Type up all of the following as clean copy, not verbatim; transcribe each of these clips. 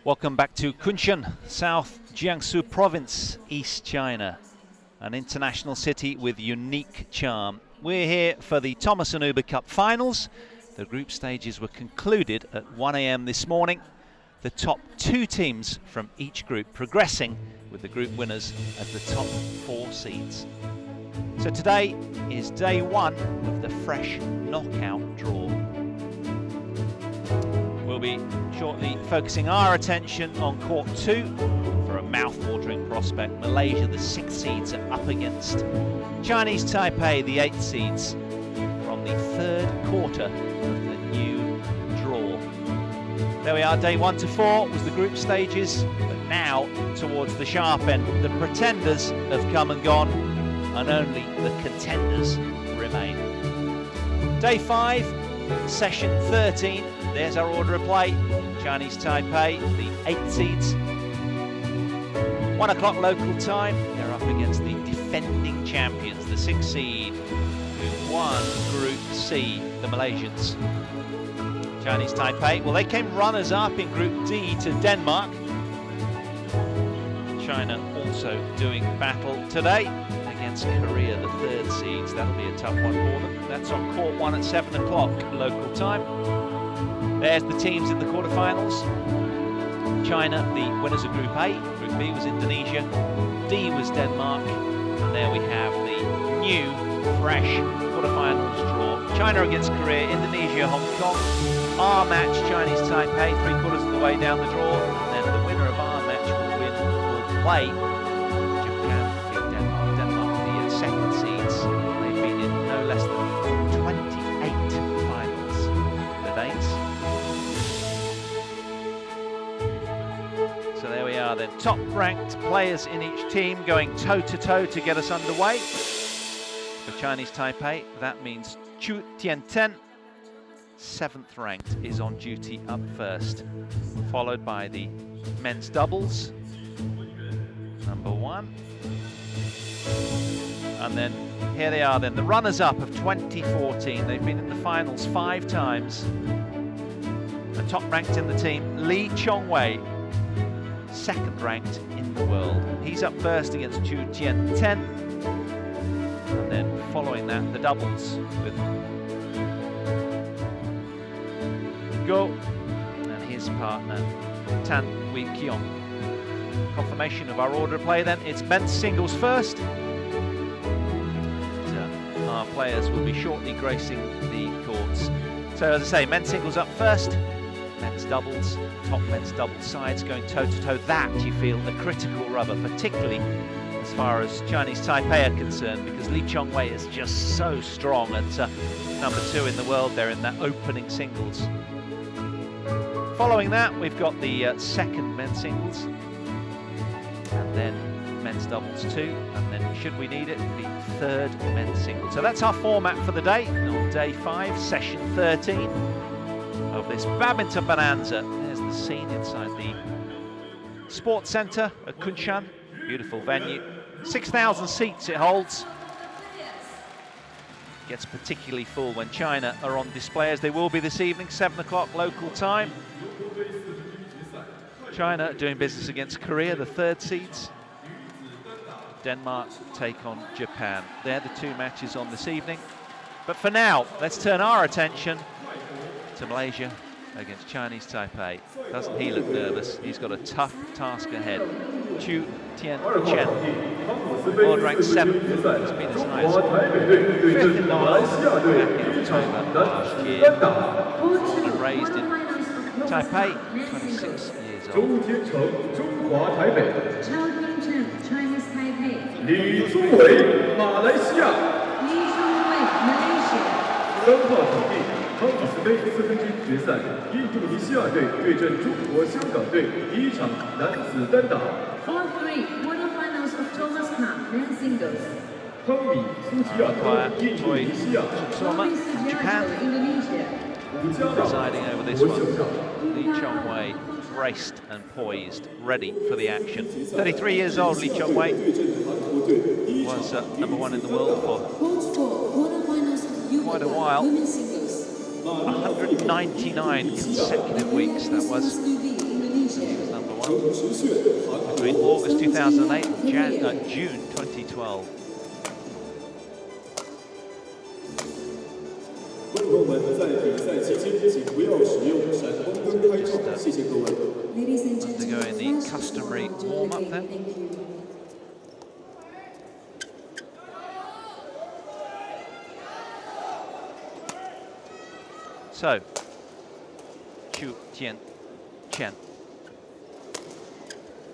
Welcome back to Kunshan, South Jiangsu Province, East China. An international city with unique charm. We're here for the Thomas and Uber Cup finals. The group stages were concluded at 1 AM this morning. The top two teams from each group progressing, with the group winners as the top 4 seeds. So today is day 1 of the fresh knockout draw. We'll be shortly focusing our attention on court 2 for a mouth-watering prospect. Malaysia, the 6th seeds, are up against Chinese Taipei, the 8th seeds, from the 3rd quarter of the new draw. There we are, day 1 to 4 was the group stages, but now towards the sharp end. The pretenders have come and gone, and only the contenders remain. Day 5, session 13. There's our order of play. Chinese Taipei, the 8th seeds. 1 o'clock local time. They're up against the defending champions, the 6th seed, who won Group C, the Malaysians. Chinese Taipei, well, they came runners-up in Group D to Denmark. China also doing battle today against Korea, the 3rd seeds. That'll be a tough one for them. That's on court 1 at 7 o'clock local time. There's the teams in the quarterfinals. China, the winners of Group A. Group B was Indonesia. D was Denmark. And there we have the new, fresh quarterfinals draw. China against Korea, Indonesia, Hong Kong. Our match, Chinese Taipei, 3/4 of the way down the draw. And then the winner of our match will play Japan, beat Denmark. Denmark, the 2nd seeds. They've been in no less than 28 finals. The Danes. So there we are then, top-ranked players in each team going toe-to-toe to get us underway. For Chinese Taipei, that means Chou, Tien, 7th ranked, is on duty up first, followed by the men's doubles, number 1. And then here they are then, the runners-up of 2014. They've been in the finals 5 times. And top-ranked in the team, Lee Chong-wei, 2nd ranked in the world. He's up first against Chou Tien, and then following that, the doubles with Go and his partner Tan Wee Kiong. Confirmation of our order of play then, it's men's singles first. Our players will be shortly gracing the courts. So as I say, men's singles up first. Men's doubles, top men's double sides going toe-to-toe. That, you feel, the critical rubber, particularly as far as Chinese Taipei are concerned, because Lee Chong-wei is just so strong at number 2 in the world there in that opening singles. Following that, we've got the 2nd men's singles, and then men's doubles 2, and then, should we need it, the 3rd men's singles. So that's our format for the day, on day 5, session 13. Of this badminton bonanza. There's the scene inside the sports centre at Kunshan. Beautiful venue. 6,000 seats it holds. Gets particularly full when China are on display, as they will be this evening, 7 o'clock local time. China doing business against Korea, the 3rd seeds. Denmark take on Japan. They're the 2 matches on this evening. But for now, let's turn our attention to Malaysia against Chinese Taipei. Doesn't he look nervous? He's got a tough task ahead. Chou Chen, world ranked 7th. He's been as high as 5th in the world back in October last year. Born and raised in Taipei, 26 years old. Chinese Taipei. Li Chongwei, Malaysia. 3号场地，康普斯杯4分之一决赛，印度尼西亚队对阵中国香港队第1场男子单打。4-3 quarterfinals of Thomas Cup men's singles. 汤米苏吉亚托，印度尼西亚。Japan presiding over this one. Lee Chong-wei braced and poised, ready for the action. 33 years old, Lee Chong-wei was number 1 in the world for quite a while. 199 consecutive weeks that was. He was between August 2008 and June 2012. 观众们在比赛期间，请不要使用闪光灯拍照，谢谢各位。 Undergoing the customary warm-up then. So, Chou, Tien, Chen.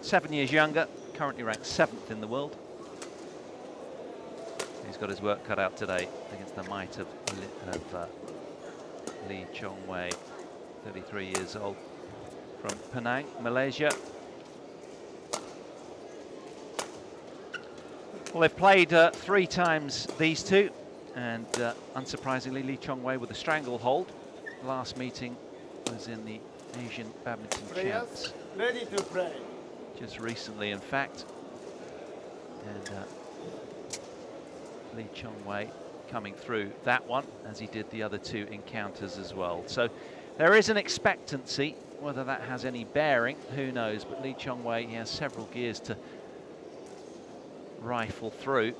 7 years younger, currently ranked 7th in the world. He's got his work cut out today against the might of Lee Chong-wei, 33 years old, from Penang, Malaysia. Well, they've played 3 times, these two, and unsurprisingly, Lee Chong-wei with a stranglehold. Last meeting was in the Asian Badminton Champs. Ready to play. Just recently, in fact. And Lee Chong-wei coming through that one, as he did the other 2 encounters as well. So there is an expectancy. Whether that has any bearing, who knows? But Lee Chong-wei, he has several gears to rifle through.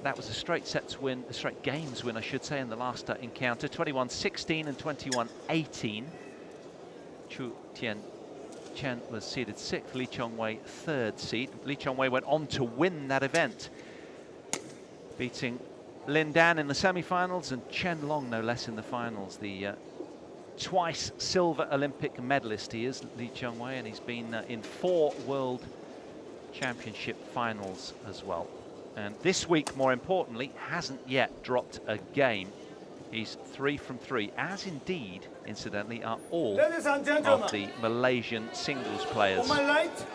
That was a straight sets win, a straight games win, I should say, in the last encounter. 21-16 and 21-18. Chou, Tien, Chen was seeded 6th, Lee Chong-wei 3rd seed. Lee Chong-wei went on to win that event, beating Lin Dan in the semi-finals and Chen Long, no less, in the finals. The twice silver Olympic medalist he is, Lee Chong-wei, and he's been in 4 World Championship finals as well. And this week, more importantly, hasn't yet dropped a game. He's 3 from 3, as indeed, incidentally, are all of the Malaysian singles players. On my right,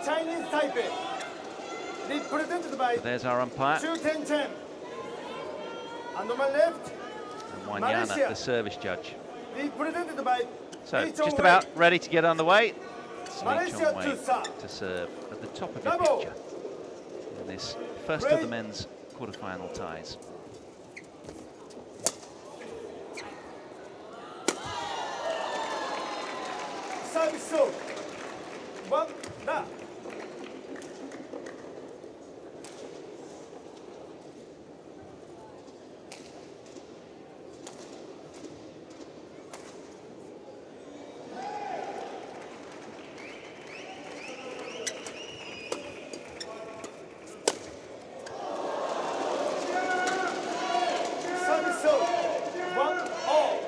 Chinese Taipei, represented by There's our umpire. Chen. And on my left, And Wang, Malaysia, the service judge. represented by So Lee just Chong-wei. about ready to get underway. It's Lee Malaysia Chong-wei to serve at the top of your Double. picture in this first of the men's quarterfinal ties. Service so. One, da. Service so. 1-all.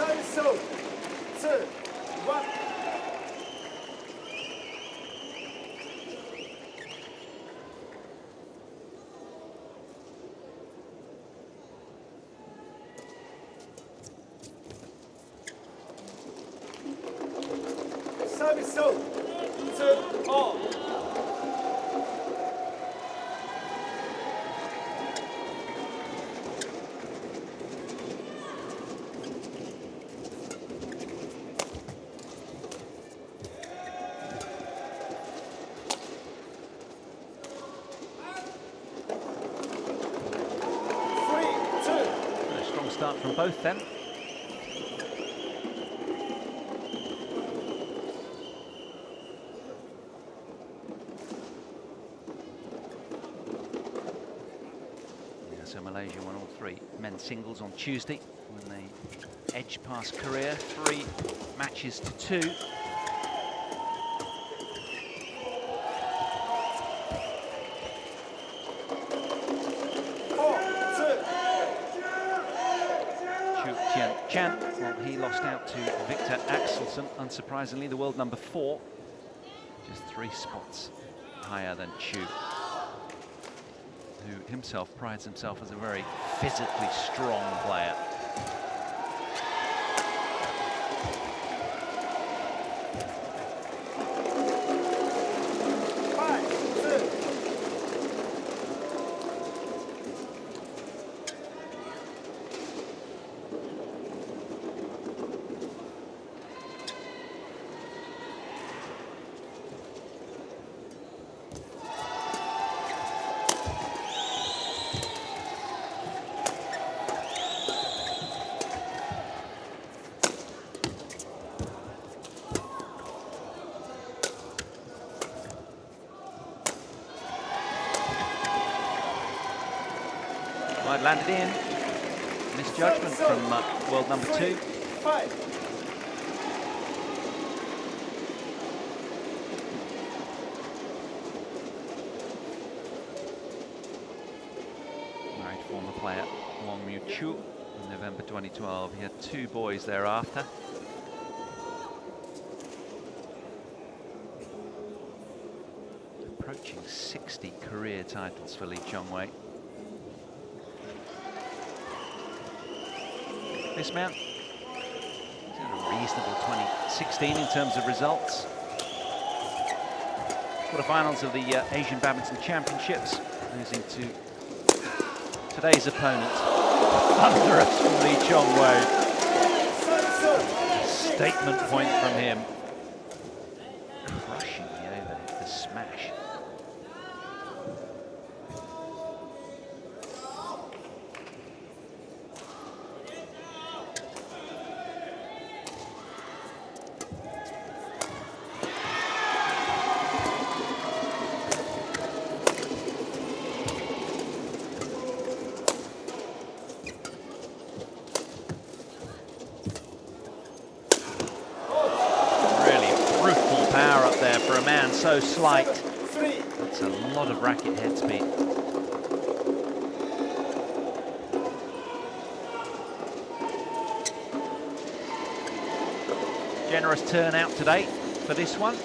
Service so. 2-1. Service so. 2-all. A strong start from both then. Yeah, so Malaysia won all 3 men's singles on Tuesday when they edged past Korea 3 matches to 2. Chen, well, he lost out to Victor Axelsen, unsurprisingly, the world number 4, just 3 spots higher than Chou, who himself prides himself as a very physically strong player. Right, landed in. Misjudgment from world number 2. 5. Married former player Wang Chou in November 2012. He had 2 boys thereafter. Approaching 60 career titles for Lee Chong-wei. This man, he's had a reasonable 2016 in terms of results. Quarterfinals of the Asian Badminton Championships, losing to today's opponent, thunderous from Lee Chong-wei. Statement point from him. Crushing the overhead, the smash. So slight. That's a lot of racket head speed. Generous turnout today for this one.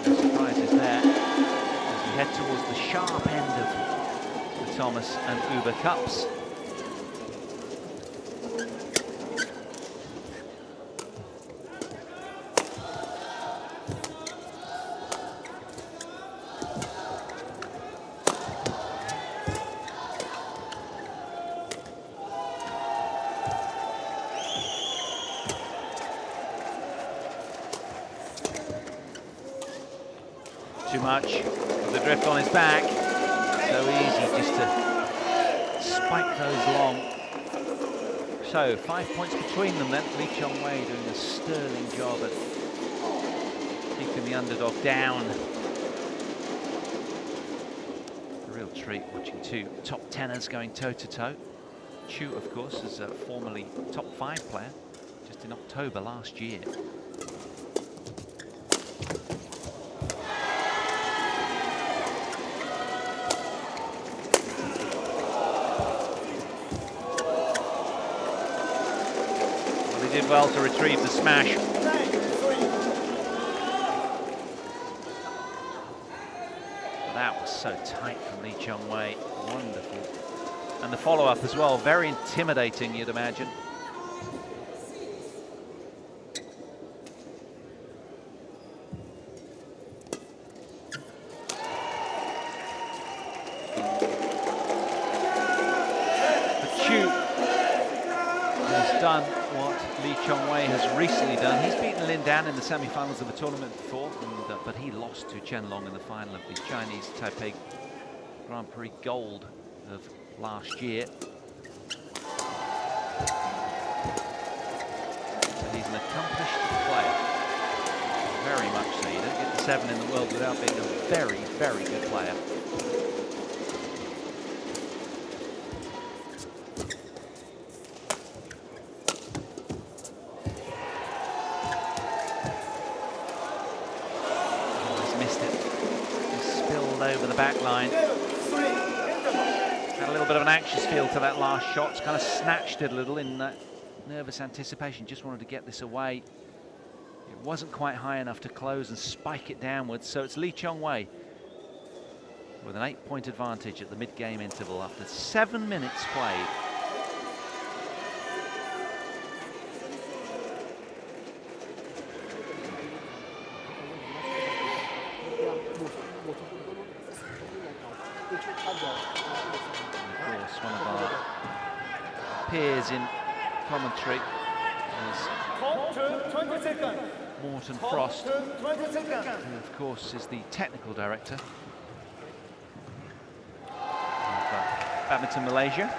No surprises there as we head towards the sharp end of the Thomas and Uber Cups. Too much of the drift on his back. So easy just to spike those long. So 5 points between them then. Lee Chong-wei doing a sterling job at keeping the underdog down. A real treat watching 2 top tenors going toe-to-toe. Chou, of course, is a formerly top 5 player, just in October last year. Did well to retrieve the smash. That was so tight from Lee Chong-wei. Wonderful. And the follow-up as well, very intimidating, you'd imagine. But Chou has done what Lee Chong-wei has recently done. He's beaten Lin down in the semi-finals of the tournament before, but he lost to Chen in the final of the Chinese Taipei Grand Prix Gold of last year. But he's an accomplished player, very much so. You don't get the 7 in the world without being a very, very good player. Over the back line. Had a little bit of an anxious feel to that last shot. It's kind of snatched it a little in nervous anticipation. Just wanted to get this away. It wasn't quite high enough to close and spike it downwards. So it's Lee Chong-wei with an 8-point advantage at the mid-game interval after 7 minutes played. One of our peers in commentary is Morten Frost, who of course is the technical director of Badminton Malaysia.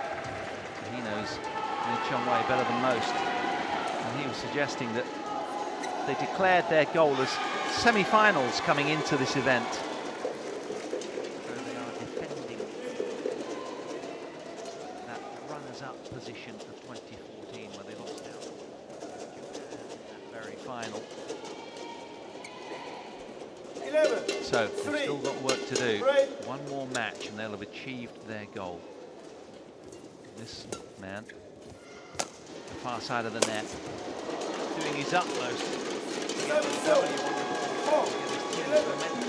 He knows Lee Chong-wei better than most, and he was suggesting that they declared their goal as semi-finals coming into this event. So they've still got work to do. One more match and they'll have achieved their goal. This man, the far side of the net, doing his utmost to get the W on the ball, to get his team's momentum.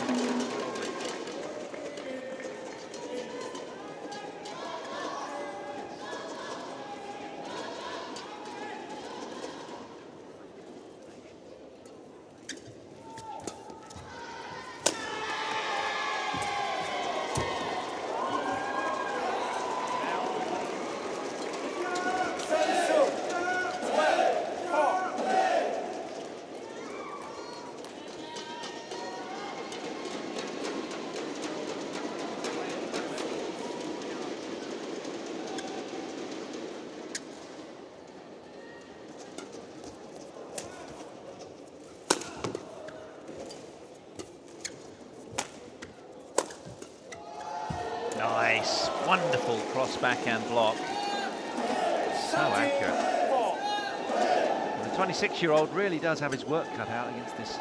Nice, wonderful cross backhand block. So accurate. And the 26-year-old really does have his work cut out against this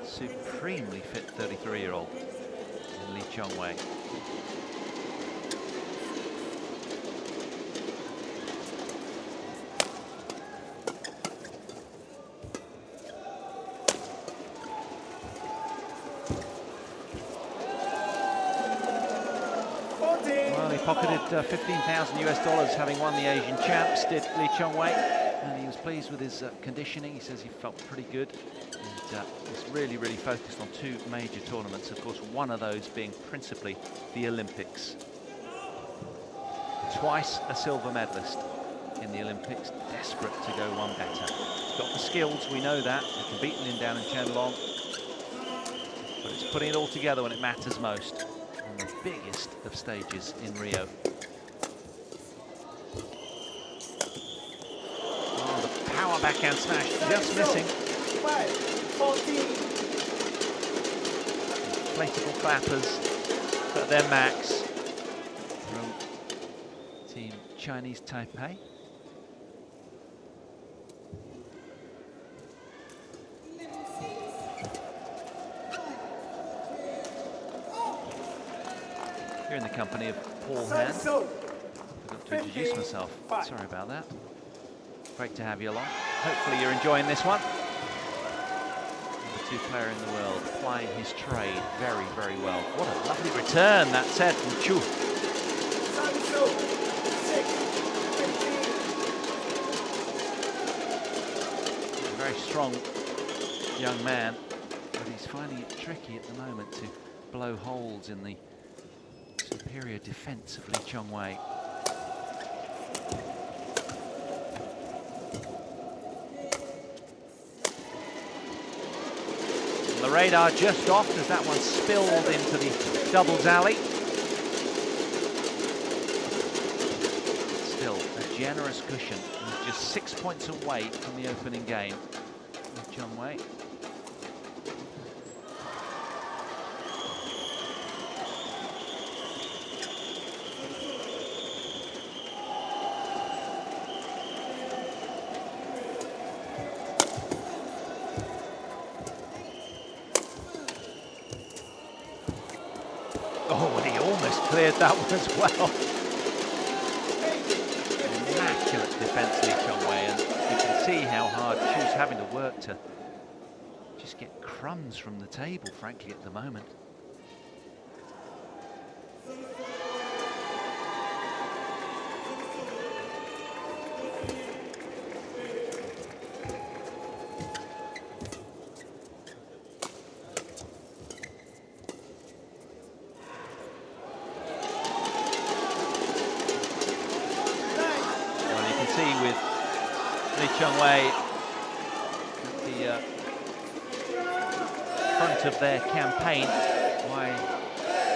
supremely fit 33-year-old in Lee Chong-wei. Pocketed 15,000 US dollars having won the Asian Champs, did Lee Chong-wei, and he was pleased with his conditioning. He says he felt pretty good and was really focused on two major tournaments, of course one of those being principally the Olympics. Twice a silver medalist in the Olympics, desperate to go one better. He's got the skills, we know that. He can beat Lin down and Chen long, but it's putting it all together when it matters most. On the biggest of stages in Rio. Oh, the power backhand smash, just missing. Inflatable clappers at their max from Team Chinese Taipei. Here in the company of Paul Han. Forgot to introduce myself. Sorry about that. Great to have you along. Hopefully you're enjoying this one. Number 2 player in the world, plying his trade very well. What a lovely return that said from Chou. A very strong young man, but he's finding it tricky at the moment to blow holes in the superior defense of Lee Chong-wei. The radar just off as that one spilled into the doubles alley. Still a generous cushion. He's just 6 points away from the opening game. Lee Chong-wei. Oh, and he almost cleared that one as well. Immaculate defence, Lee Chong-wei, and you can see how hard Chou's having to work to just get crumbs from the table, frankly, at the moment. With Lee Chong-wei at the front of their campaign, why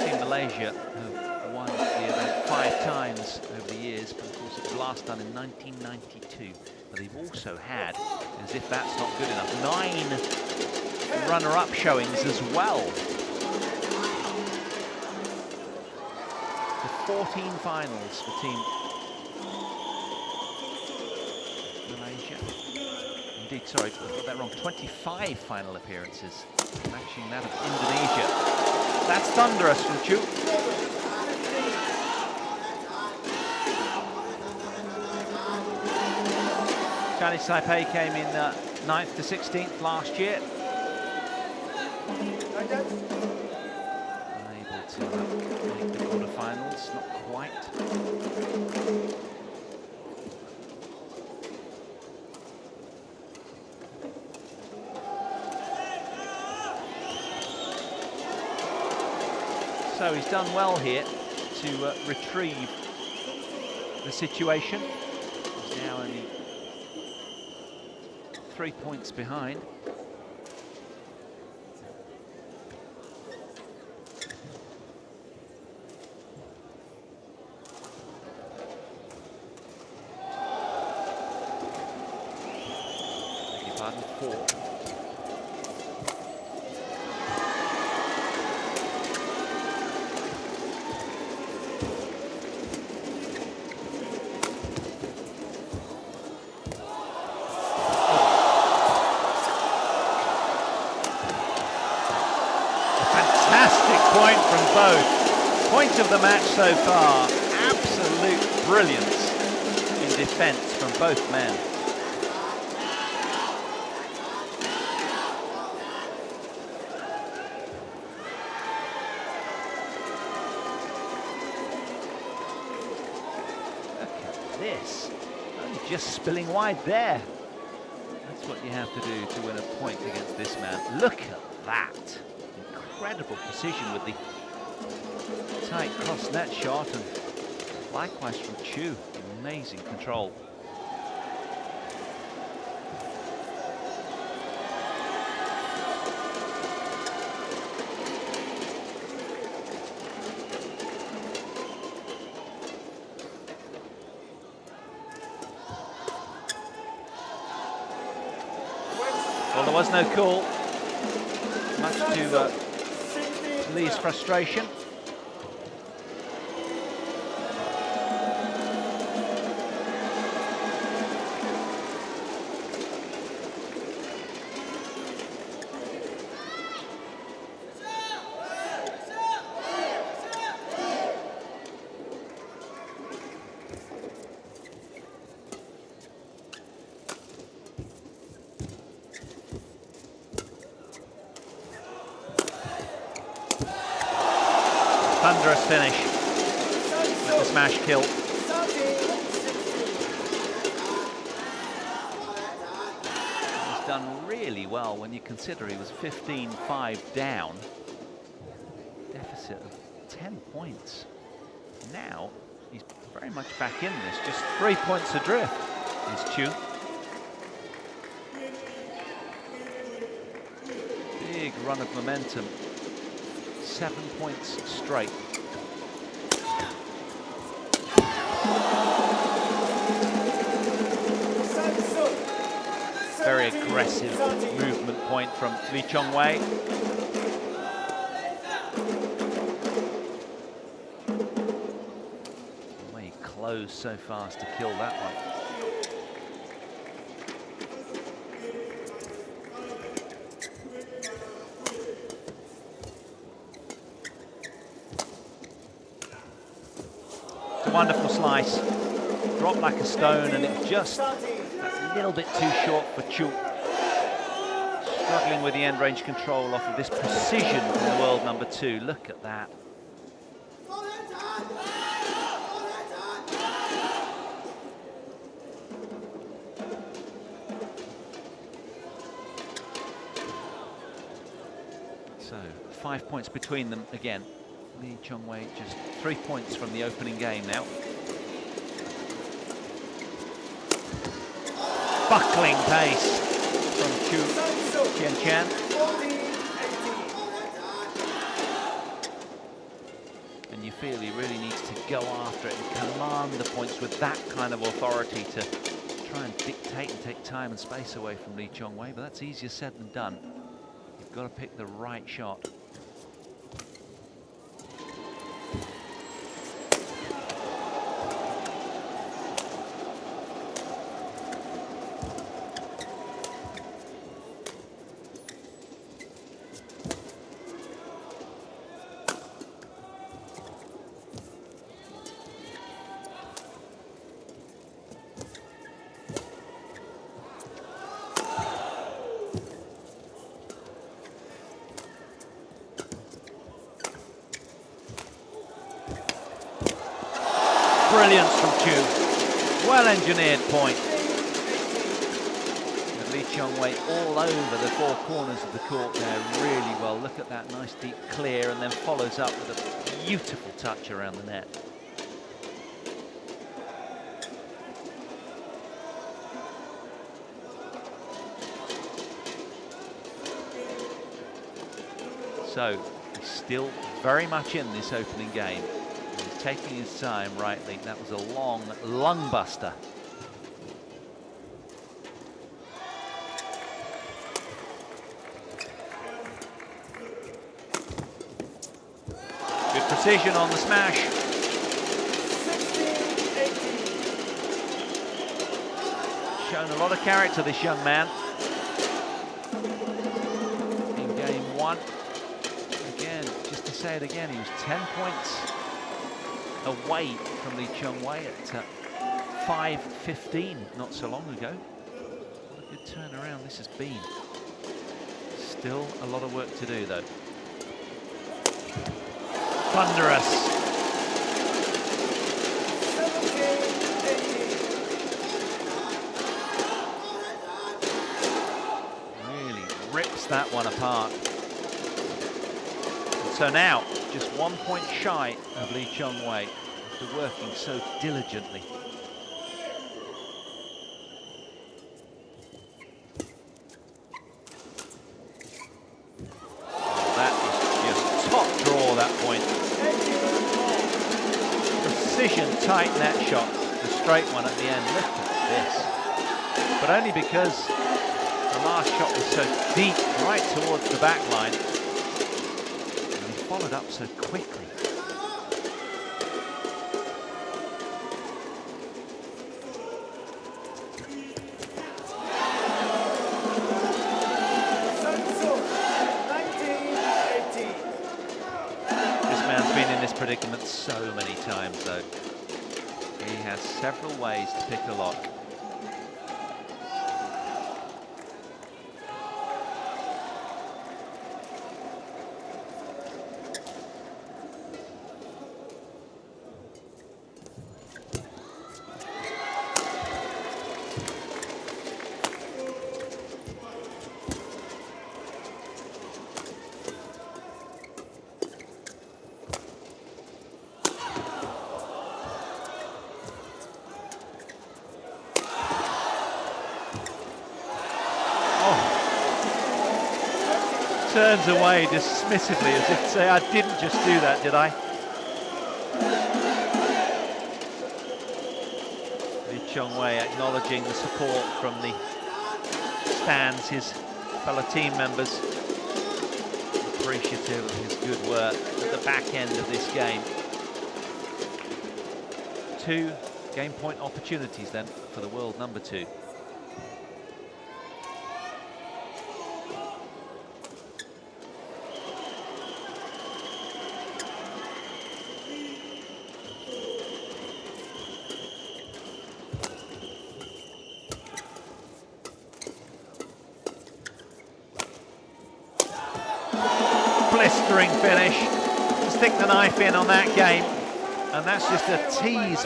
Team Malaysia have won the event 5 times over the years, but of course it was last done in 1992. But they've also had, as if that's not good enough, 9 runner-up showings as well. The 14 finals for Team Malaysia. Indeed, sorry, I got that wrong. 25 final appearances matching that of Indonesia. That's thunderous from Chou. Chinese Taipei came in 9th to 16th last year. Unable to make the quarterfinals, not quite. So he's done well here to retrieve the situation. He's now only 3 points behind. Beg your pardon, 4. Point from both. Point of the match so far. Absolute brilliance in defence from both men. Look at this. Only just spilling wide there. That's what you have to do to win a point against this man. Look at that. Incredible precision with the tight cross net shot, and likewise from Chou, amazing control. Well, there was no call, much to Lee's frustration. Thunderous finish with the smash kill. He's done really well when you consider he was 15-5 down. Deficit of 10 points. Now he's very much back in this, just 3 points adrift is Chou. Big run of momentum. 7 points straight. Very aggressive movement point from Lee Chong-wei. The way he closed so fast to kill that one. Wonderful slice, dropped like a stone, and it just a little bit too short for Chou. Struggling with the end range control off of this precision from the world number 2. Look at that. So 5 points between them again. Lee Chong-wei just 3 points from the opening game now. Buckling pace from Chen. And you feel he really needs to go after it and command the points with that kind of authority to try and dictate and take time and space away from Lee Chong-wei, but that's easier said than done. You've got to pick the right shot. brilliance from Chou. Well-engineered point. And Lee Chong-wei all over the four corners of the court there really well. Look at that nice deep clear, and then follows up with a beautiful touch around the net. So he's still very much in this opening game. He's taking his time rightly. That was a long lung buster. Good precision on the smash. 16-18. Shown a lot of character, this young man. In game one. Again, just to say it again, he was 10 points away from Lee Chong-wei at 5-15 not so long ago. What a good turnaround this has been. Still a lot of work to do though. Thunderous. 17-18. Really rips that one apart. So now, just 1 point shy of Lee Chong-wei after working so diligently. Oh, that was just top draw, that point. Precision, tight net shot, the straight one at the end. Look at this. But only because the last shot was so deep, right towards the back line. Followed up so quickly. This man's been in this predicament so many times though. He has several ways to pick a lock. Turns away dismissively as if to say, I didn't just do that, did I? Lee Chong-wei acknowledging the support from the stands, his fellow team members. Appreciative of his good work at the back end of this game. 2 game point opportunities then for the world number 2. Blistering finish, stick the knife in on that game, and that's just a tease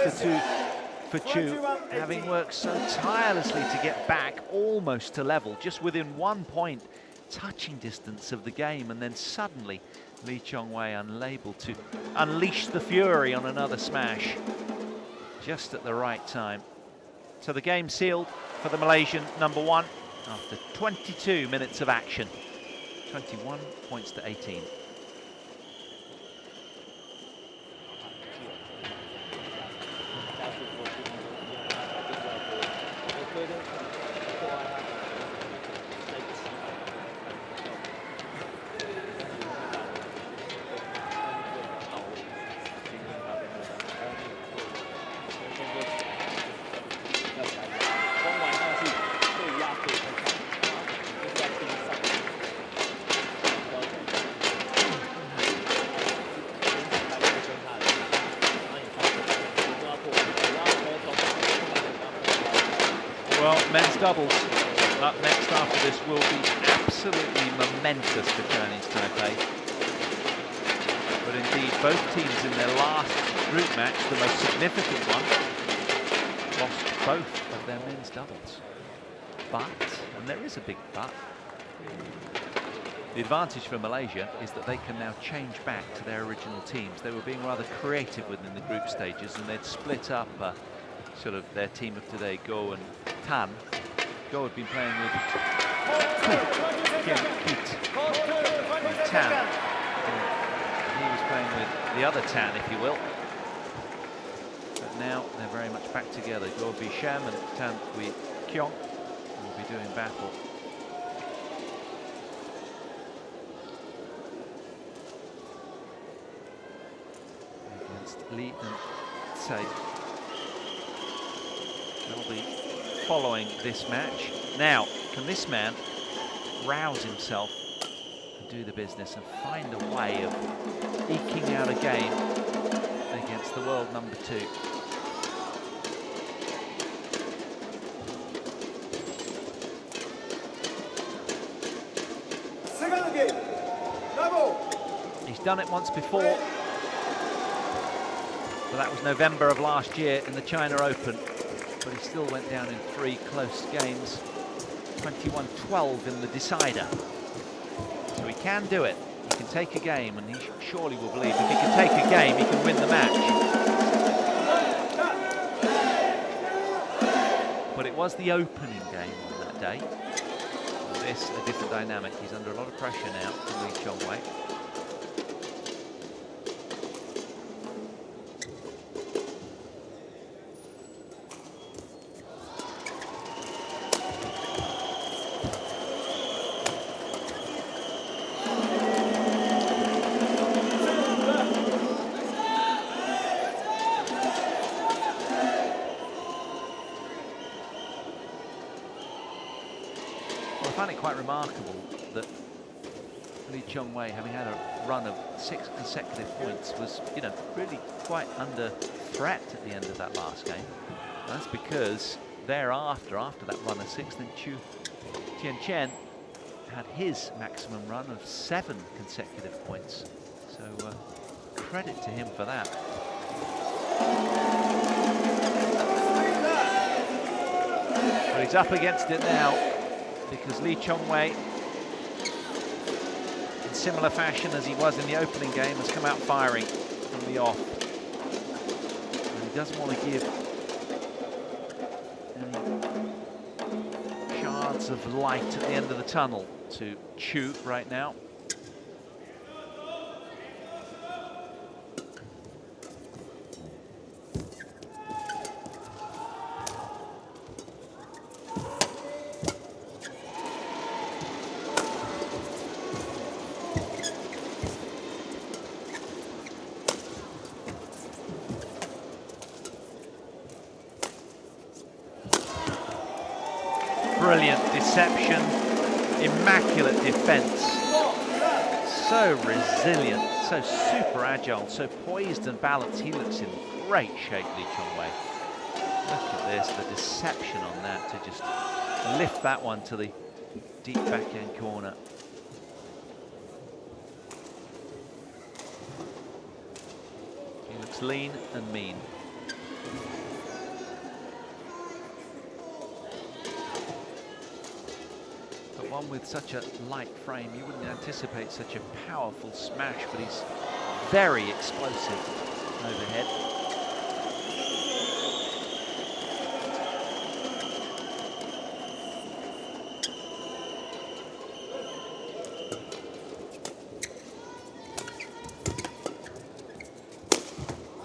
for Chou, having worked so tirelessly to get back almost to level, just within 1 point, touching distance of the game, and then suddenly Lee Chong-wei unable to unleash the fury on another smash, just at the right time. So the game sealed for the Malaysian number 1 after 22 minutes of action. 21 points to 18. Men's doubles up next after this will be absolutely momentous for Chinese Taipei. But indeed, both teams in their last group match, the most significant one, lost both of their men's doubles. But, and there is a big but, the advantage for Malaysia is that they can now change back to their original teams. They were being rather creative within the group stages, and they'd split up sort of their team of today, Go and Tan. Go had been playing with Keat and Tan. And he was playing with the other Tan, if you will. But now they're very much back together. Go will be Shem and Tan will be Kiong, who will be doing battle. Lee and Tsai. They'll be following this match. Now, can this man rouse himself and do the business and find a way of eking out a game against the world number 2? Second game, double. He's done it once before. But that was November of last year in the China Open, but he still went down in 3 close games, 21-12 in the decider. So he can do it. He can take a game, and he surely will believe if he can take a game, he can win the match. But it was the opening game on that day. This, a different dynamic. He's under a lot of pressure now from Lee Chong-wei. I find it quite remarkable that Lee Chong-wei, having had a run of 6 consecutive points, was, you know, really quite under threat at the end of that last game. And that's because thereafter, after that run of 6, then Chen had his maximum run of 7 consecutive points. So credit to him for that. But he's up against it now, because Lee Chong-wei, in similar fashion as he was in the opening game, has come out firing from the off. And he doesn't want to give any shards of light at the end of the tunnel to Chou right now. Brilliant deception, immaculate defense, so resilient, so super agile, so poised and balanced. He looks in great shape, Lee Chong-wei. Look at this, the deception on that, to just lift that one to the deep backhand corner. He looks lean and mean. One with such a light frame, you wouldn't anticipate such a powerful smash, but he's very explosive overhead.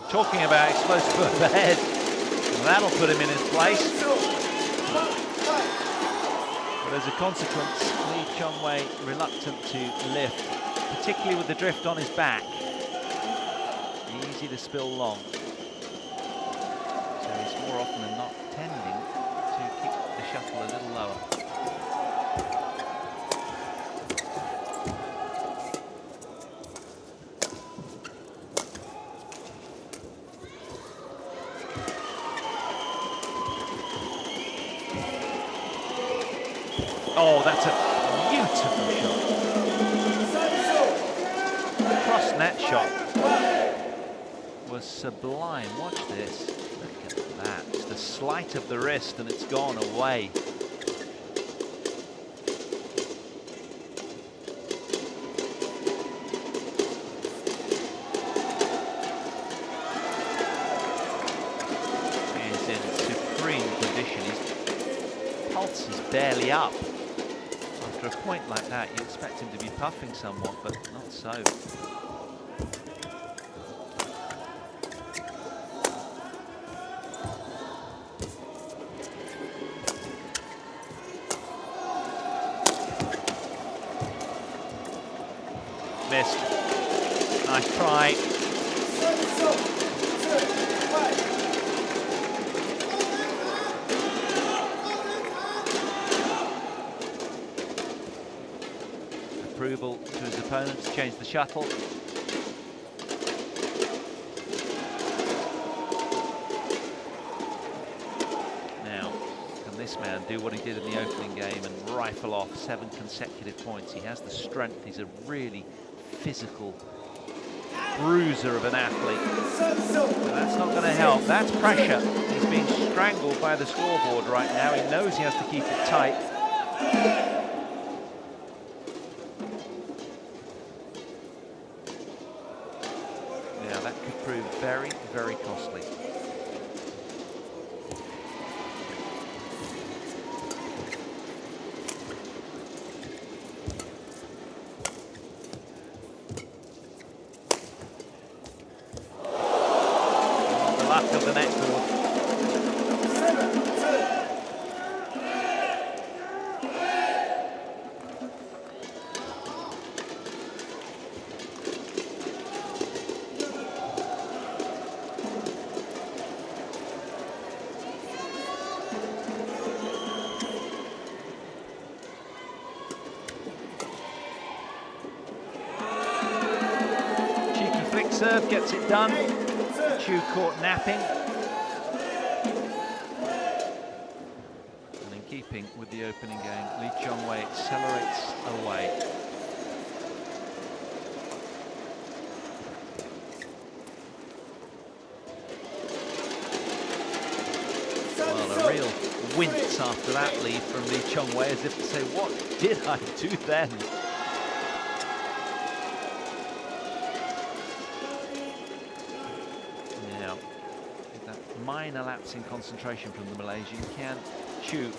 Talking about explosive overhead, that'll put him in his place. As a consequence, Lee Chong-wei reluctant to lift, particularly with the drift on his back. Easy to spill long. So he's more often than not tending to keep the shuttle a little lower. Oh, that's a beautiful shot. Cross net net shot was sublime. Watch this. Look at that. Just a sleight of the wrist and it's gone away. He's in supreme condition. His pulse is barely up. After a point like that, you expect him to be puffing somewhat, but not so. Missed. Nice try. Approval to his opponents, change the shuttle. Now, can this man do what he did in the opening game and rifle off 7 consecutive points? He has the strength, he's a really physical bruiser of an athlete. But that's not going to help, that's pressure. He's being strangled by the scoreboard right now. He knows he has to keep it tight. Now that could prove very, very costly. Of the net cord. Cheeky flick serve gets it done. Chou caught napping. And in keeping with the opening game, Lee Chong-wei accelerates away. Well, a real wince after that lead from Lee Chong-wei, as if to say, what did I do then? Minor lapse in concentration from the Malaysian. Can Chou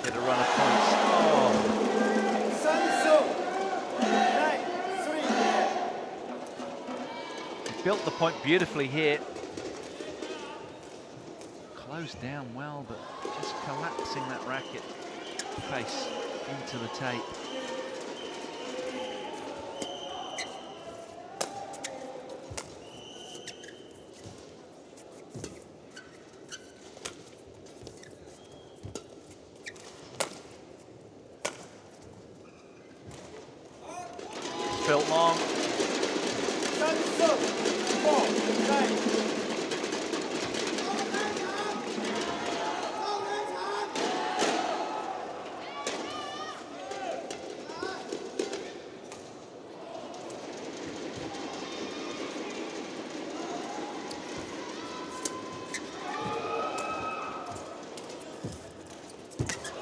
get a run of points? He built the point beautifully here. Closed down well, but just collapsing that racket face into the tape. Built long.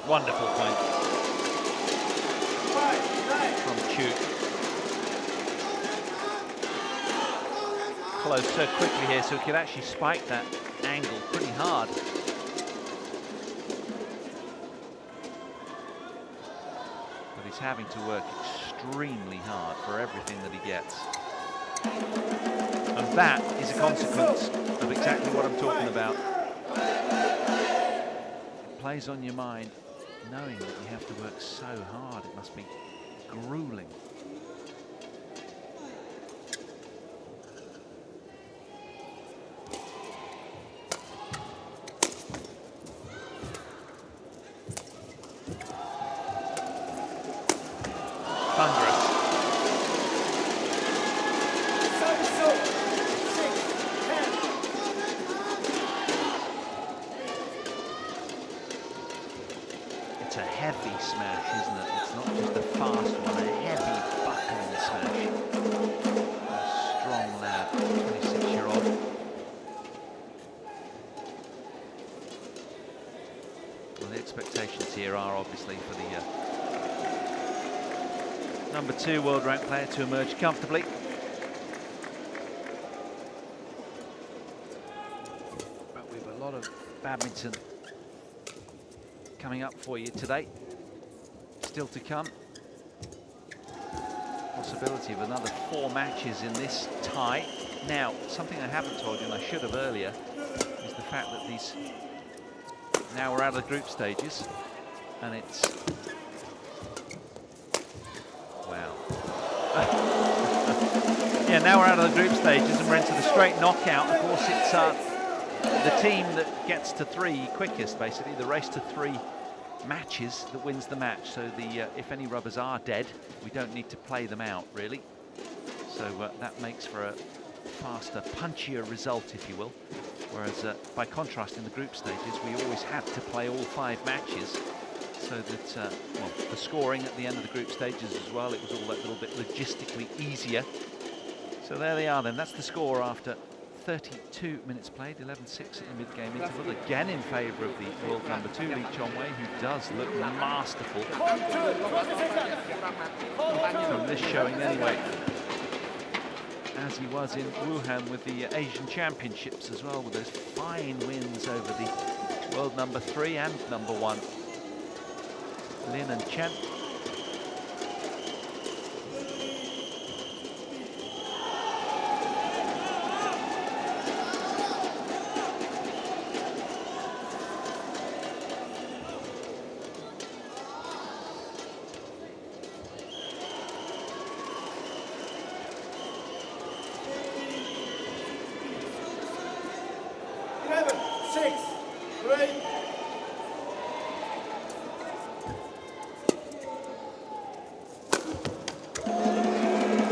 Wonderful point from Chou. Close so quickly here, so he could actually spike that angle pretty hard. But he's having to work extremely hard for everything that he gets. And that is a consequence of exactly what I'm talking about. It plays on your mind, knowing that you have to work so hard. It must be grueling. It's a heavy smash, isn't it? It's not just a fast one, a heavy here are obviously for the #2 world ranked player to emerge comfortably. But we've a lot of badminton coming up for you today. Still to come. Possibility of another 4 matches in this tie. Now, something I haven't told you, and I should have earlier, is the fact that these, now we're out of the group stages, and it's, wow. Yeah, now we're out of the group stages and we're into the straight knockout. Of course, it's the team that gets to 3 quickest, basically, the race to 3 matches that wins the match. So the if any rubbers are dead, we don't need to play them out, really. So that makes for a faster, punchier result, if you will. Whereas by contrast, in the group stages, we always had to play all 5 matches, so that well, the scoring at the end of the group stages as well, it was all that little bit logistically easier. So there they are then. That's the score after 32 minutes played, 11-6 at the mid-game interval, again in favour of the world #2, Lee Chong-wei, who does look masterful from this showing anyway, as he was in Wuhan with the Asian Championships as well, with those fine wins over the world #3 and #1, Lin and Chen.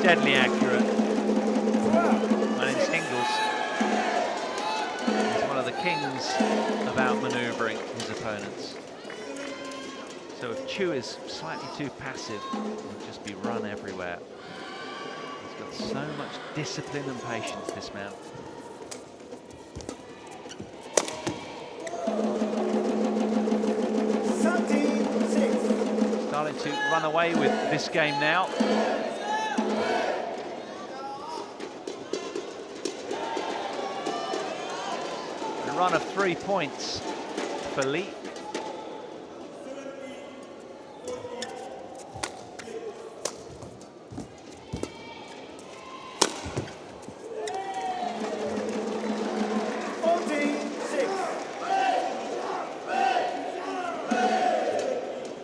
Deadly accurate. And in singles, he's one of the kings about manoeuvring his opponents. So if Chou is slightly too passive, he'll just be run everywhere. He's got so much discipline and patience, this man. Starting to run away with this game now. A run of 3 points for Lee.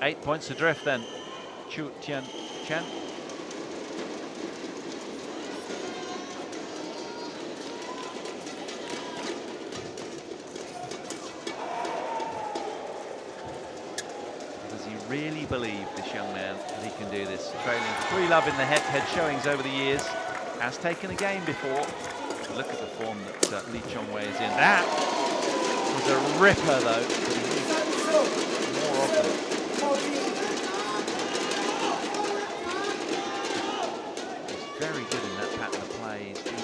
Eight points adrift then. Chou, Tien, Chen. Does he really believe, this young man, that he can do this? Trailing 3-love in the head-to-head showings over the years. Has taken a game before. Look at the form that Lee Chong-wei is in. That was a ripper, though. More often. Very good in that pattern of play. He's been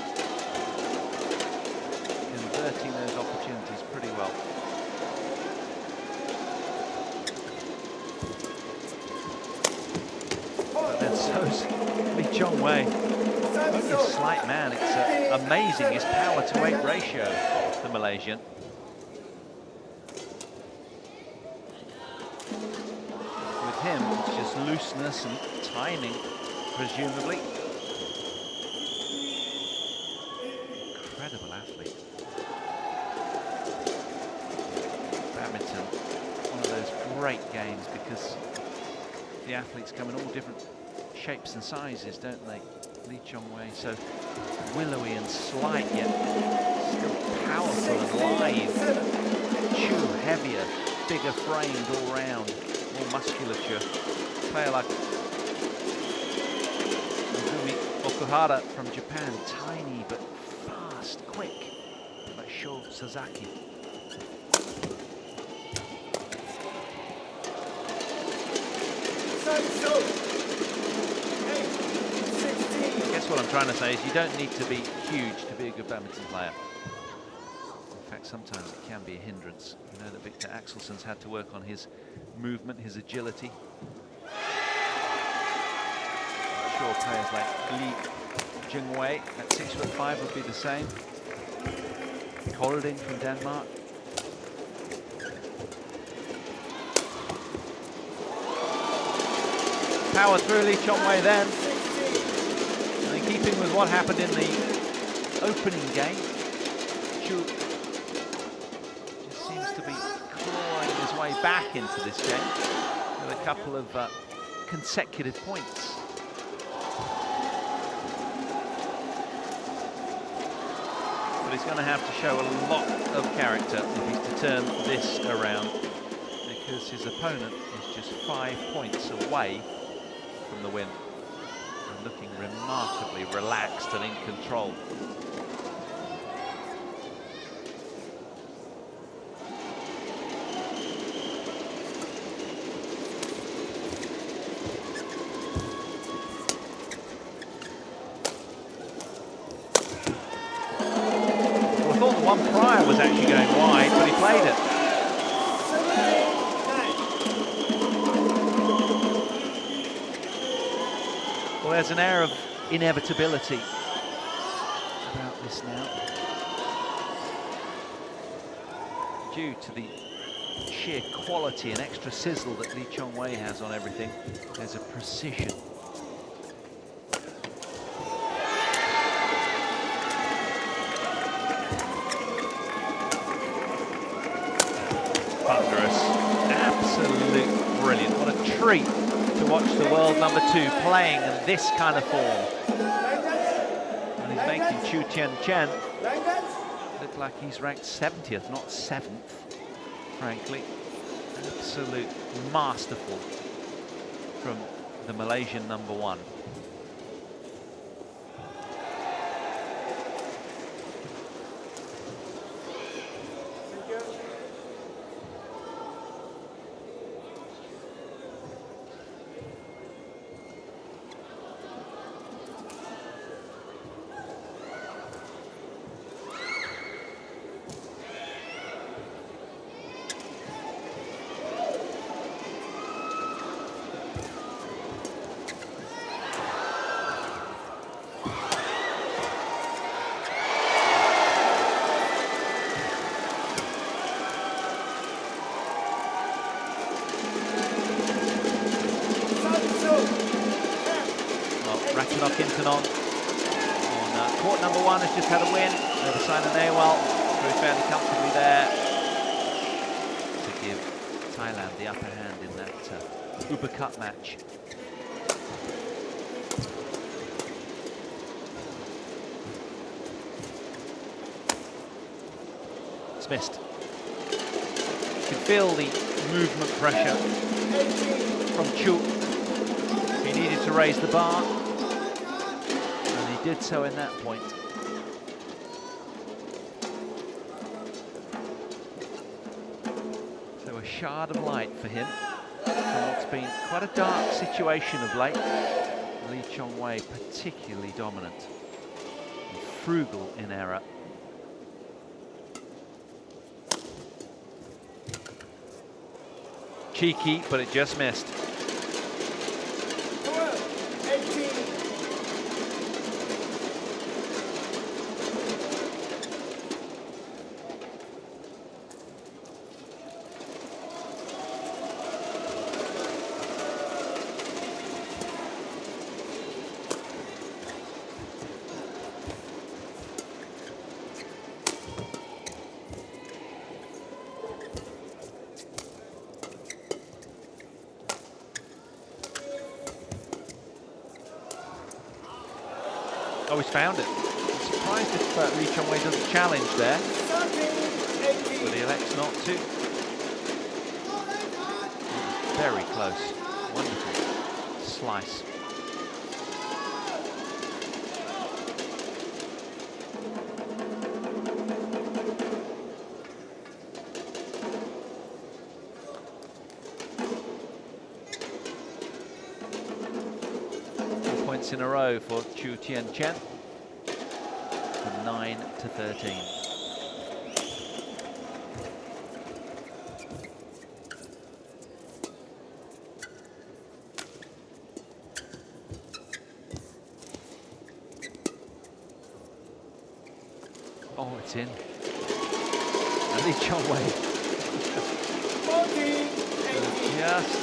converting those opportunities pretty well. But then so's Lee Chong-wei. Only a slight man. It's amazing his power-to-weight ratio, the Malaysian. With him, it's just looseness and timing, presumably. Incredible athlete. Badminton, one of those great games because the athletes come in all different shapes and sizes, don't they? Lee Chong-wei, so willowy and slight, yet still powerful and lithe. Chou, heavier, bigger framed all round, more musculature. Player like Okuhara from Japan, tiny but fast, quick, like Shou Sasaki. I guess what I'm trying to say is you don't need to be huge to be a good badminton player. In fact, sometimes it can be a hindrance. You know that Victor Axelsen's had to work on his movement, his agility. Sure, players like Lee Jingwei at 6'5" would be the same. Chi-Lin from Denmark. Power through Lee Chong-wei then. And in keeping with what happened in the opening game, Chou just seems to be clawing his way back into this game with a couple of consecutive points. But he's going to have to show a lot of character if he's to turn this around, because his opponent is just 5 points away from the win and looking remarkably relaxed and in control. One prior was actually going wide, but he played it. Well, there's an air of inevitability about this now, due to the sheer quality and extra sizzle that Lee Chong-wei has on everything. There's a precision. Absolute brilliant. What a treat to watch the world number 2 playing in this kind of form. And he's making Chu Chen look like he's ranked 70th, not 7th, frankly. Absolute masterful from the Malaysian number 1. On court number 1 has just had a win over Zainuddin, very fairly comfortably there to give Thailand the upper hand in that Uber Cup match. It's missed. You can feel the movement pressure from Chou. He needed to raise the bar. Did so in that point. So a shard of light for him from what's been quite a dark situation of late. Lee Chong-wei particularly dominant and frugal in error. Cheeky, but it just missed. 18. Oh, he's found it. I'm surprised if Lee Chong-wei doesn't challenge there, but he elects not to. Very close. Wonderful slice. In a row for Chu Chen, from 9 to 13. Oh, it's in. And Lee Chong Wei. 14-18. Just.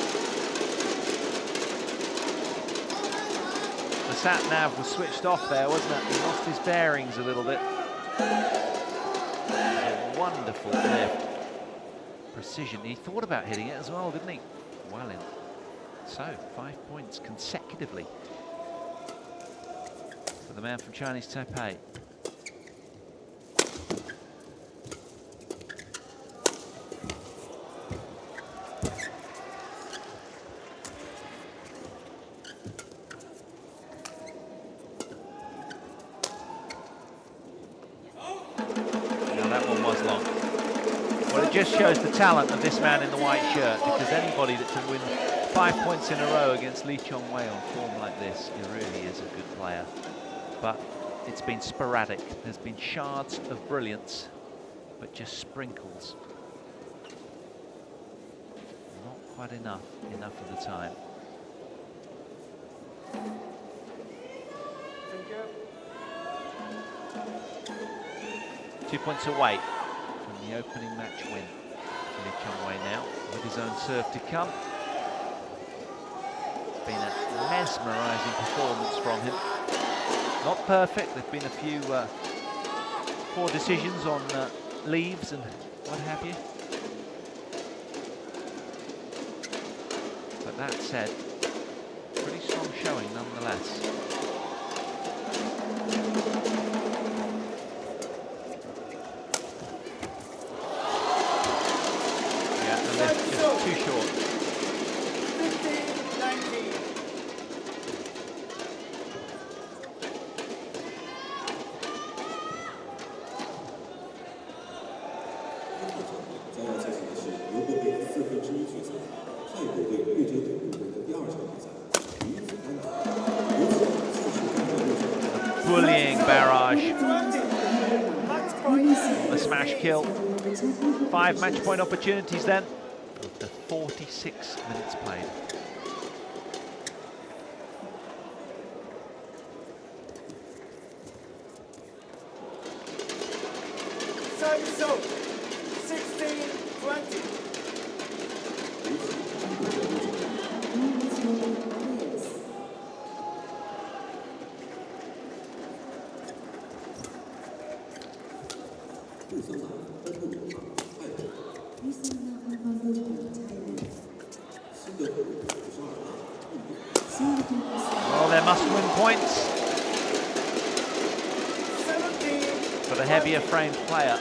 The sat-nav was switched off there, wasn't it? He lost his bearings a little bit. A wonderful lift. Precision. He thought about hitting it as well, didn't he? Well in. So, 5 points consecutively for the man from Chinese Taipei. Just shows the talent of this man in the white shirt, because anybody that can win 5 points in a row against Lee Chong Wei on form like this, he really is a good player. But it's been sporadic. There's been shards of brilliance, but just sprinkles. Not quite enough of the time. Thank you. 2 points away from the opening match win. Lee Chong Wei now with his own serve to come. It's been a mesmerising performance from him. Not perfect, there've been a few poor decisions on leaves and what have you. But that said, pretty strong showing nonetheless. Too short. 15-19. Bullying barrage. The smash kill. 5 match point opportunities then. After 46 minutes played. So 16-20. Well, there must win points for the heavier framed player.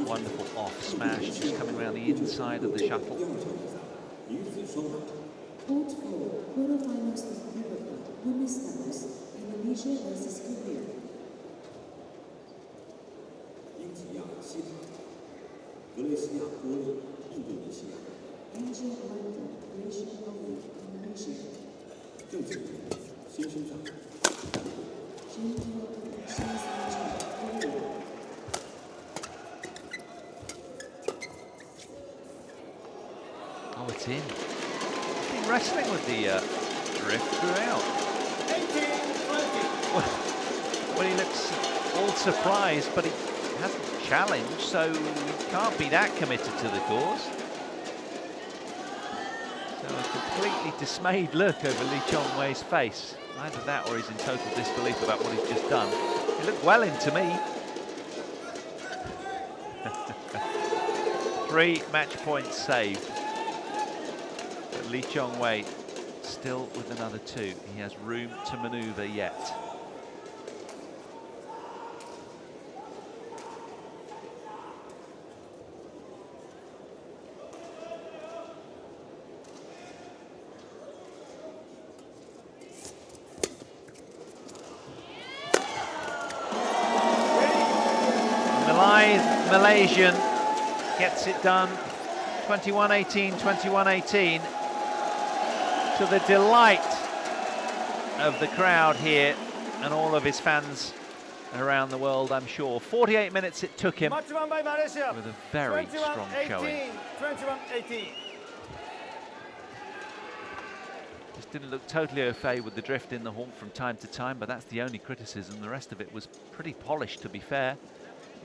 Wonderful off smash, just coming around the inside of the shuttle. Quarterfinals of women's doubles, Malaysia versus Korea. Asia London, Malaysia Hong, Malaysia. Oh, it's in. He's been wrestling with the drift throughout. 18-20. Well, he looks all surprised, but he hasn't challenged, so he can't be that committed to the cause. So a completely dismayed look over Lee Chong Wei's face. Either that or he's in total disbelief about what he's just done. He looked well in to me. 3 match points saved. But Lee Chong Wei still with another 2. He has room to manoeuvre yet. Malaysian gets it done, 21-18, 21-18, to the delight of the crowd here and all of his fans around the world, I'm sure. 48 minutes it took him Match won by Malaysia. with a very strong showing. 21-18. Just didn't look totally au fait with the drift in the hall from time to time, but that's the only criticism. The rest of it was pretty polished, to be fair.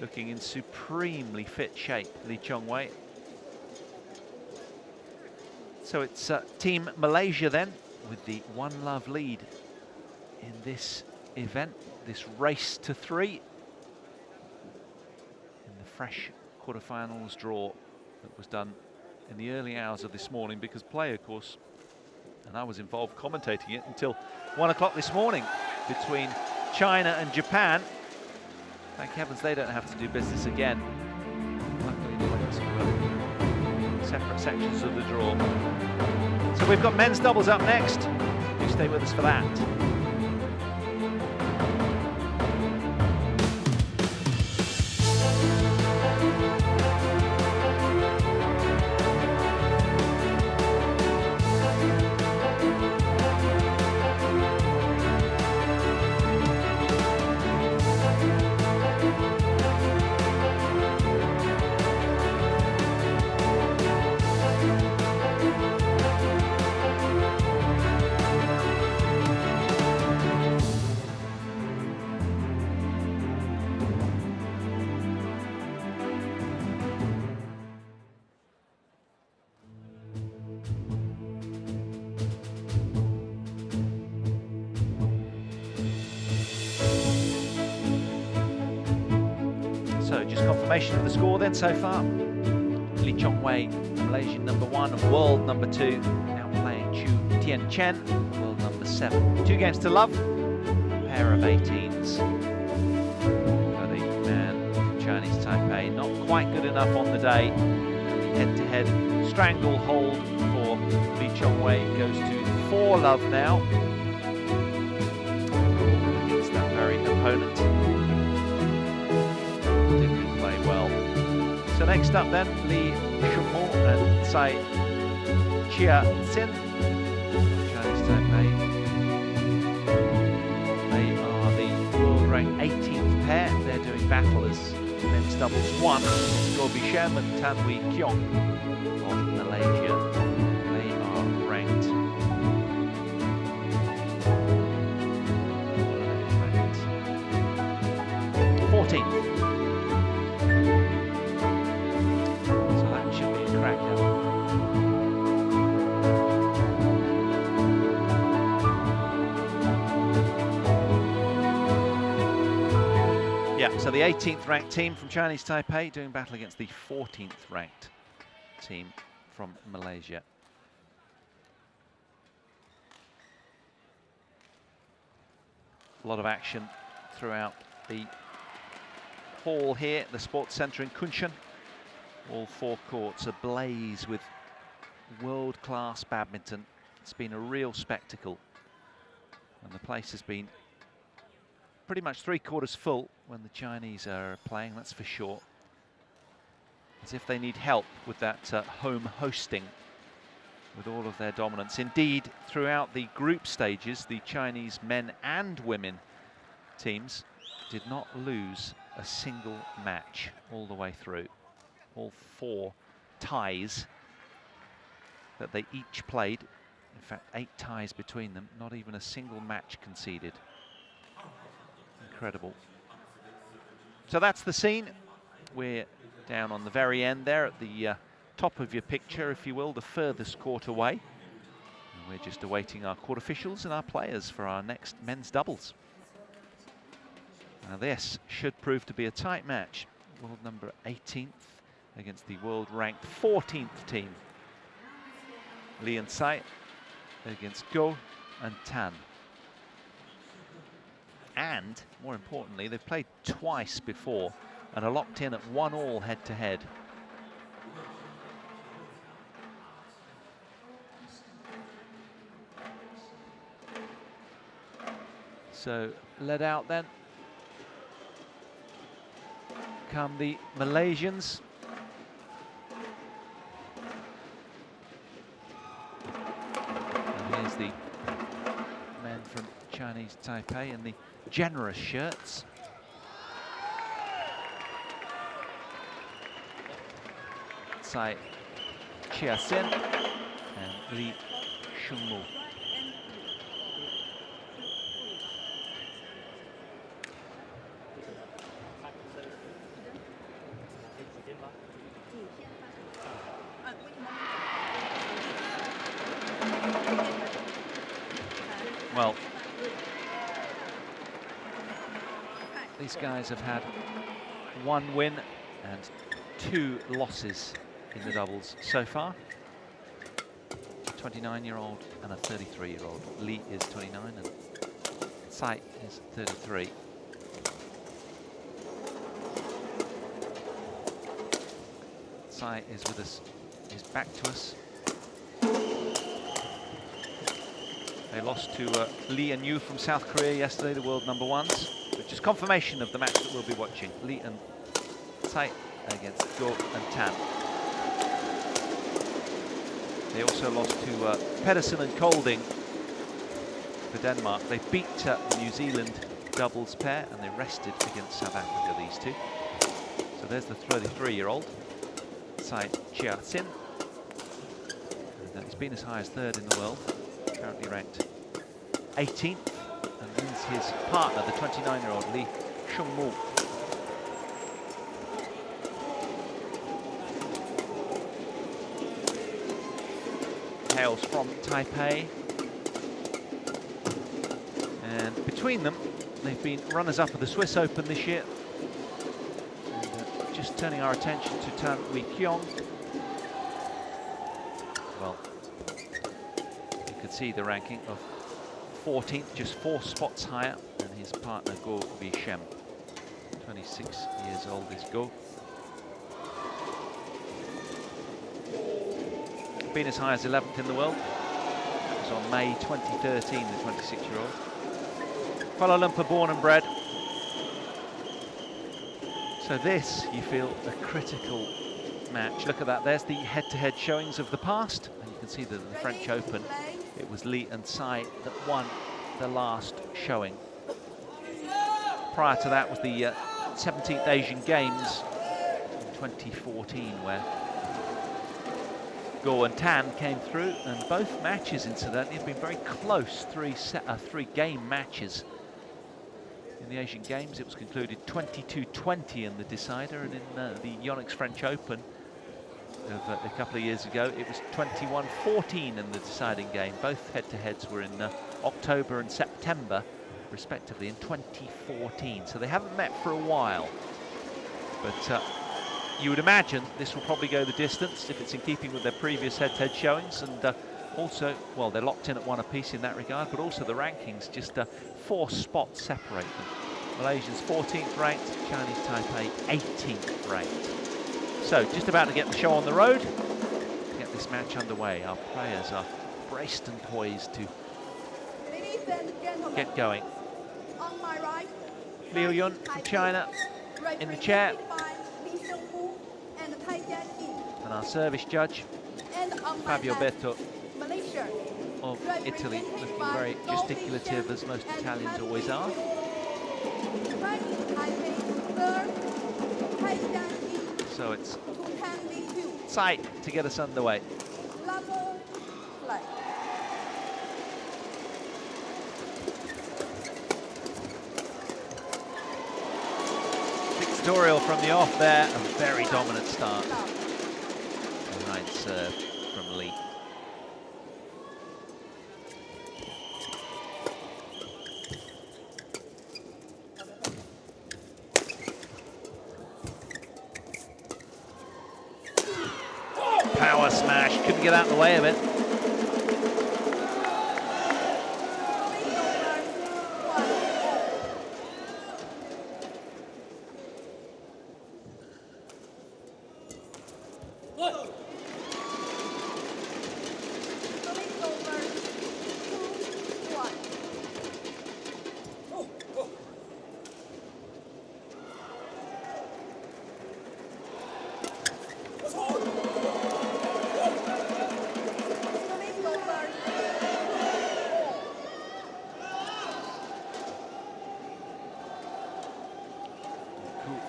Looking in supremely fit shape, Lee Chong-wei. So it's Team Malaysia then, with the 1-love lead in this event, this race to 3. In the fresh quarterfinals draw that was done in the early hours of this morning, because play, of course, and I was involved commentating it until 1 o'clock this morning between China and Japan. Thank heavens they don't have to do business again. Luckily they went to separate sections of the draw. So we've got men's doubles up next. Do stay with us for that. So just confirmation of the score then so far. Lee Chong-wei, Malaysian #1 and world #2, outplaying Chou, Tien, Chen, world #7. 2 games to love, a pair of 18s for the man from Chinese Taipei. Not quite good enough on the day. Head-to-head stranglehold for Lee Chong-wei goes to 4-love now against that very opponent. Didn't play well. So next up then, Lee Shumo and Tsai Hsin, Chinese Taipei. They are the world ranked 18th pair. They're doing battle as men's doubles 1. Shem and Tanwi Kiong of Malaysia. They are ranked 14th. So that should be a cracker. Yeah, so the 18th ranked team from Chinese Taipei doing battle against the 14th ranked team from Malaysia. A lot of action throughout the hall here, the sports centre in Kunshan. All 4 courts ablaze with world-class badminton. It's been a real spectacle, and the place has been pretty much 3/4 full when the Chinese are playing, that's for sure. As if they need help with that home hosting with all of their dominance. Indeed, throughout the group stages, the Chinese men and women teams did not lose a single match all the way through. All 4 ties that they each played. In fact, 8 ties between them, not even a single match conceded. Incredible. So that's the scene. We're down on the very end there at the top of your picture, if you will, the furthest court away. And we're just awaiting our court officials and our players for our next men's doubles. Now this should prove to be a tight match. World number 18th against the world ranked 14th team. Lee and Tsai against Go and Tan. And, more importantly, they've played twice before and are locked in at 1-1 head-to-head. So, led out then come the Malaysians. And here's the men from Chinese Taipei in the generous shirts. Tsai Hsin and Lee Shumo. Well, these guys have had 1 win and 2 losses in the doubles so far. A 29-year-old and a 33-year-old. Li is 29 and Tsai is 33. Tsai is with us, is back to us. They lost to Lee and Yu from South Korea yesterday, the world #1s, which is confirmation of the match that we'll be watching. Lee and Tsai against Go and Tan. They also lost to Pedersen and Kolding for Denmark. They beat the New Zealand doubles pair and they rested against South Africa, these two. So there's the 33-year-old, Tsai Chia Hsin. And he's been as high as 3rd in the world, currently ranked 18th, and wins his partner, the 29-year-old Lee Sheng. Hails from Taipei, and between them they've been runners-up of the Swiss Open this year. And, just turning our attention to Tan Wei Kiong. Well, you could see the ranking of 14th, just 4 spots higher than his partner Go v Shem. 26 years old is Go. Been as high as 11th in the world. That was on May 2013, the 26-year-old. Kuala Lumpur born and bred. So this, you feel, a critical match. Look at that, there's the head-to-head showings of the past. And you can see that in the French Open, it was Lee and Tsai that won the last showing. Prior to that was the 17th Asian Games in 2014, where Go and Tan came through, and both matches, incidentally, have been very close, 3-game matches. In the Asian Games, it was concluded 22-20 in the decider, and in the Yonex French Open of a couple of years ago, it was 21-14 in the deciding game. Both head-to-heads were in October and September, respectively, in 2014. So they haven't met for a while, but you would imagine this will probably go the distance if it's in keeping with their previous head-to-head showings, and also, well, they're locked in at 1 apiece in that regard, but also the rankings, just 4 spots separate them. Malaysia's 14th ranked, Chinese Taipei 18th ranked. So just about to get the show on the road, to get this match underway. Our players are braced and poised to get going. On my right, Liu Yun from China in the chair. And our service judge, Fabio Beto of Italy, looking very gesticulative, as most Italians always are. So it's Tsai to get us underway. Pictorial from the off there, a very dominant start. Behind serve from Lee. Power smash, couldn't get out of the way of it.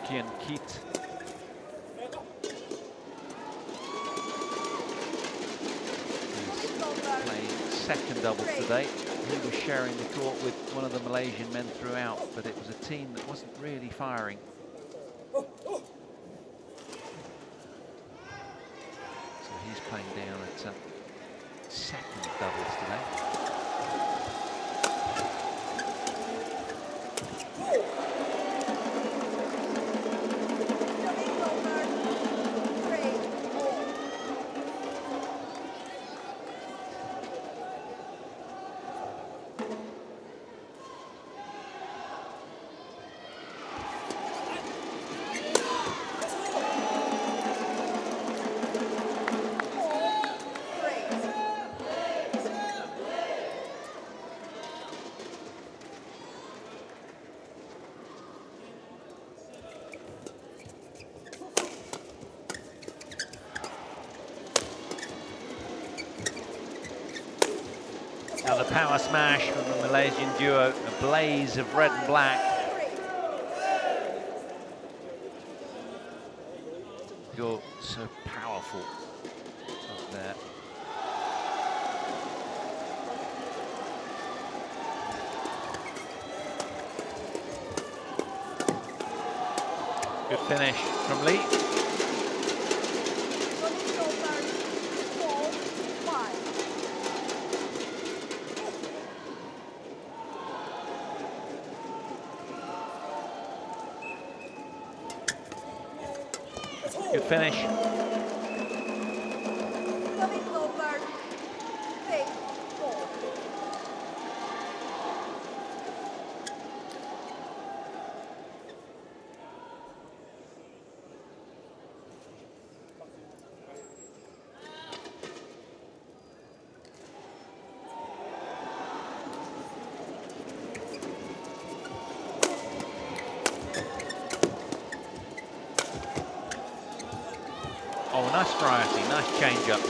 Kien Keat. He's playing second doubles today. He was sharing the court with one of the Malaysian men throughout, but it was a team that wasn't really firing. So he's playing down at second doubles today. Now the power smash from the Malaysian duo, a blaze of red and black. You're so powerful up there. Good finish from Lee. Good finish. Oh, nice variety, nice change up.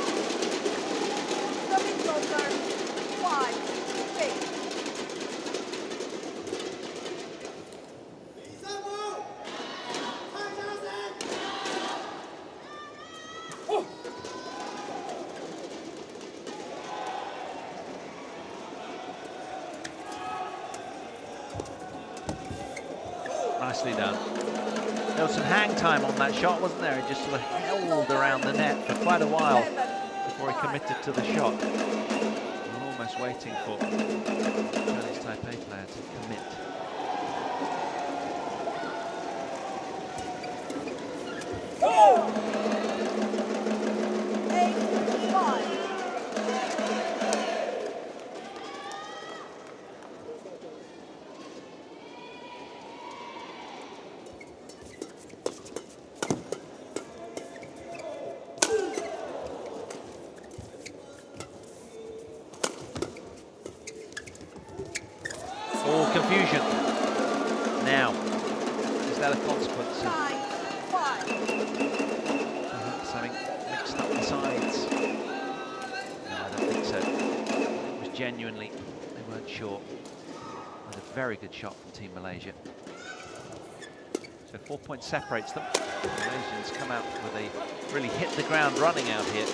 Nicely done. There was some hang time on that shot, wasn't there? He just sort of held around the net for quite a while before he committed to the shot. We're almost waiting for Chinese Taipei player to commit. All confusion. Now, is that a consequence of perhaps having mixed up the sides? No, I don't think so. It was genuinely, they weren't sure. It was a very good shot from Team Malaysia. So 4 points separates them. The Malaysians come out with a really hit the ground running out here.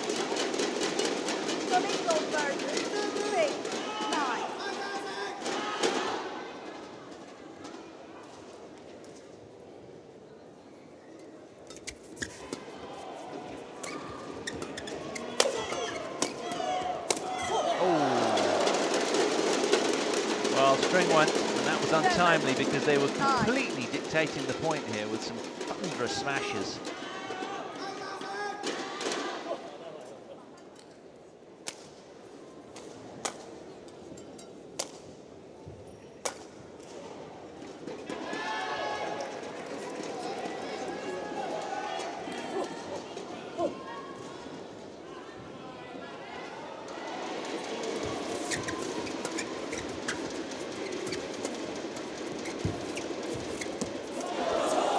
Well, string went, and that was untimely because they were completely dictating the point here with some thunderous smashes.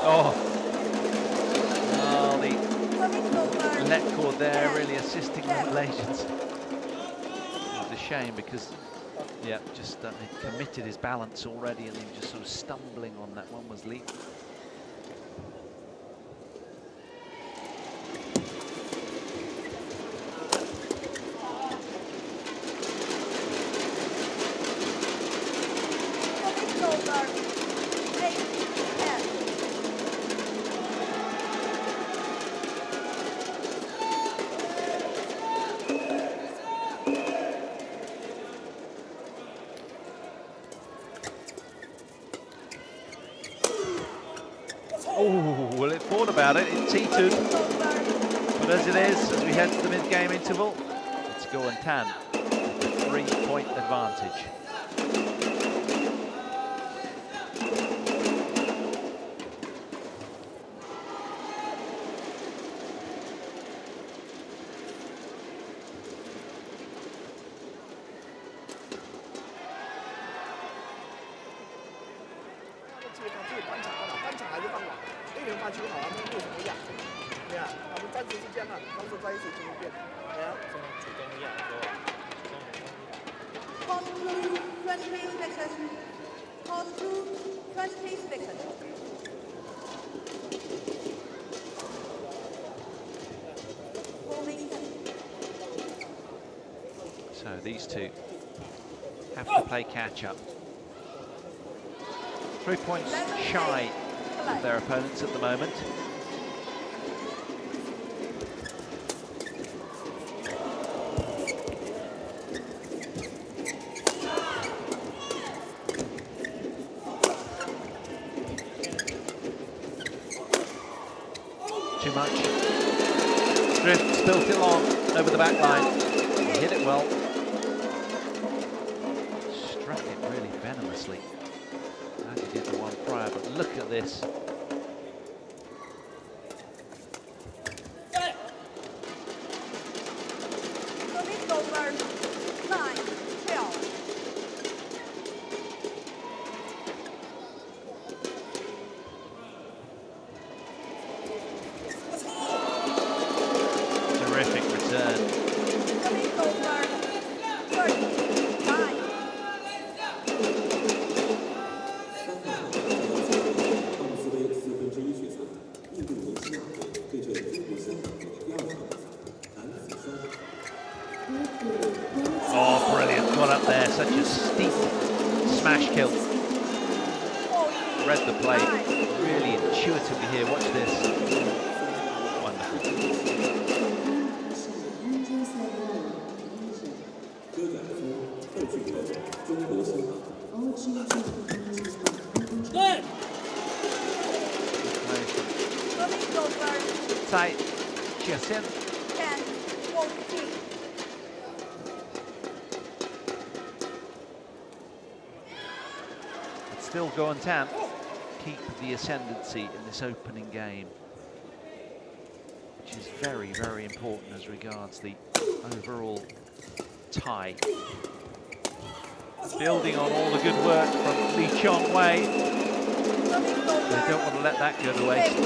Oh, the net cord there really assisting the Malaysians. It was a shame because, yeah, just he committed his balance already and he was just sort of stumbling on that one was Lee. Oh, well, it thought about it. It T2'd. But as it is, as we head to the mid-game interval, let's go and Tan with a 3-point advantage. Pause 2, 20 seconds. Pause 2, 20 seconds. So these two have to play catch up. 3 points shy of their opponents at the moment. Too much. Drift, spilt it long over the back line. He hit it well. Struck it really venomously, as he did the one prior, but look at this. Terrific return. Oh, brilliant. Got up there. Such a steep smash kill. Read the play really intuitively here. Watch this. Wonderful. Tsai, Hsin. Still go on Tien, keep the ascendancy in this opening game, which is very, very important as regards the overall tie. Building on all the good work from Lee Chong Wei, they don't want to let that go to waste.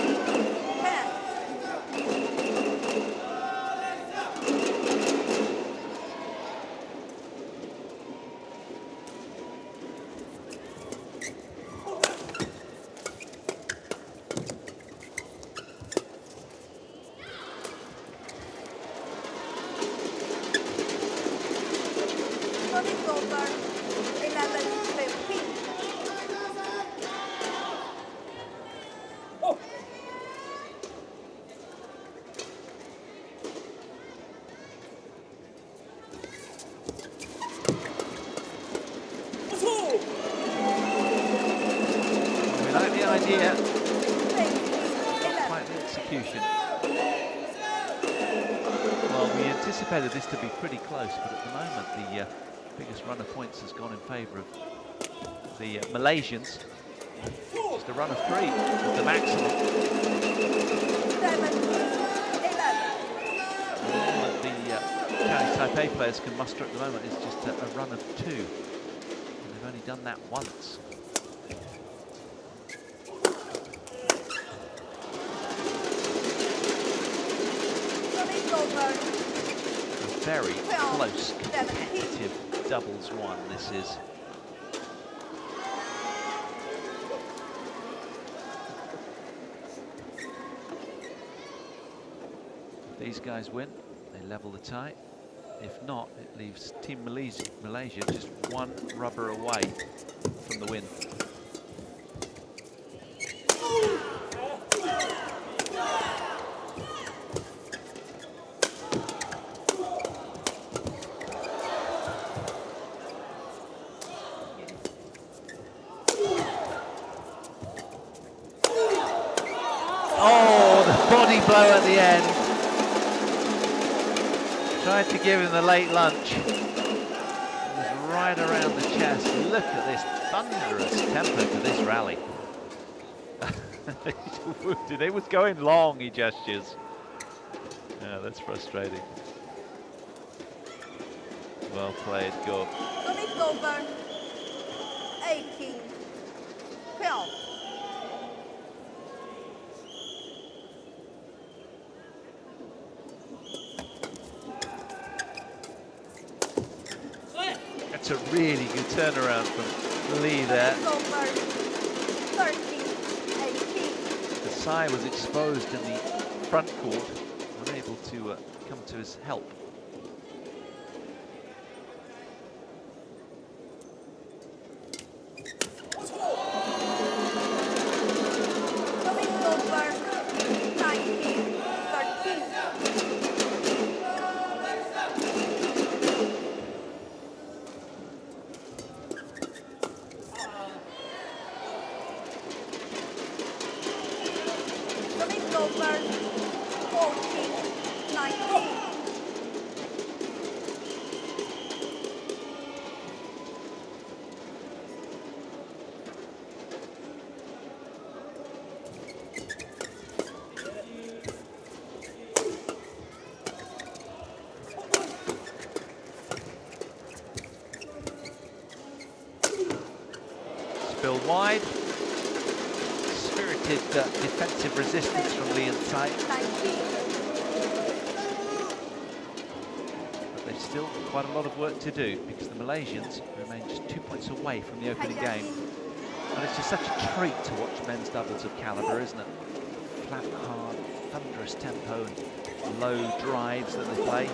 This to be pretty close, but at the moment the biggest run of points has gone in favour of the Malaysians. Just a run of 3 with the maximum. All that the Chinese Taipei players can muster at the moment is just a run of 2. And they've only done that once. Very close, competitive doubles one, this is. If these guys win, they level the tie. If not, it leaves Team Malaysia just 1 rubber away from the win. Blow at the end. Tried to give him the late lunch. It was right around the chest. Look at this thunderous tempo to this rally. He's wounded. It was going long, he gestures. Yeah, that's frustrating. Well played, go. Over 18, 12. That's a Really good turnaround from Lee there. Over 30, 18. Tsai was exposed in the front court, unable to come to his help. Going over 19, 13. Going over 14, 19. Spill wide. Spirited defensive resistance from Lee and Tsai. 19. But they've still got quite a lot of work to do because the Malaysians remain just 2 points away from the opening game. And it's just such a treat to watch men's doubles of caliber, isn't it? Flat, hard, thunderous tempo and low drives that they play.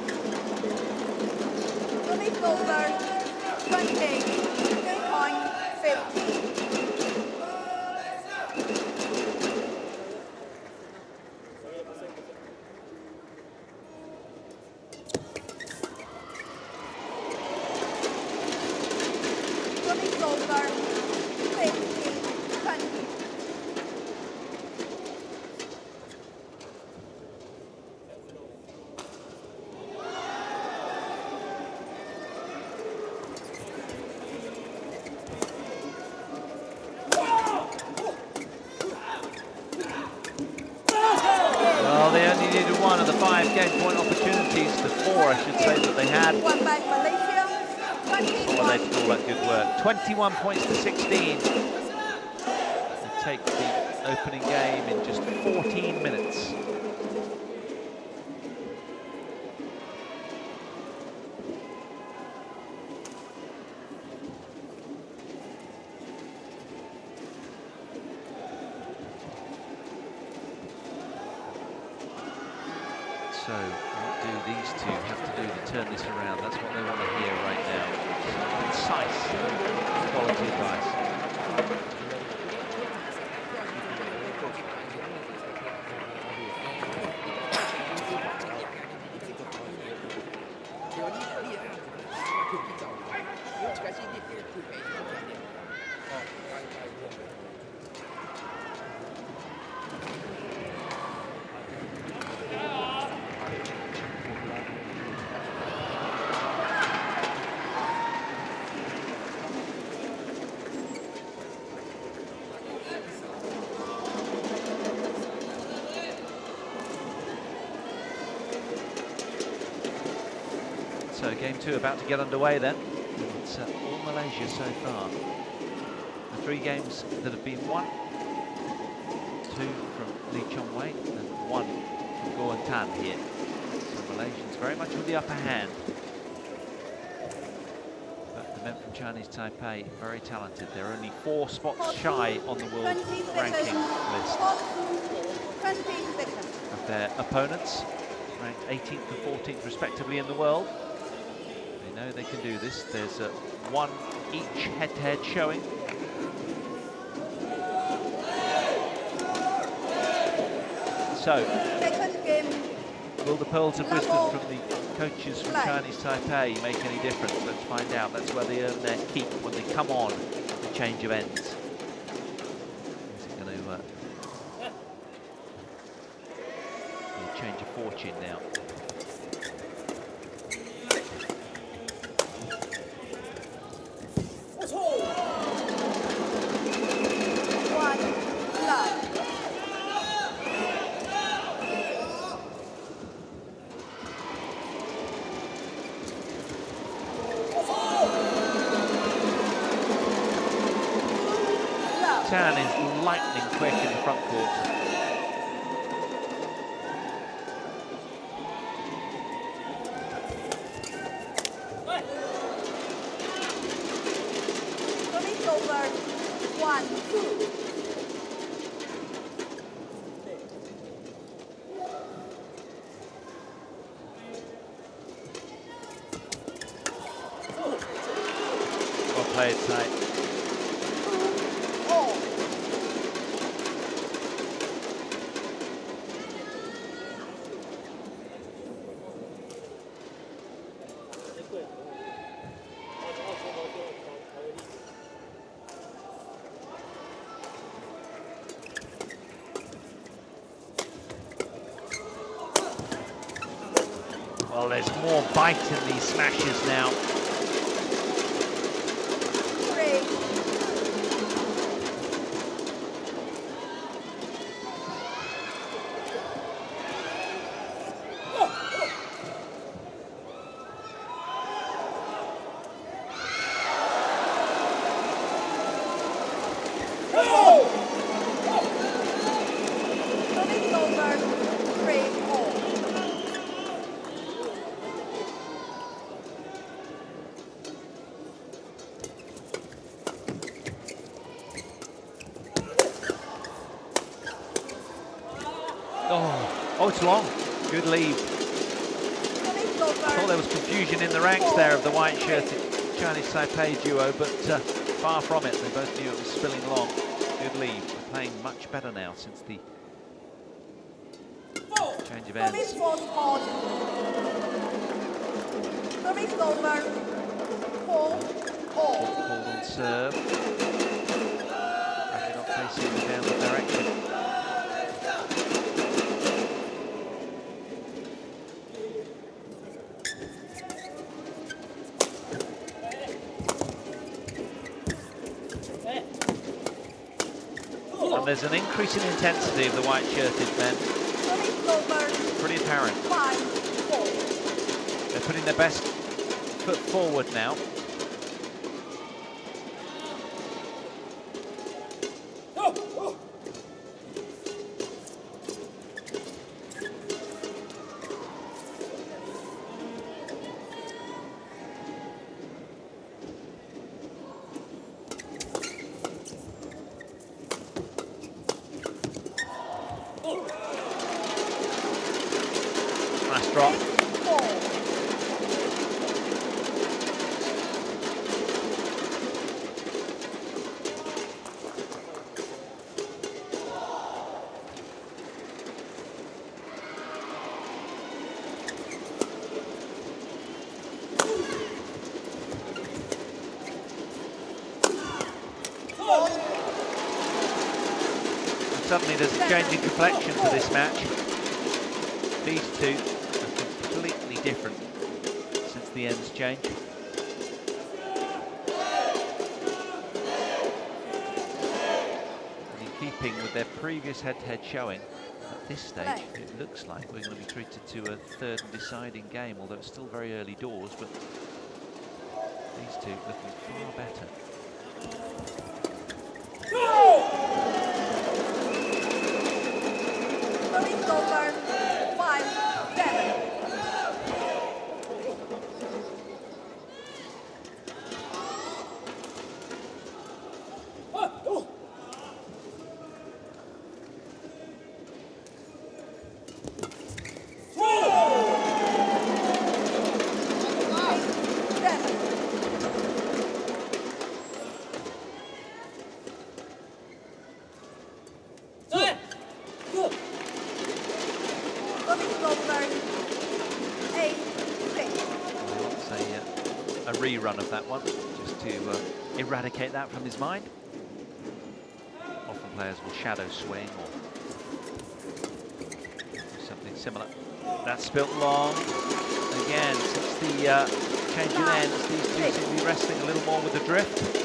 Going over 20, 3.50. Going over 50, 20. Well, they only needed one of the 5 game point opportunities, the 4, I should say, that they had. One by Malaysia, Well, they did all that good work. 21 points to 16. They take the opening game in just 14 minutes. So, what do these two have to do to turn this around? That's what they want to hear right now. Concise, quality advice. So game 2 about to get underway then. It's all Malaysia so far. The 3 games that have been won. 2 from Lee Chong Wei and 1 from Go and Tan here. So Malaysians very much with the upper hand. But the men from Chinese Taipei, very talented. They're only 4 spots shy on the world ranking list of their opponents, ranked 18th and 14th respectively in the world. They know they can do this. There's 1 each head-to-head showing. So, Second game, will the pearls of wisdom from the coaches from Chinese Taipei make any difference? Let's find out. That's where they earn their keep when they come on the change of ends. Is it going to be a change of fortune now? Chen is lightning quick in the front court. over. 1-2. Well played, Tsai. Well, there's more bite in these smashes now. 3. Service over. 3-4. Oh, it's long. Good lead. Service over. I thought there was confusion in the ranks there of the white-shirted Chinese Taipei duo, but far from it. They both knew it was spilling long. Good lead. They're playing much better now since the change of ends. Service was hot. Service over. 4-all. Called on serve. Actually not facing the downward direction. And there's an increase in intensity of the white-shirted men. Service over. Pretty apparent. 5-4. They're putting their best foot forward now. Nice drop. 4. Suddenly there's a change in complexion to this match. These two are completely different since the ends changed. And in keeping with their previous head-to-head showing, at this stage it looks like we're going to be treated to a third and deciding game, although it's still very early doors, but these two looking far better. Service over. 5-7. A rerun of that one, just to eradicate that from his mind. Often players will shadow swing or do something similar. That's spilt long. Again, since the change in ends, these two seem to be wrestling a little more with the drift.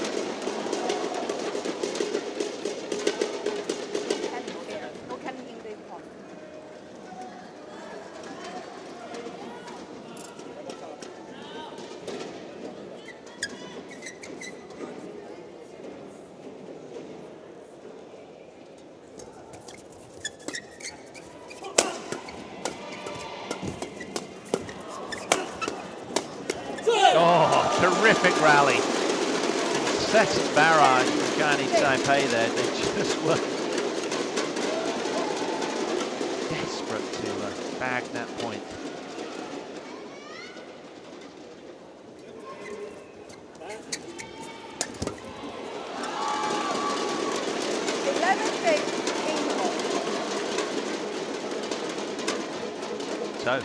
Terrific rally. second barrage from Chinese Taipei there. They just were desperate to bag that point. So,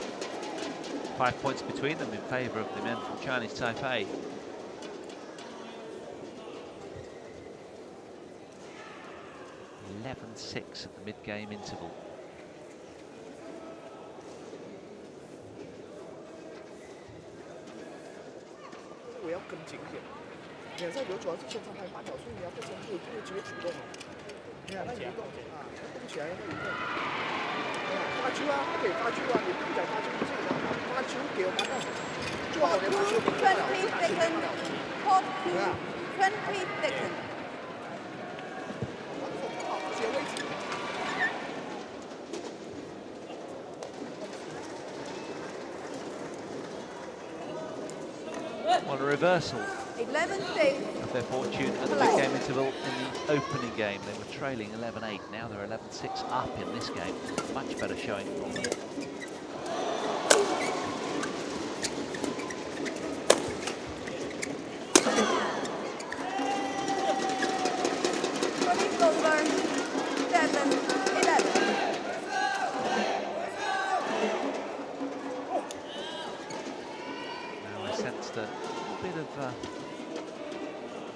5 points between them in favour of the men from Chinese Taipei. (11-6) at the mid-game interval. Well, a reversal of their fortune at the mid-game interval in the opening game. They were trailing 11-8. Now they're 11-6 up in this game. Much better showing from them.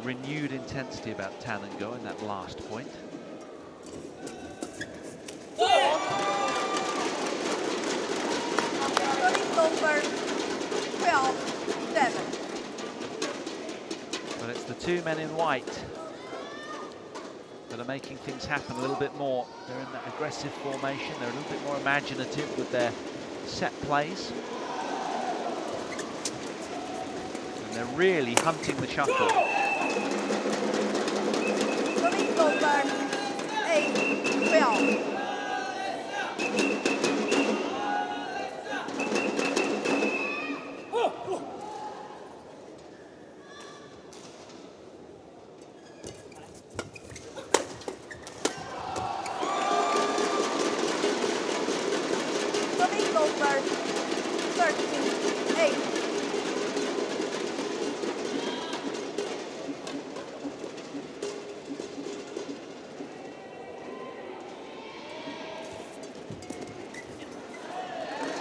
Renewed intensity about Tan and Go in that last point. But it's the two men in white that are making things happen a little bit more. They're in that aggressive formation. They're a little bit more imaginative with their set plays. And they're really hunting the shuttle.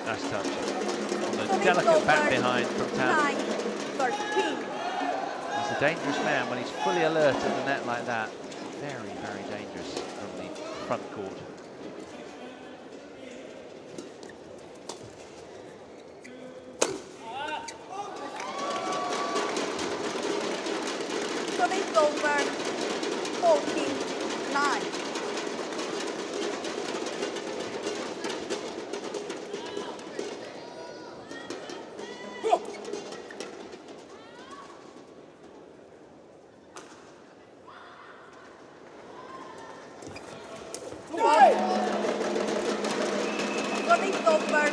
Nice touch. On the delicate back behind from Tan. He's a dangerous man when he's fully alert at the net like that. Very, very dangerous from the front court. Over 14-9. Over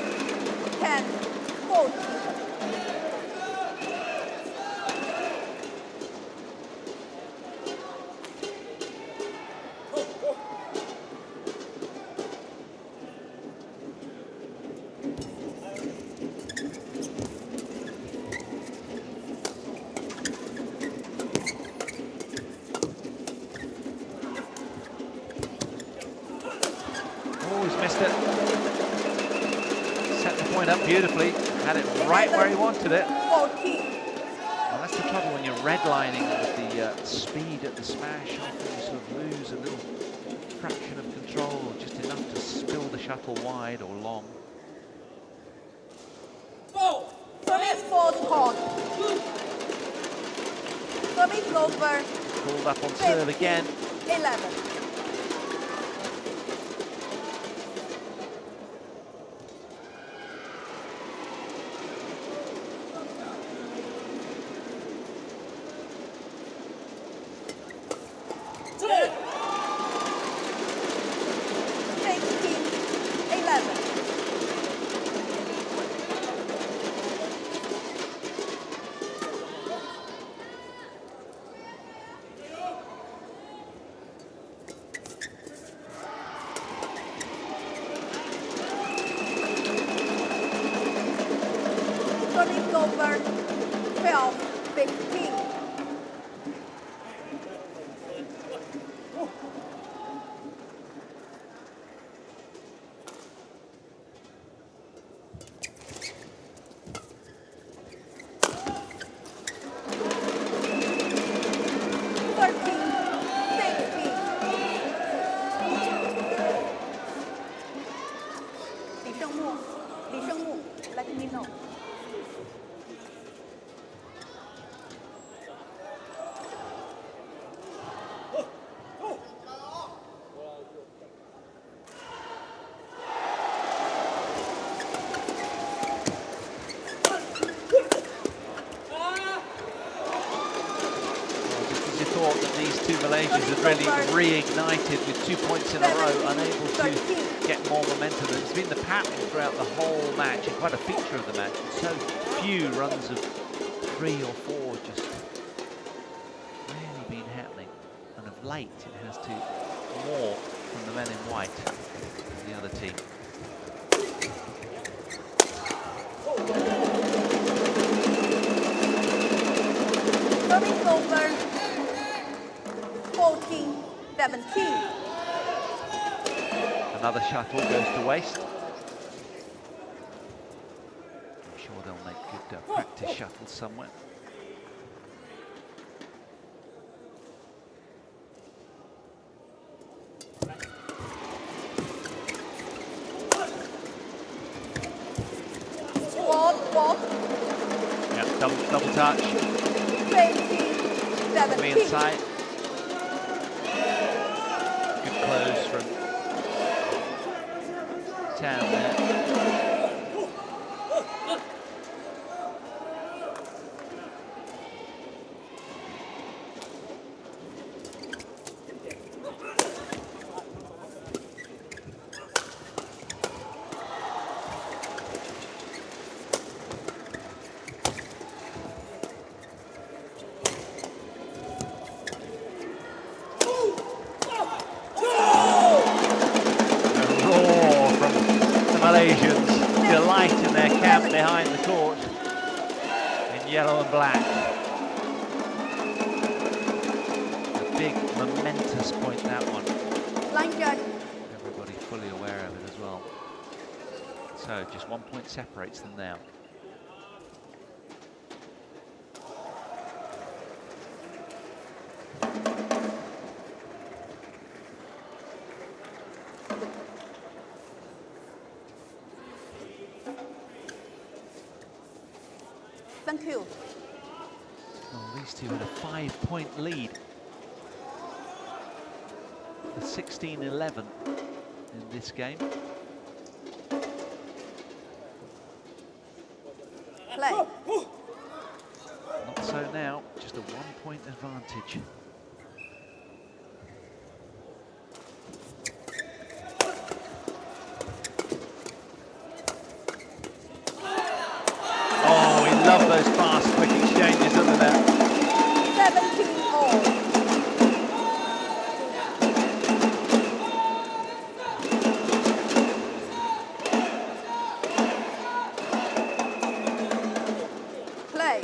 10-14. Beautifully, had it right where he wanted it. 14. Well, that's the trouble when you're redlining with the speed at the smash. Often you sort of lose a little fraction of control, or just enough to spill the shuttle wide or long. Service over. Pulled up on serve again. 11. over. 12-15. Let me know. Thought that these two Malaysians had really reignited with 2 points in a row, unable to get more momentum. It's been the pattern throughout the whole match, and quite a feature of the match. So few runs of 3 or 4 just really been happening. And of late, it has to more from the men in white, the other team. Service over. 14-17. Another shuttle goes to waste. I'm sure they'll make good practice shuttles somewhere. Walk. Yeah, double touch. 20-17. Me inside. Good close from Chen there. Malaysians delight in their camp behind the court in yellow and black. A big momentous point, that one. Line judge. Everybody fully aware of it as well. So just 1 point separates them now. Thank you. Well, these two had a 5-point lead. The 16-11 in this game. Play. Not so now, just a 1-point advantage. Oh, we love those fast, quick exchanges under that. 17-all. Play.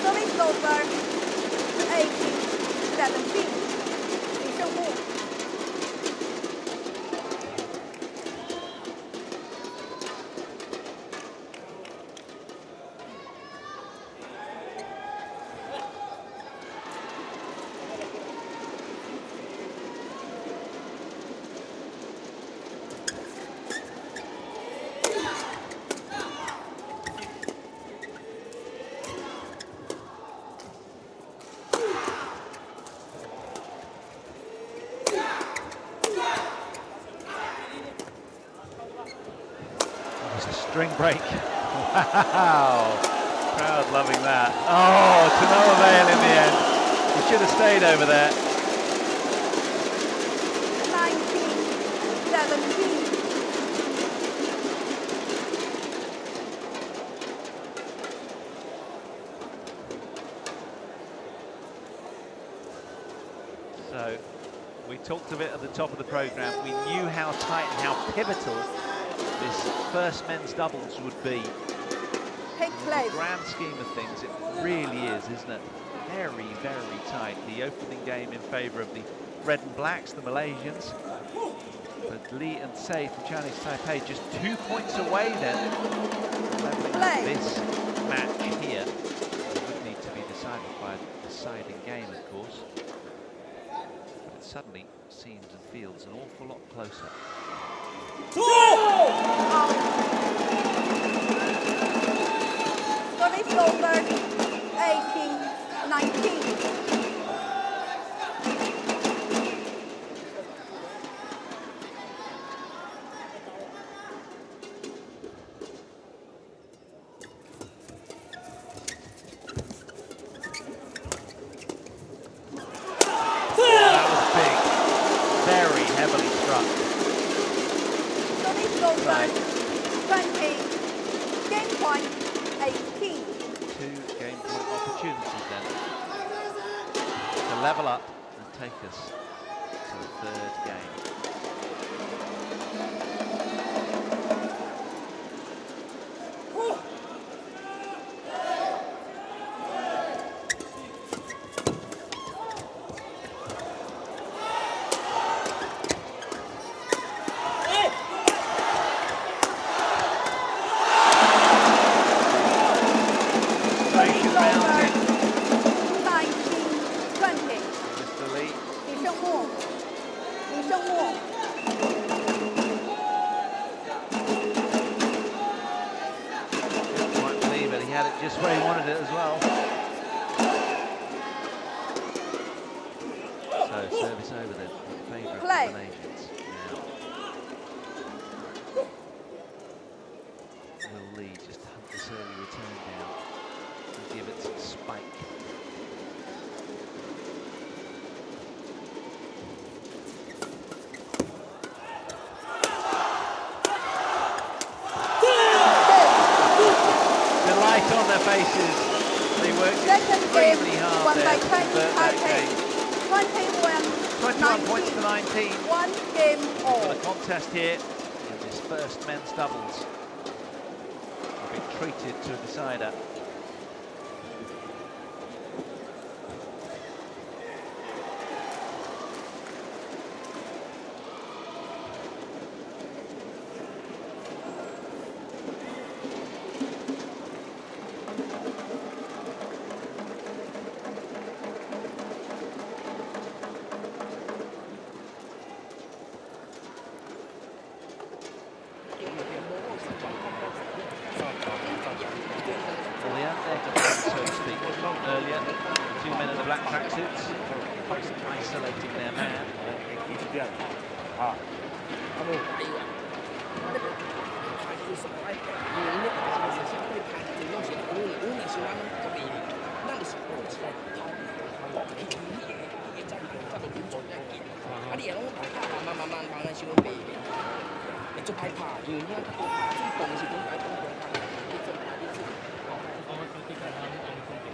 Service over. 18-17. 李胜木。It's a string break. Wow. Crowd loving that. Oh, to no avail in the end. He should have stayed over there. 19-17. So we talked a bit at the top of the programme. We knew how tight and how pivotal this first men's doubles would be. Take In place. the grand scheme of things, it really is, isn't it? Very, very tight. The opening game in favour of the red and blacks, the Malaysians. But Li and Tsai from Chinese Taipei just 2 points away then. This match here would need to be decided by a deciding game, of course. But it suddenly seems and feels an awful lot closer. Service over, 18-19. Level up and take us to the third game. Just where he wanted it as well. So service over then in favour of the Malaysians. Now, will Li just hunt this early return down and give it some spike? On their faces, they worked extremely hard there to convert that game. 21 points to 19. One game all. We've got a contest here in this first men's doubles. We've been treated to a decider. Earlier, two men in the black tracksuits, isolating their man.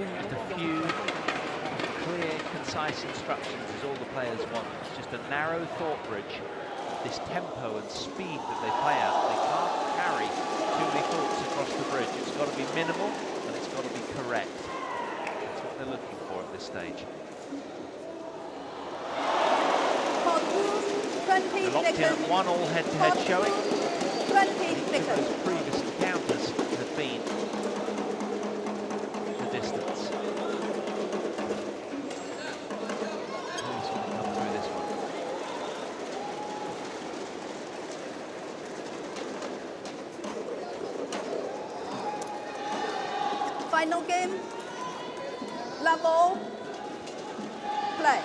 Just a few clear, concise instructions is all the players want. It's just a narrow thought bridge. This tempo and speed that they play out, they can't carry too many thoughts across the bridge. It's got to be minimal and it's got to be correct. That's what they're looking for at this stage. They're locked in at 1 all head-to-head showing. 20 seconds. Those previous encounters have been the distance. Who's going to come through this one? Final game. Level. Play.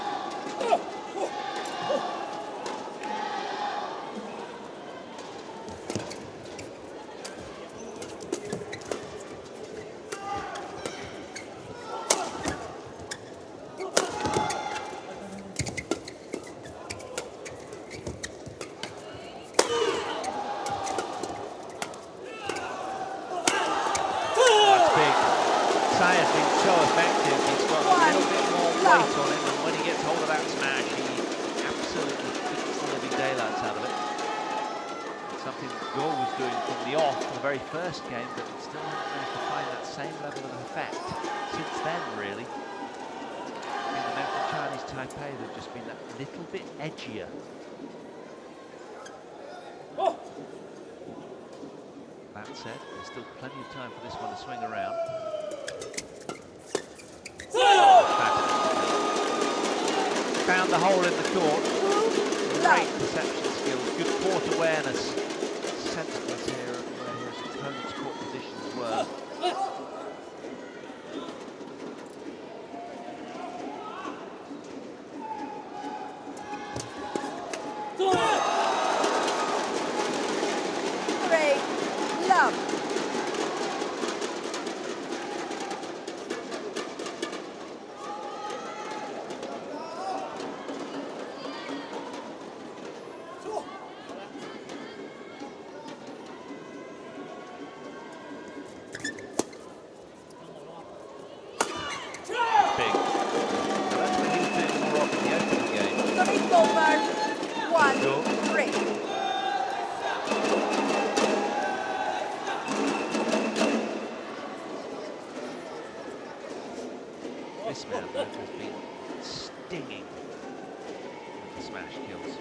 Tsai has been so effective. He's got a little bit more weight on him, and when he gets hold of that smash, he absolutely beats the living daylights out of it. Something that Go was doing from the off for the very first game, but still hasn't managed to find that same level of effect since then, really. And the men from Chinese Taipei, they've just been that little bit edgier. That said, there's still plenty of time for this one to swing around. Found the hole in the court. Great perception skills, good court awareness. Sensible here where his opponent's court positions were. Great love. This man, though, has been stinging with the smash kills.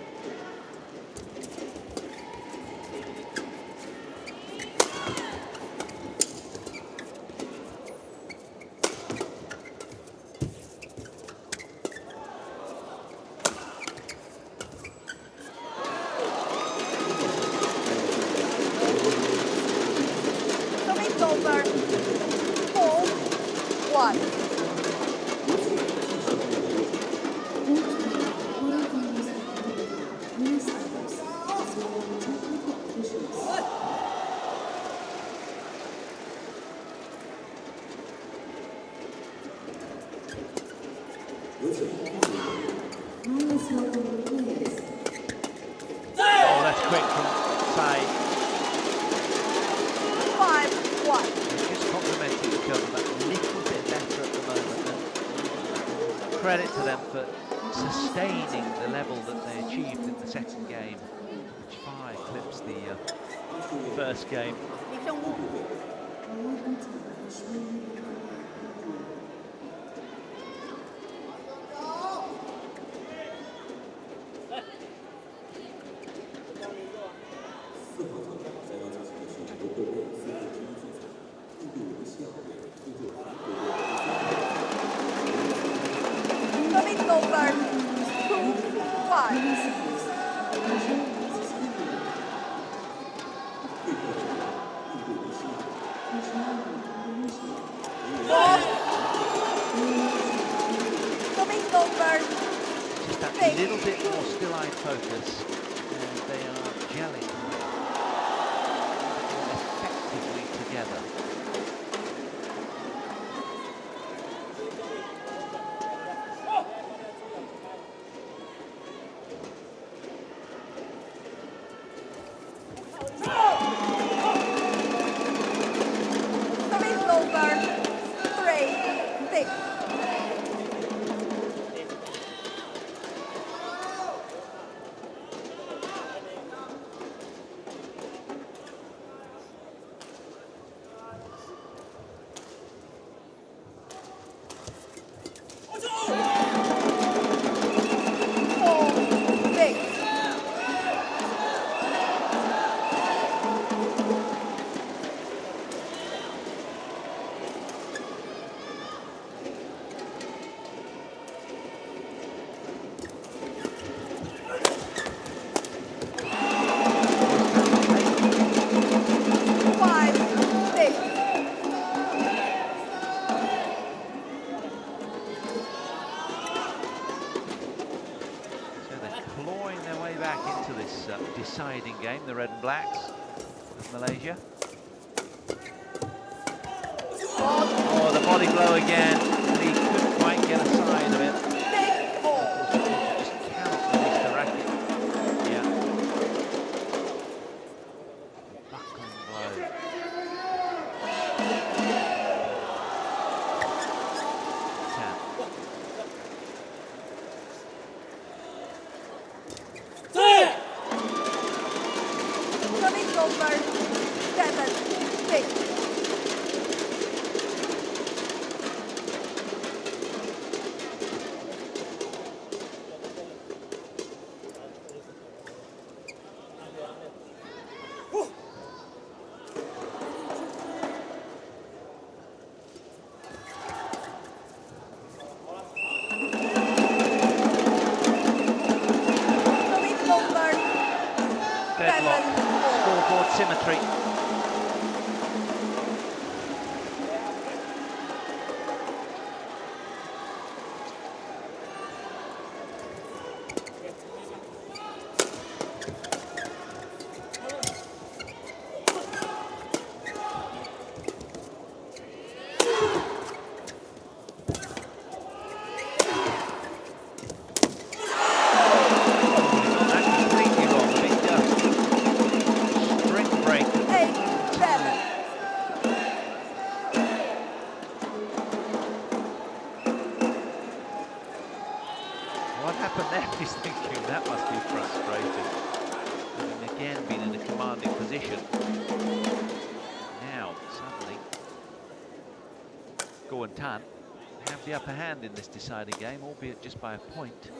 It's over. 4-1. Oh, that's quick from Tsai. 5-1. They're just complementing each other that little bit better at the moment. And credit to them for sustaining the level that they achieved in the second game, which far eclipsed the first game. It's over. 2-5. Just that little bit more still-eyed focus, and they are gelling more effectively together. It's over. 3-6. Deciding game, the red and blacks of Malaysia. Oh, the body blow again. He couldn't quite get a side of it. Just cannot release the racket. Yeah. Buckling blow. He's thinking that must be frustrating. Having again been in a commanding position. Now, suddenly, Go and Tan have the upper hand in this deciding game, albeit just by a point.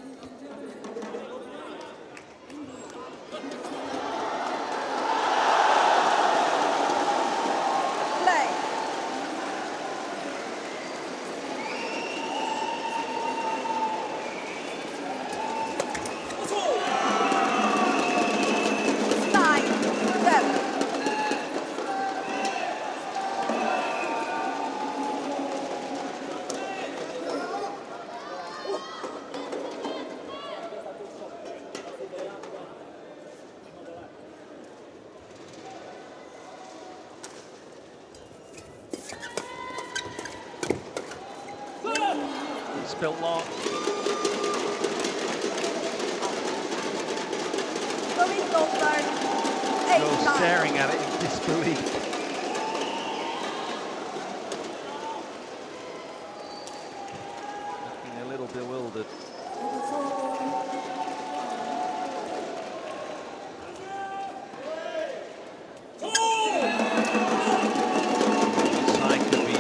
Spilt long. Still staring at it in disbelief. Looking a little bewildered. Tsai could be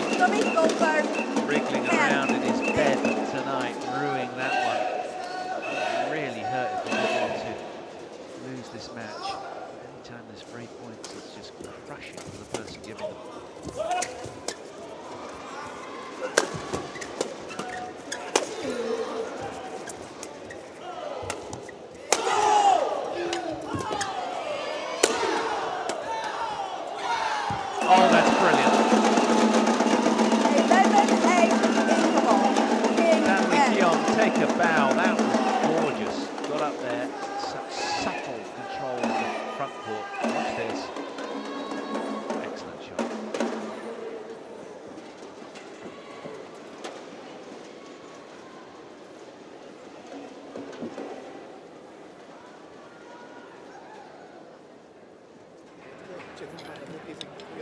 wriggling around in his bed tonight, ruining that one. It really hurt if he didn't want to lose this match. Anytime there's 3 points, it's just crushing for the person giving them. Oh, that's brilliant. Kiong, take a bow. That was gorgeous. Got up there. Such subtle control on the front court. Watch this. Excellent shot.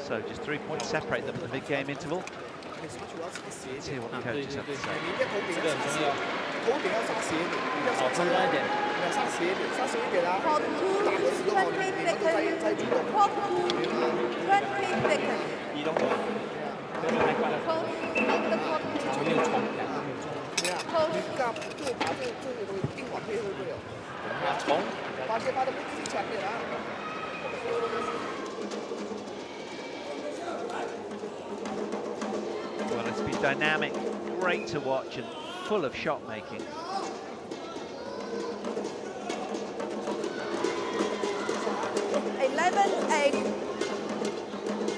So just 3 points separate them at the mid-game interval. Let's hear what the coaches have to say. Well, it's been dynamic, great to watch, and full of shot making.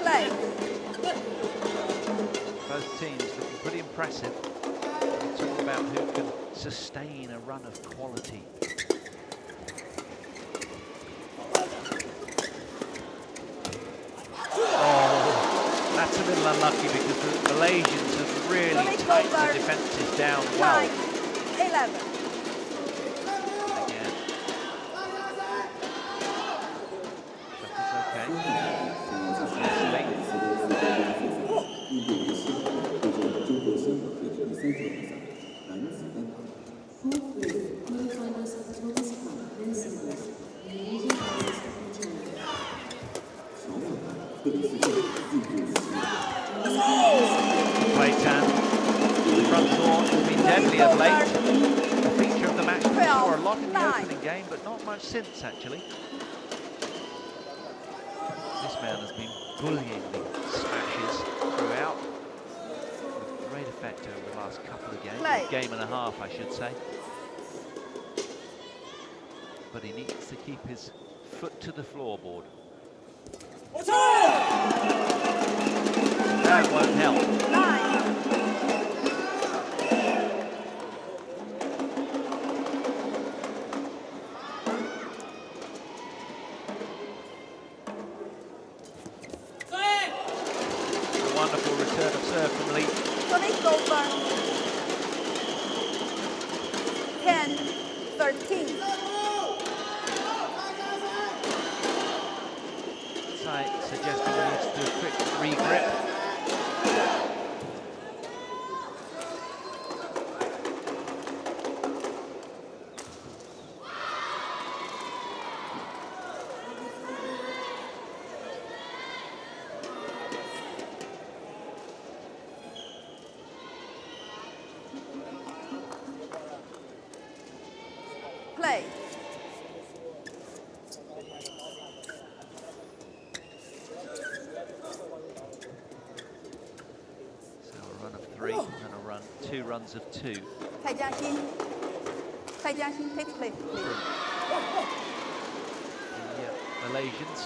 Play. Both teams looking pretty impressive. It's all about who can sustain a run of quality. That's a little unlucky because the Malaysians have really tightened the defences down well. 11. Again. Shot is okay. Ling. Play Tan. The front court has been deadly of late. A feature of the match. We saw a lot in the opening game, but not much since actually. This man has been bullying the smashes throughout with great effect over the last couple of games. A game and a half, I should say. But he needs to keep his foot to the floorboard. That won't help. 9. A wonderful return of serve from Ling. Service over. 10-13. Tsai suggesting he needs to do a quick re-grip. run, 2 runs of 2. Tsai Hsin takes place, please. The Malaysians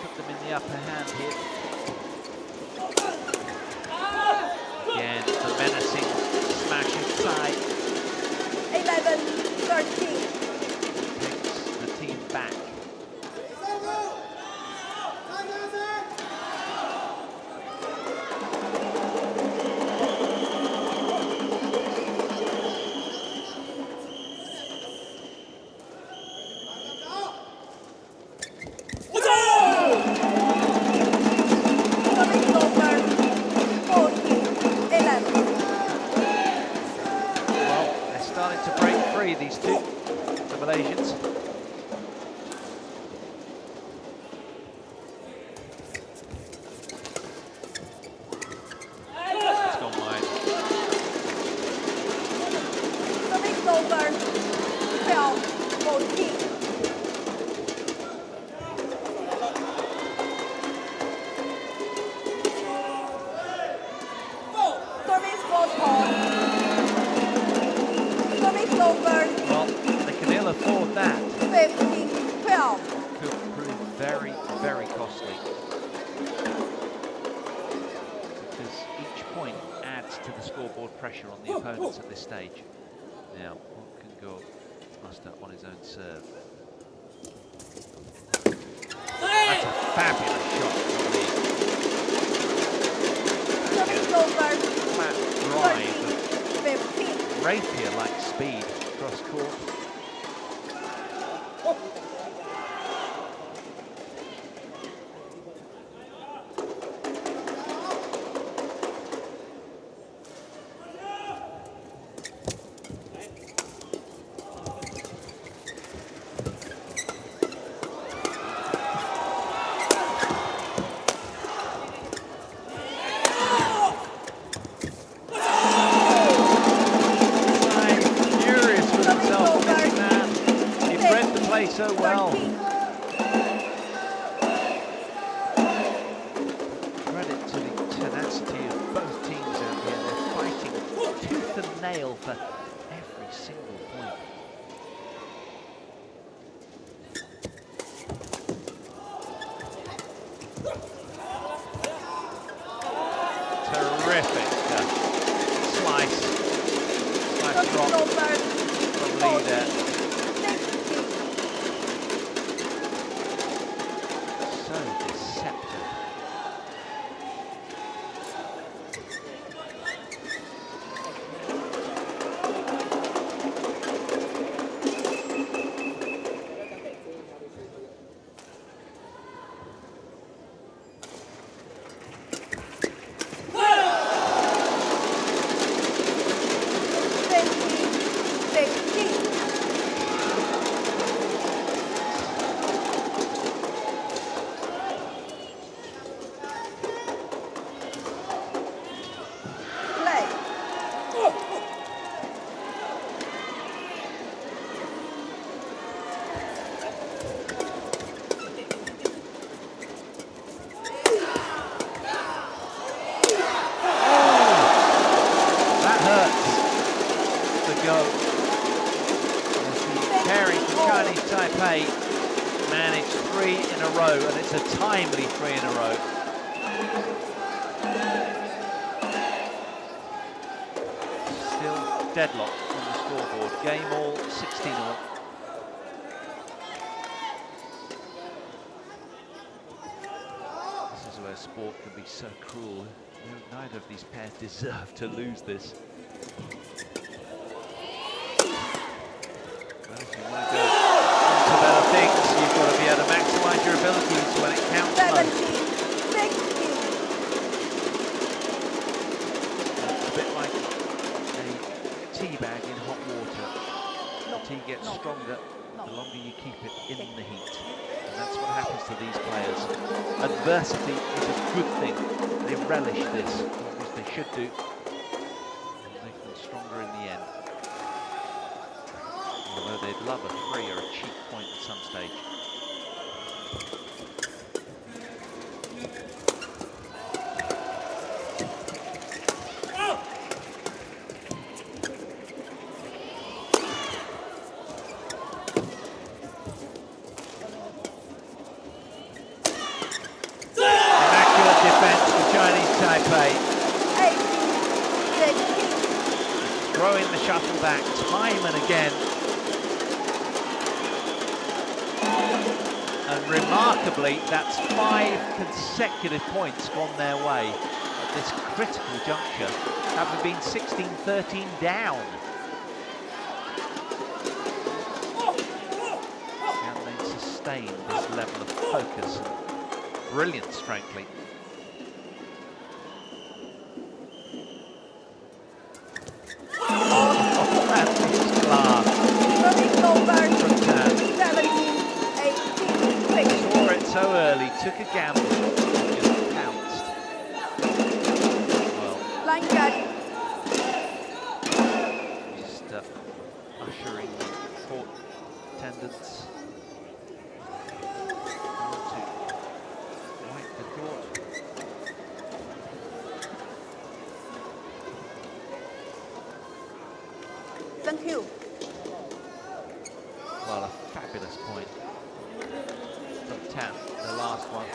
put them in the upper hand here. Again, the menacing smash of Tsai 11-13. takes the team back. These two, the Malaysians. It's gone wide. Service over 12-14. Service for Chong. Service over. Well, they can ill afford that. 15-12. Could prove very, very costly. Because each point adds to the scoreboard pressure on the opponents at this stage. Now, what can go muster on his own serve? That's a fabulous shot from Lee. Service over Flat drive, 13-15. rapier-like speed across court. So well. Credit to the tenacity of both teams out here. They're fighting tooth and nail for every single point. Terrific slice drop from Lee there. Taipei managed 3 in a row, and it's a timely 3 in a row. Still deadlocked on the scoreboard. Game all 16-all. This is where sport can be so cruel. Neither of these pairs deserve to lose this. Well, if you want to go on to better things, you've got to be able to maximise your abilities when it counts most. It's a bit like a tea bag in hot water. The tea gets stronger the longer you keep it in the heat. And that's what happens to these players. Adversity is a good thing. They relish this, which they should do. And make them stronger in the end. Although they'd love a free or a cheap point at some stage. 16. Throwing the shuttle back time and again. And remarkably, that's 5 consecutive points gone their way at this critical juncture, having been 16-13 down. Can they sustain this level of focus and brilliance, frankly? Oh, that is class. Serving over. From Tien. 17, 18, 6. Saw it so early, took a gamble, and just pounced. Well, Line judge. just ushering the court attendants to wipe the court. Thank you. Well, a fabulous point from Tien, the last one.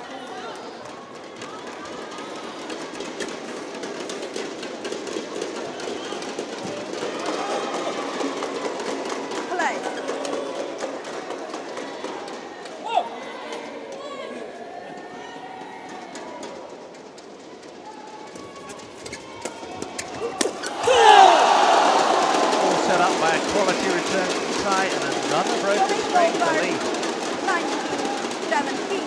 Play. All set up by a quality return from Tsai and another broken string to Ling. 19, 17.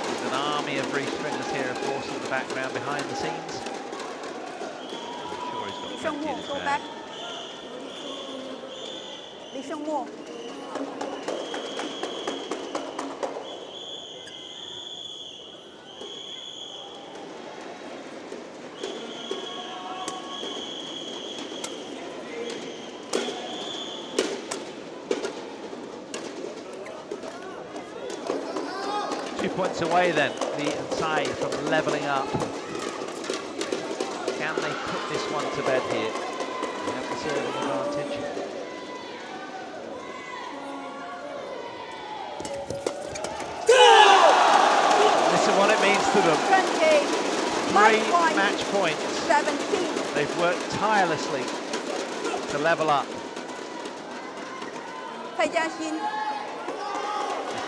There's an army of re-stringers here, of course, in the background behind the scenes. I'm sure he's got plenty in his Go bag. back. Li Shengmo. Points away then, Li and Tsai from levelling up. Can they put this one to bed here? They have the serving advantage. Listen what it means to them. 20. 3 match points. 17. They've worked tirelessly to level up. Hsin.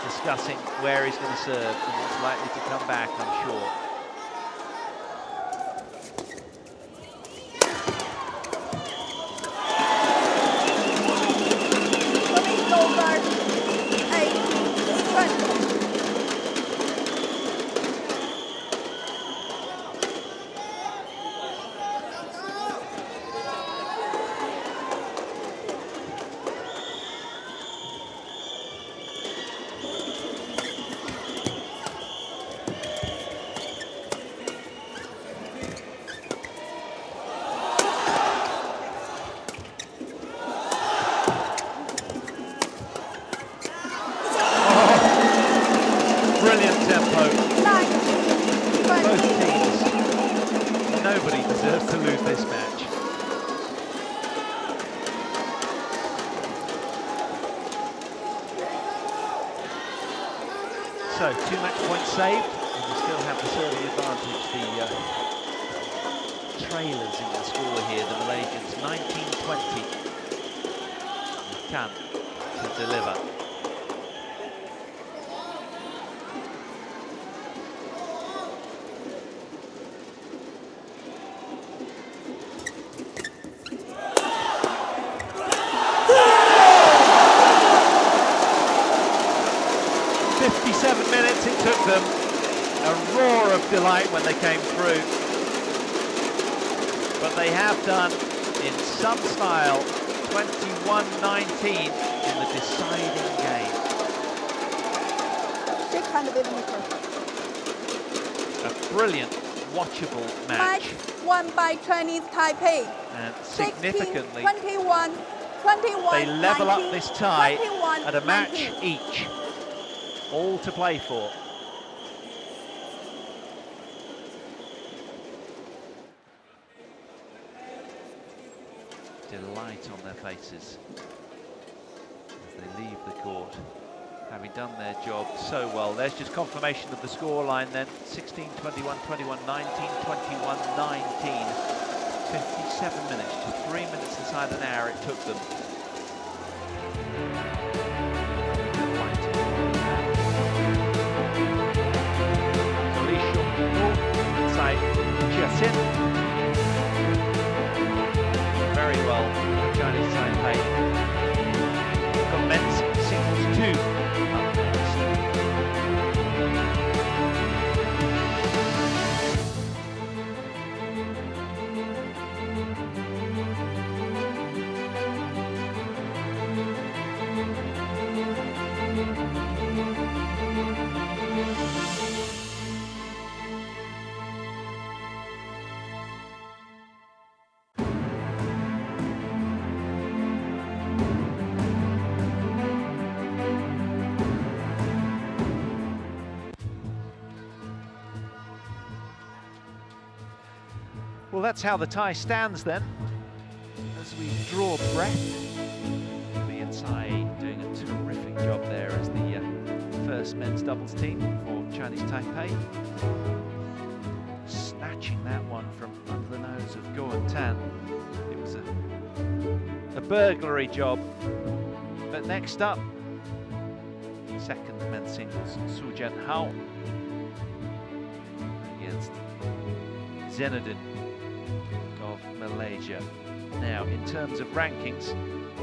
Discussing where he's going to serve and what's likely to come back, I'm sure. Serving over. 18, 20. Brilliant tempo. 19, 20. Both teams. Nobody deserves to lose this match. So, 2 match points saved, and we still have the serving advantage. The trailers in the score here, the Malaysians, 19-20. Can to deliver. It took them, a roar of delight when they came through, but they have done in some style 21-19 in the deciding game. 600 millimeters. A brilliant, watchable Match match, won by Chinese Taipei. and 16, significantly 21, 21, they level 19, up this tie 21, at a match 19. each, all to play for. Delight on their faces as they leave the court. having done their job so well. There's just confirmation of the scoreline then. 16-21, 21-19, 21-19. 57 minutes, just 3 minutes inside an hour it took them. Tsai, Hsin. Very well, Chinese Taipei. Got men's singles 2 up next. Well, that's how the tie stands then. As we draw breath, Lee and Tsai doing a terrific job there as the first men's doubles team for Chinese Taipei. Snatching that one from under the nose of Go and Tan. It was a burglary job. But next up, second men's singles, Su Jianhao against Zainuddin of Malaysia. Now, in terms of rankings,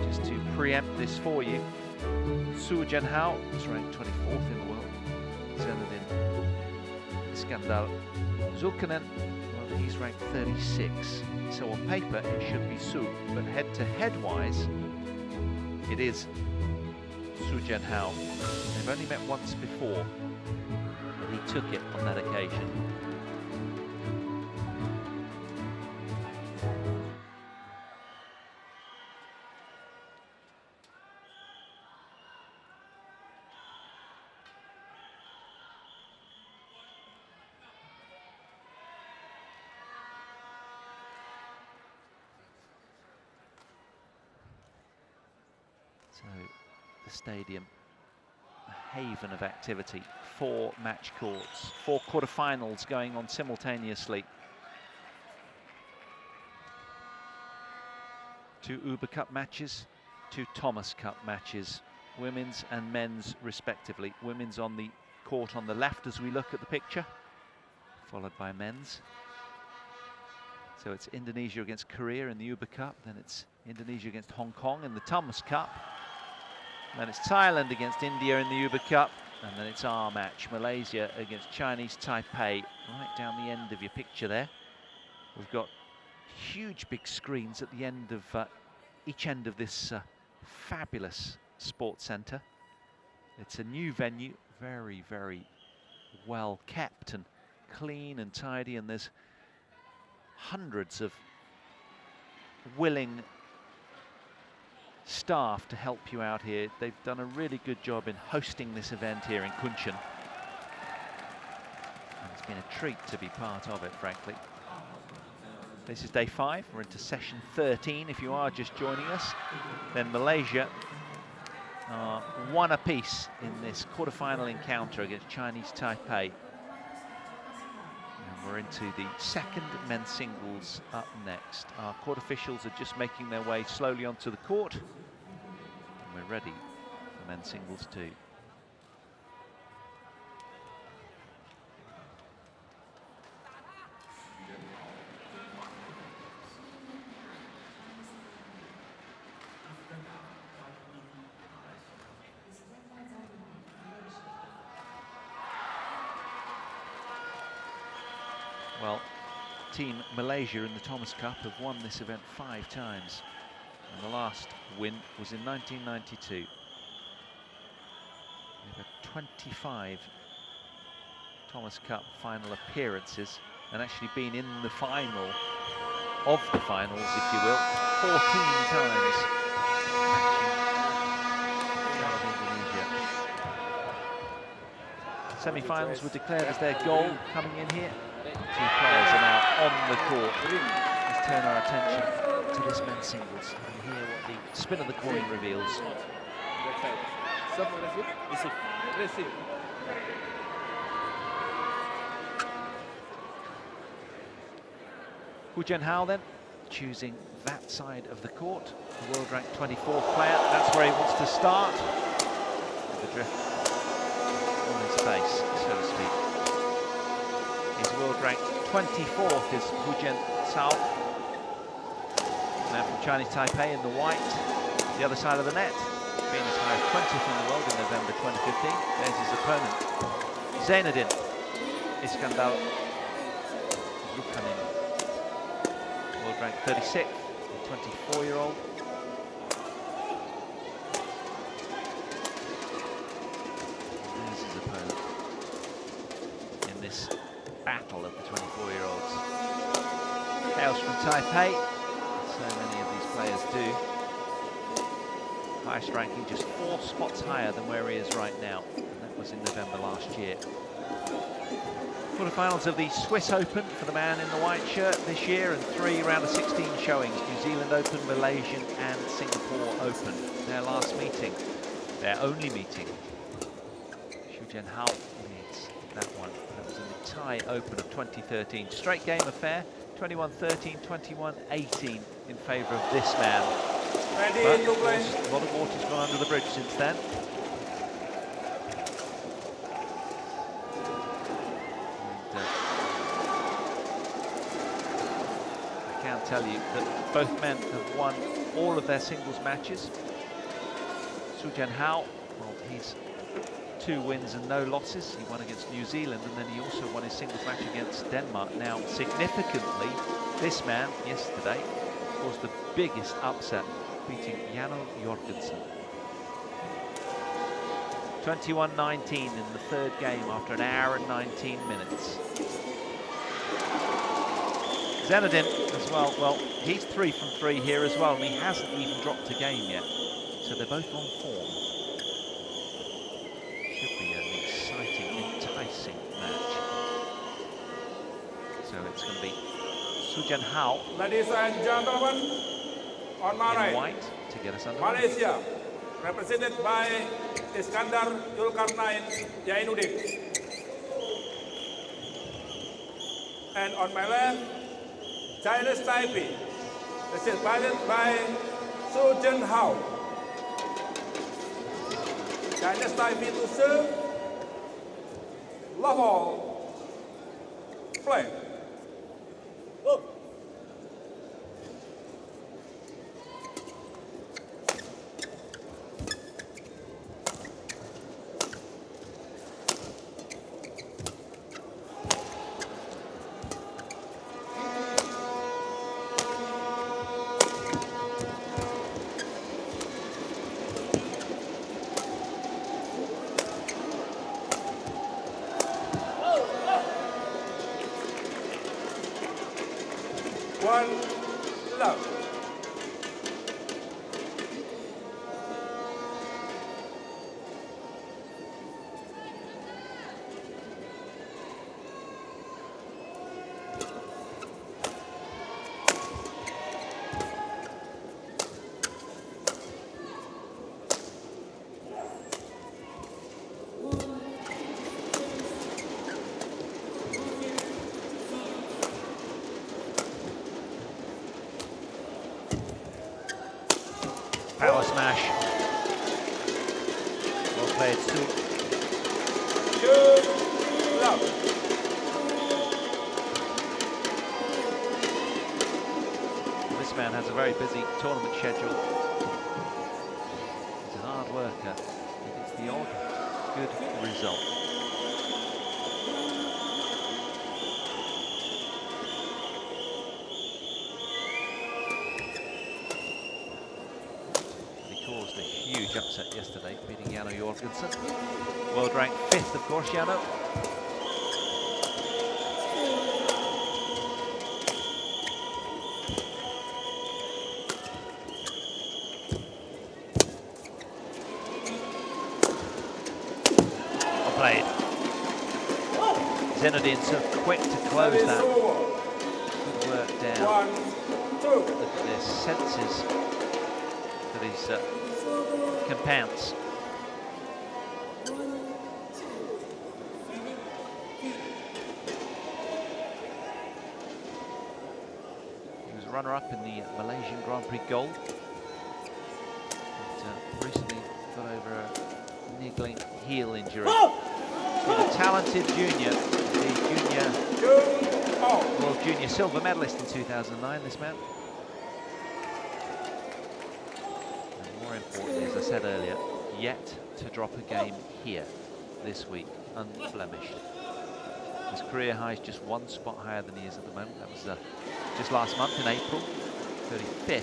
just to preempt this for you, Su Jianhao is ranked 24th in the world. Zainuddin, Iskandar, Zulkarnain, well, he's ranked 36. So on paper, it should be Su, but head-to-head wise, it is Su Jianhao. They've only met once before, and he took it on that occasion. So the stadium, a haven of activity, 4 match courts, 4 quarterfinals going on simultaneously. 2 Uber Cup matches, 2 Thomas Cup matches, women's and men's respectively. Women's on the court on the left as we look at the picture, followed by men's. So it's Indonesia against Korea in the Uber Cup, then it's Indonesia against Hong Kong in the Thomas Cup. Then it's Thailand against India in the Uber Cup, and then it's our match, Malaysia against Chinese Taipei, right down the end of your picture there. We've got huge big screens at the end of each end of this fabulous sports centre. It's a new venue, very, very well kept and clean and tidy, and there's hundreds of willing staff to help you out here. They've done a really good job in hosting this event here in Kunshan. And it's been a treat to be part of it, frankly. This is day 5. We're into session 13 if you are just joining us. Then Malaysia are 1 apiece in this quarterfinal encounter against Chinese Taipei. And we're into the second men's singles up next. Our court officials are just making their way slowly onto the court. And we're ready for men's singles too. Well, Team Malaysia in the Thomas Cup have won this event 5 times. And the last win was in 1992. They've had 25 Thomas Cup final appearances and actually been in the final of the finals, if you will, 14 times. Semi-finals were declared as their goal coming in here. 2 players are now on the court. Let's turn our attention to this men's singles and hear what the spin of the coin reveals. Serve aggressive, receive. Receive. Hu Jianhao then choosing that side of the court. The world ranked 24th player. That's where he wants to start. With the drift on his face, so to speak. He's world ranked 24th is Hu Jianhao. Now from Chinese Taipei in the white, the other side of the net. Being as high as 20th in the world in November 2015. There's his opponent. Zainuddin, Iskandar, Zulkarnain. World ranked 36th, the 24-year-old. There's his opponent in this battle of the 24-year-olds. Hails from Taipei, so many of these players do. Highest ranking just 4 spots higher than where he is right now, and that was in November last year. Quarterfinals of the Swiss Open for the man in the white shirt this year, and 3 round of 16 showings. New Zealand Open, Malaysian and Singapore Open. Their last meeting, their only meeting. Hu Jianhao leads that one. That was in the Thai Open of 2013. Straight game affair, 21-13, 21-18 in favour of this man. But of course, a lot of water's gone under the bridge since then. I can tell you that both men have won all of their singles matches. Hu Jianhao, well, he's 2 wins and no losses. He won against New Zealand, and then he also won his singles match against Denmark. Now, significantly, this man yesterday was the biggest upset, beating Janne Jorgensen. 21-19 in the 3rd game after an hour and 19 minutes. Zainuddin as well, he's 3 from 3 here as well, and he hasn't even dropped a game yet. So they're both on form. Should be an exciting, enticing match. So it's going to be Hu Jianhao. Ladies and gentlemen, on my right, white to get us underway. Malaysia, represented by Iskandar, Zulkarnain, Zainuddin. And on my left, Chinese Taipei, represented by Hu Jianhao. Chinese Taipei to serve, love all, play. One, love. Power smash. Well played, Chou. Good love. This man has a very busy tournament schedule. He's a hard worker. He gets the odd good result. Caused a huge upset yesterday, beating Janne Jorgensen. World ranked 5th, of course, Janne. Well played. Zainuddin so quick to close that. Good work down. 1, 2. Their senses that he's can pounce. runner-up in the Malaysian Grand Prix Gold. But, recently got over a niggling heel injury. He's a talented junior, the World Junior silver medalist in 2009, this man. And more importantly, as I said earlier, yet to drop a game here this week, unblemished. His career high is just one spot higher than he is at the moment. That was just last month in April, 35th,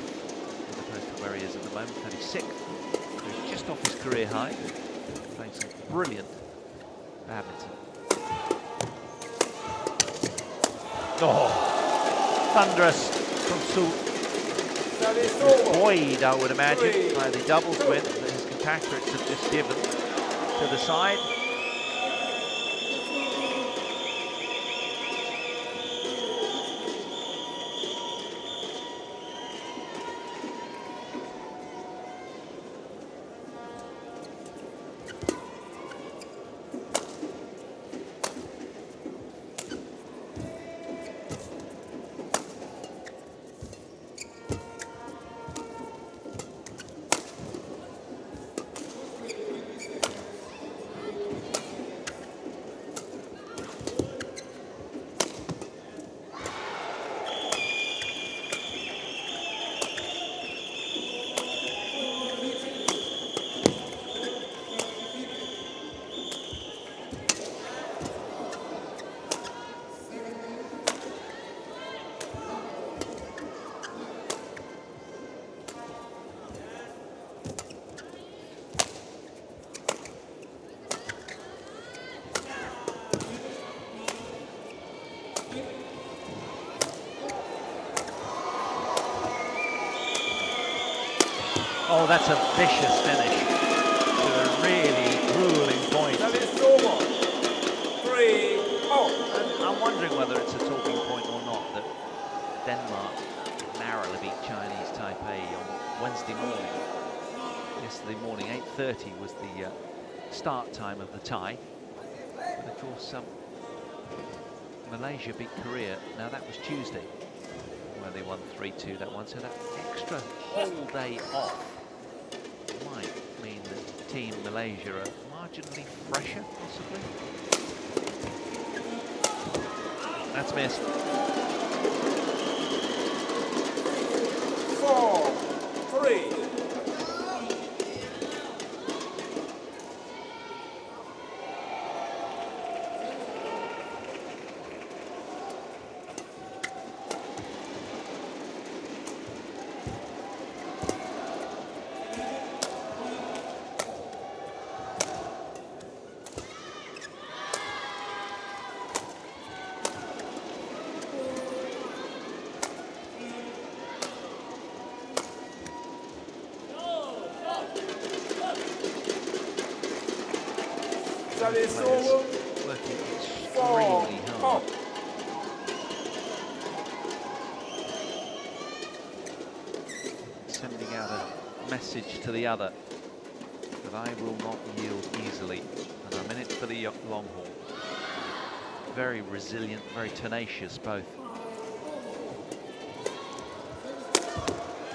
as opposed to where he is at the moment, 36th. So he's just off his career high, playing some brilliant badminton. Oh, thunderous from Chou. Buoyed, I would imagine, by the doubles win that his compatriots have just given to the side. Oh, that's a vicious finish to a really grueling point. That is over. 3-0. And I'm wondering whether it's a talking point or not that Denmark narrowly beat Chinese Taipei on Wednesday morning. Yesterday morning, 8:30 was the start time of the tie. But of course, Malaysia beat Korea. Now that was Tuesday, where they won 3-2 that one. So that extra whole day off might mean that Team Malaysia are marginally fresher, possibly. That's missed. 4-3. That is over. Working extremely hard. Sending out a message to the other that I will not yield easily, and I'm in it for the long haul. Very resilient, very tenacious both.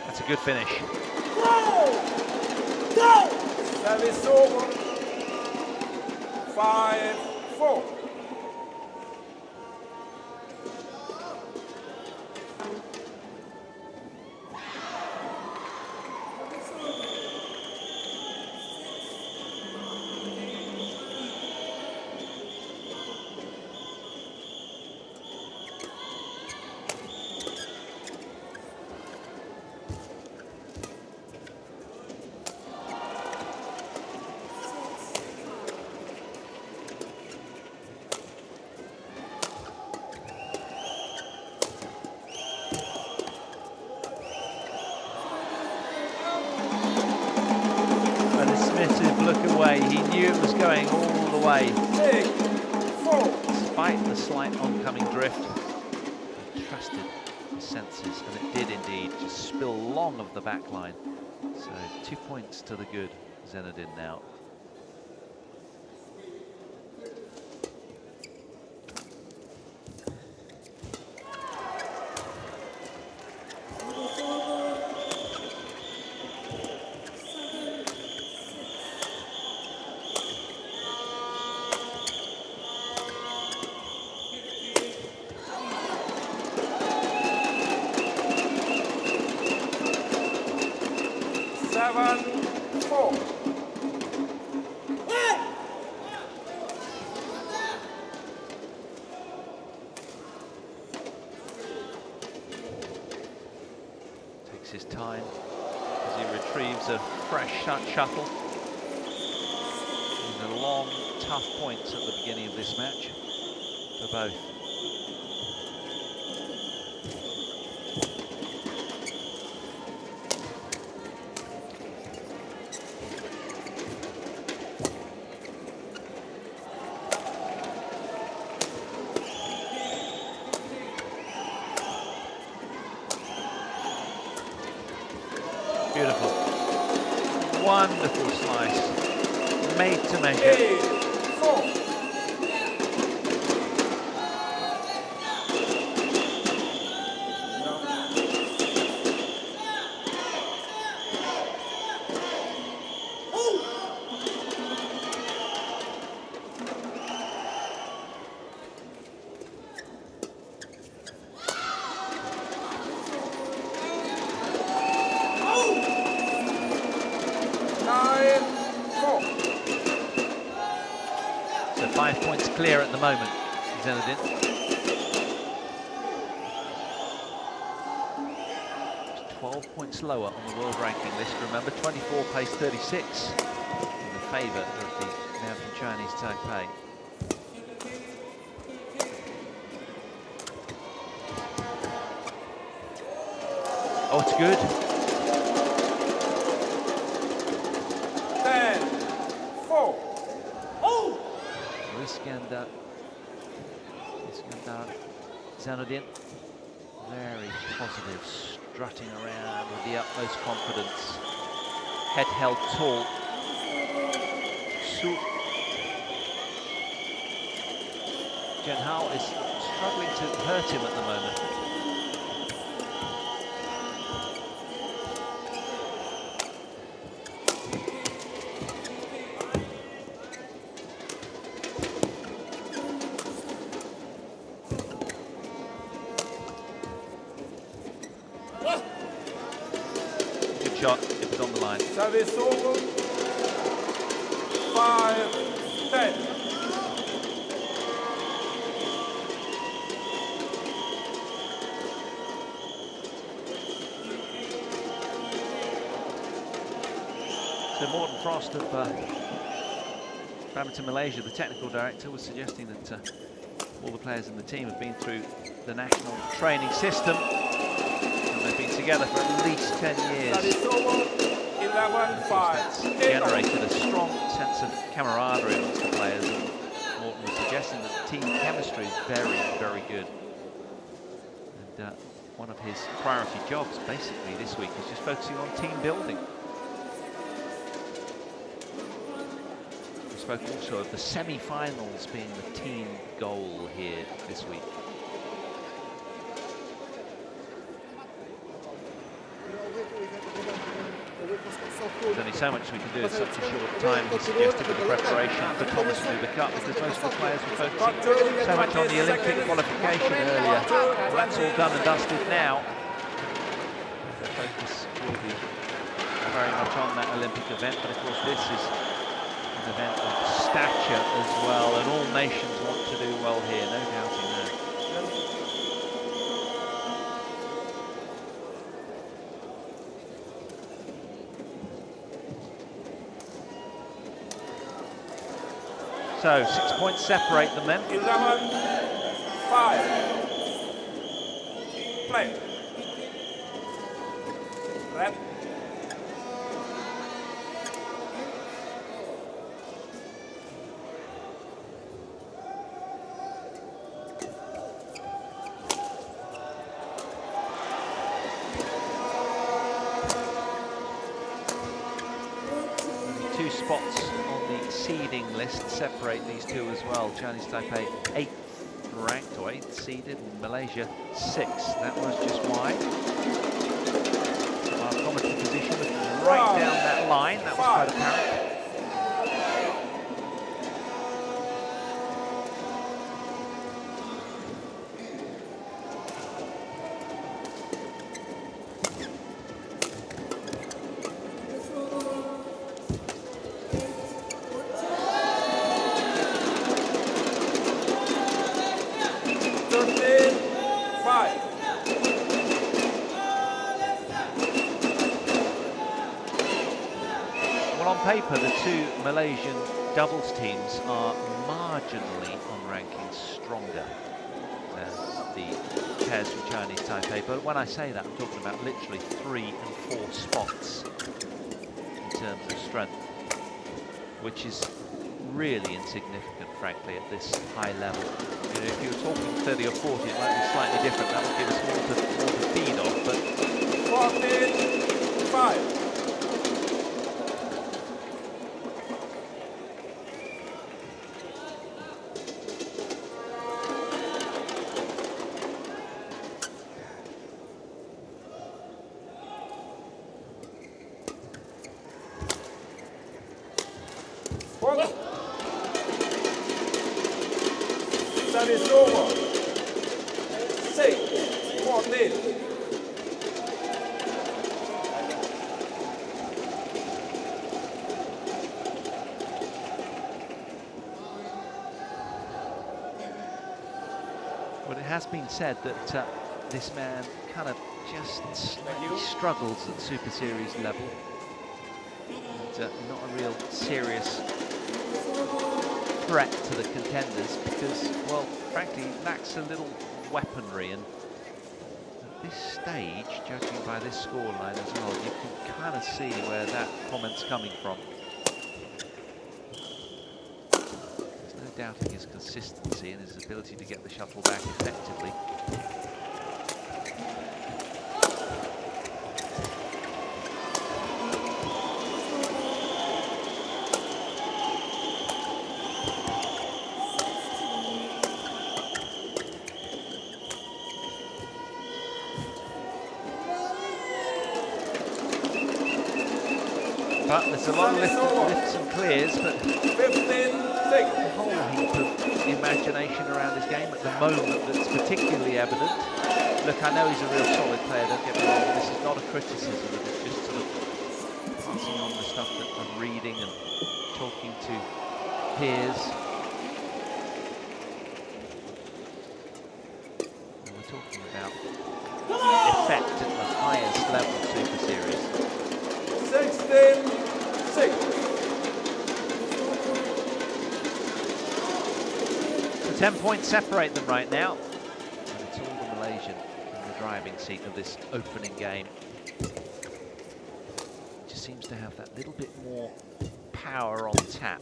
That's a good finish. That is over. 5-4. He knew it was going all the way. 4. Despite the slight oncoming drift, he trusted his senses, and it did indeed just spill long of the back line. So 2 points to the good, Zainuddin now. 11-4. Takes his time as he retrieves a fresh shuttle. These are long, tough points at the beginning of this match for both. Beautiful. Wonderful slice. Made to measure. 8-4. So 5 points clear at the moment, Zainuddin. Just 12 points lower on the world ranking list. Remember, 24 plays 36 in the favour of the man from Chinese Taipei. Oh, it's good. 10-4. Iskandar, Zainuddin, very positive, strutting around with the utmost confidence. Head held tall. Chou. Zhenhao is struggling to hurt him at the moment. Shot, it was on the line. Service over. 5-10. So Morten Frost of Badminton Malaysia, the technical director, was suggesting that all the players in the team have been through the national training system. They've been together for at least 10 years. Service over. 11-5. That's generated a strong sense of camaraderie amongst the players, and Morten was suggesting that team chemistry is very, very good. And one of his priority jobs, basically, this week is just focusing on team building. We spoke also of the semi-finals being the team goal here this week. There's only so much we can do in such a short time, he suggested, with the preparation for Thomas to do the cut, because most of the players were focusing so much on the Olympic qualification earlier. Well, that's all done and dusted now. The focus will be very much on that Olympic event, but of course this is an event of stature as well, and all nations want to do well here, no doubting that. So 6 points separate them then. 11-5. Play. Red. Only 2 spots on the seeding list separate these two as well. Chinese Taipei 8th ranked or 8th seeded, and Malaysia 6th. That was just wide. So our commentary position was right down that line. That was quite apparent. paper, the two Malaysian doubles teams are marginally on rankings stronger than the pairs from Chinese Taipei. But when I say that, I'm talking about literally 3 and 4 spots in terms of strength, which is really insignificant, frankly, at this high level. You know, if you were talking 30 or 40, it might be slightly different. That would give us more to feed off, but 14-5. Service over. 6-14. Well, it has been said that this man kind of just slightly struggles at Super Series level. And, not a real serious threat to the contenders because, well, frankly, he lacks a little weaponry. And at this stage, judging by this scoreline as well, you can kind of see where that comment's coming from. There's no doubting his consistency and his ability to get the shuttle back effectively. But there's a lot of lifts and clears, but 15-6. a whole heap of imagination around his game at the moment that's particularly evident. Look, I know he's a real solid player, don't get me wrong, this is not a criticism, it's just sort of passing on the stuff that I'm reading and talking to peers. And we're talking about effect at the highest level Super Series. 16-6. So 10 points separate them right now. And it's all the Malaysian in the driving seat of this opening game. Just seems to have that little bit more power on tap.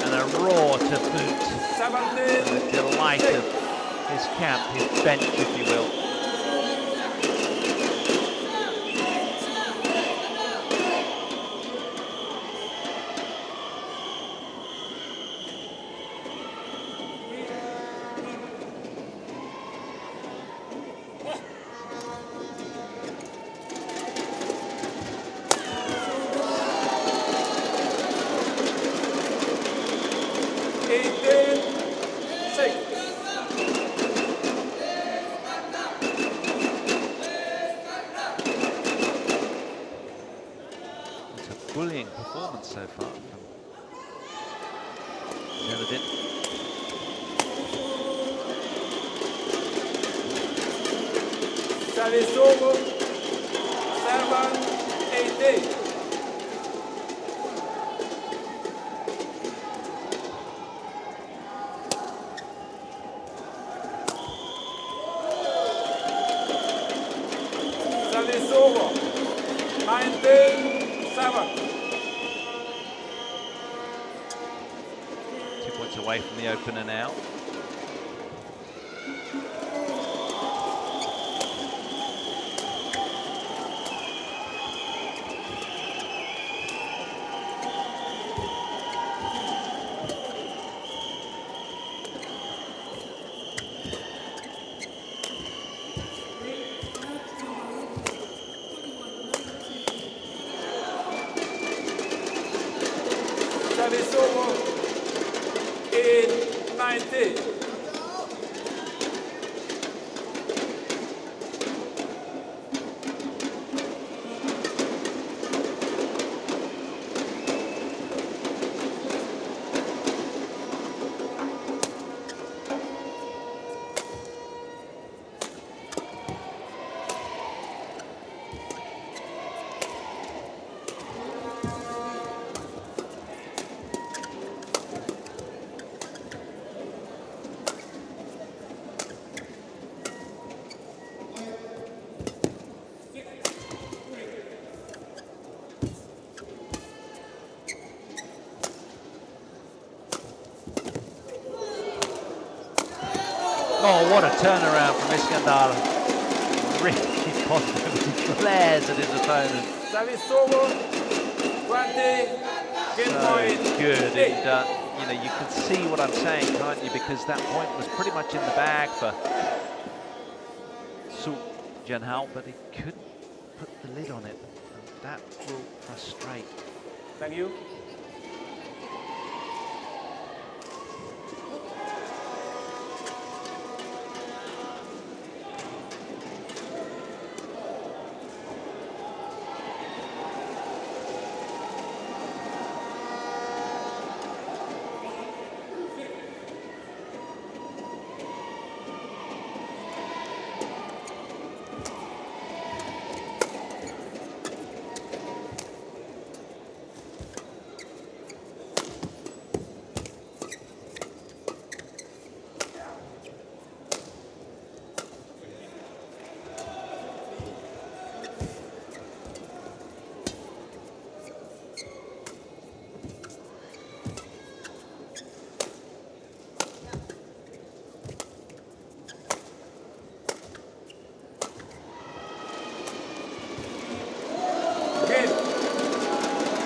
And a roar to boot. 17. The delight of his camp, his bench, if you will. Bullying performance so far from Zainuddin. Service over. 7-8. Service over. 19-7. 2 points away from the opener now. Service over. 8-19. Oh, what a turnaround from Iskandar. Really positive. He glares at his opponent. Service over. 20. Game So point. good. 8. And, you know, you can see what I'm saying, can't you? Because that point was pretty much in the bag for Su Jianhao, but he couldn't put the lid on it. And that will frustrate. Thank you.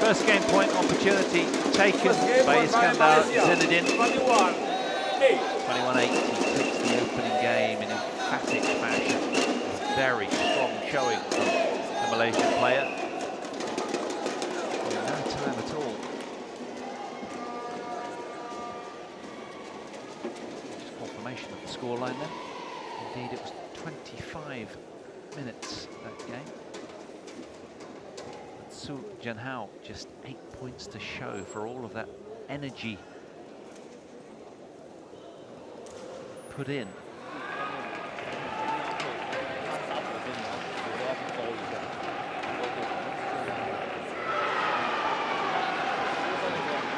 First game point opportunity taken by Iskandar Zainuddin. 21-8. 21-8, he takes the opening game in emphatic fashion. Very strong showing from the Malaysian player. No time at all. Just confirmation of the scoreline there. Indeed, it was 25 minutes that game. Su Jianhao, just 8 points to show for all of that energy put in.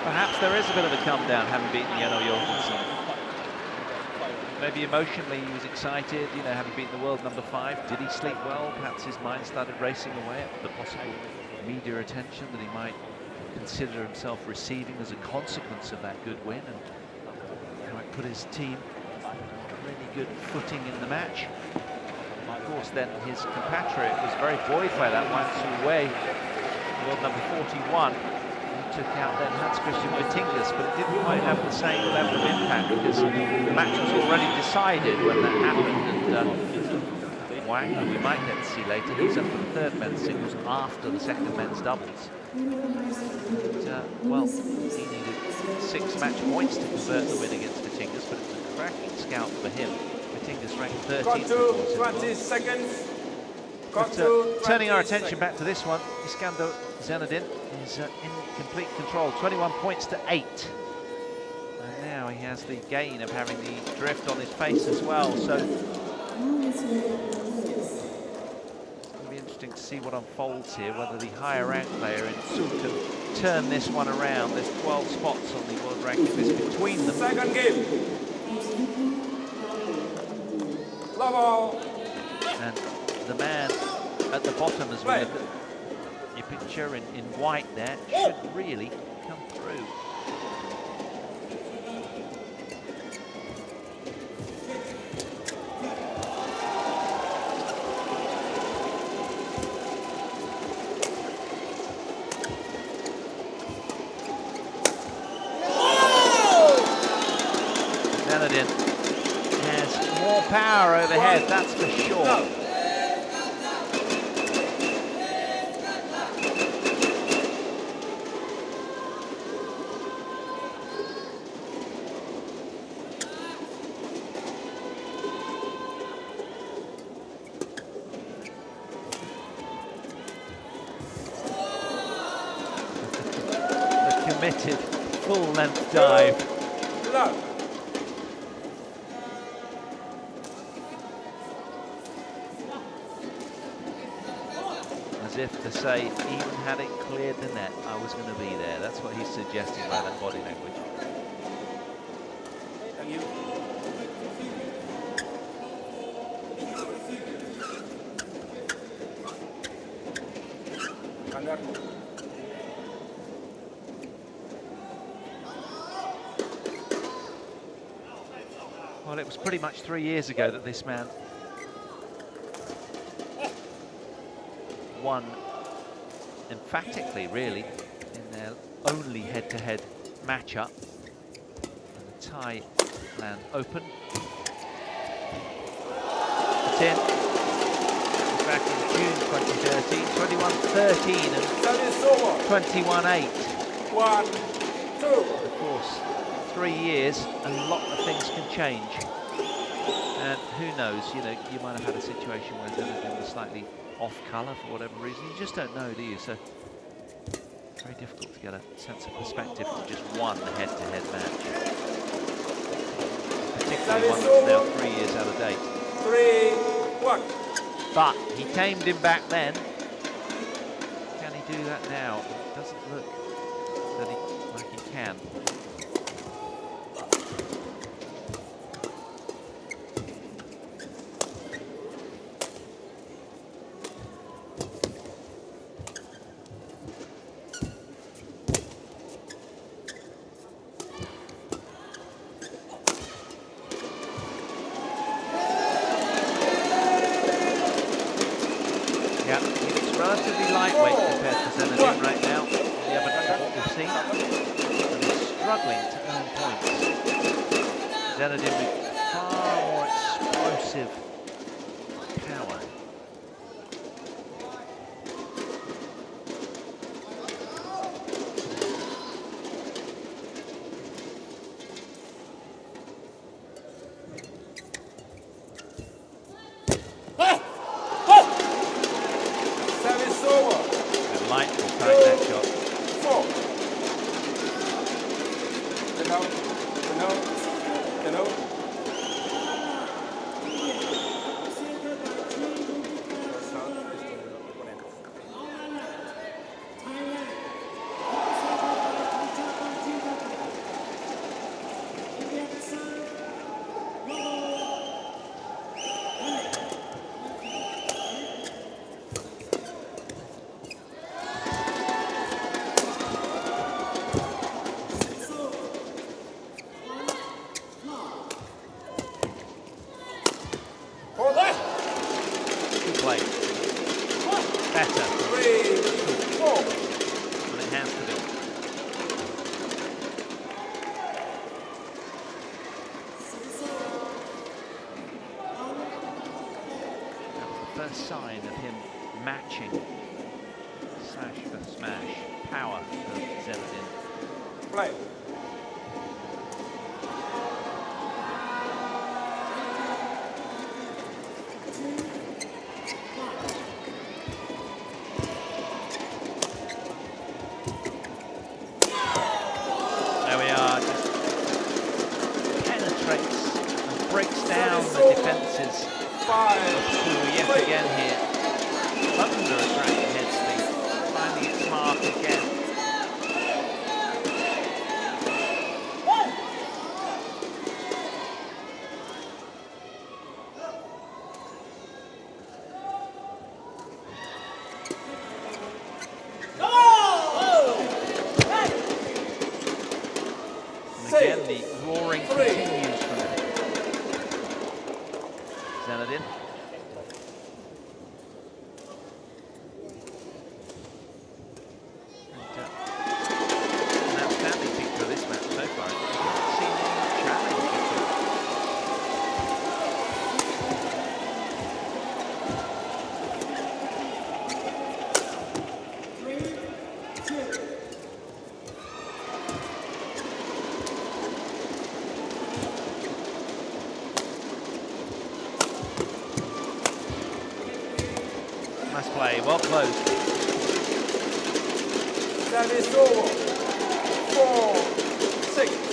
Perhaps there is a bit of a come down having beaten Jeno Jorgensen. Maybe emotionally he was excited, you know, having beaten the world number 5. Did he sleep well? Perhaps his mind started racing away at the possible media attention that he might consider himself receiving as a consequence of that good win, and he might put his team on really good footing in the match. Of course, then his compatriot was very buoyed by that. Wang world number 41. He took out then Hans-Christian Vittingus, but it didn't quite have the same level of impact because the match was already decided when that happened. And Wang, who we might get to see later, he's up for the third men's singles after the second men's doubles. But, well, he needed 6 match points to convert the win against Vittingus, but it was a cracking scout for him. Vittingus ranked 13th. Got 20 seconds. But, turning our attention back to this one, Iskandar Zainuddin is in complete control, 21 points to 8. And now he has the gain of having the drift on his face as well, so to see what unfolds here, whether the higher ranked player in Chou can turn this one around. There's 12 spots on the world ranking list between them. Second game. Level. And the man at the bottom, as we look at your picture in white there, should really come through. Has more power overhead, that's for sure. The committed full-length dive. As if to say, even had it cleared the net, I was going to be there. That's what he's suggesting by that body language. Thank you. Well, it was pretty much 3 years ago that this man won emphatically, really, in their only head-to-head matchup in the Thailand Open. Tien, back in June 2013, 21-13 and 21-8. 1-2. Of course, 3 years, a lot of things can change. And who knows, you know, you might have had a situation where Zainuddin was slightly off colour for whatever reason. You just don't know, do you? So, very difficult to get a sense of perspective from just one head-to-head match. Particularly one that's now 3 years out of date. 3-1. But he tamed him back then. Can he do that now? It doesn't look that like he can. Relatively lightweight compared to Zainuddin right now. Yeah, but that's what we've seen. And he's struggling to earn points. Zainuddin with far more explosive power. Delightful tight net shot. 4. Good play. Better. 3-4. And it has to be. That was the first sign of him matching slash for smash power of Zainuddin. Play. There we are, just penetrates and breaks down the defences of 5. Chou yet again here. Under attracting head speed, finding its mark again. Again, the roaring continues from Zainuddin. And, an outstanding picture of this match so far. I haven't seen any challenge at all. Nice play, well closed. That is over. 4-6.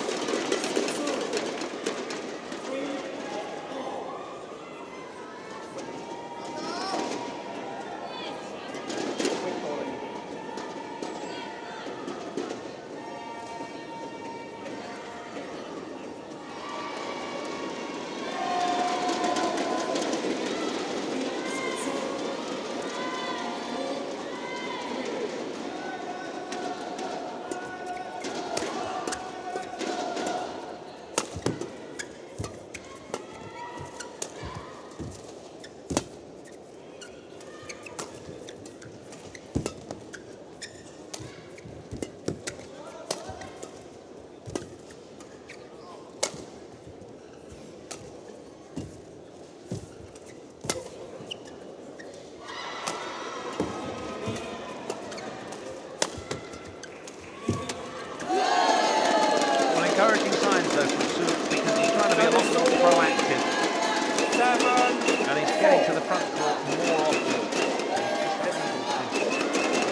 front court more often. He's just able to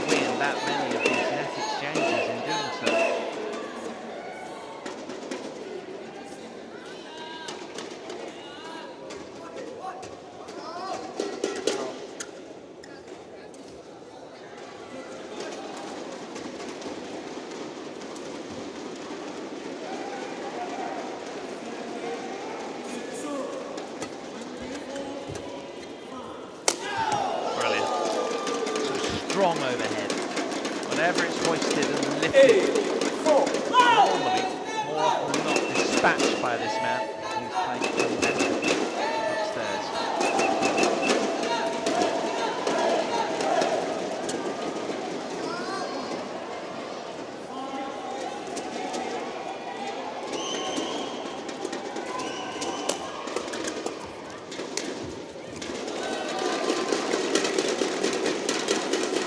win that many of these net exchanges in doing so. Strong overhead. Whenever it's hoisted and lifted, normally, more often than not, dispatched by this man who's playing tremendously upstairs.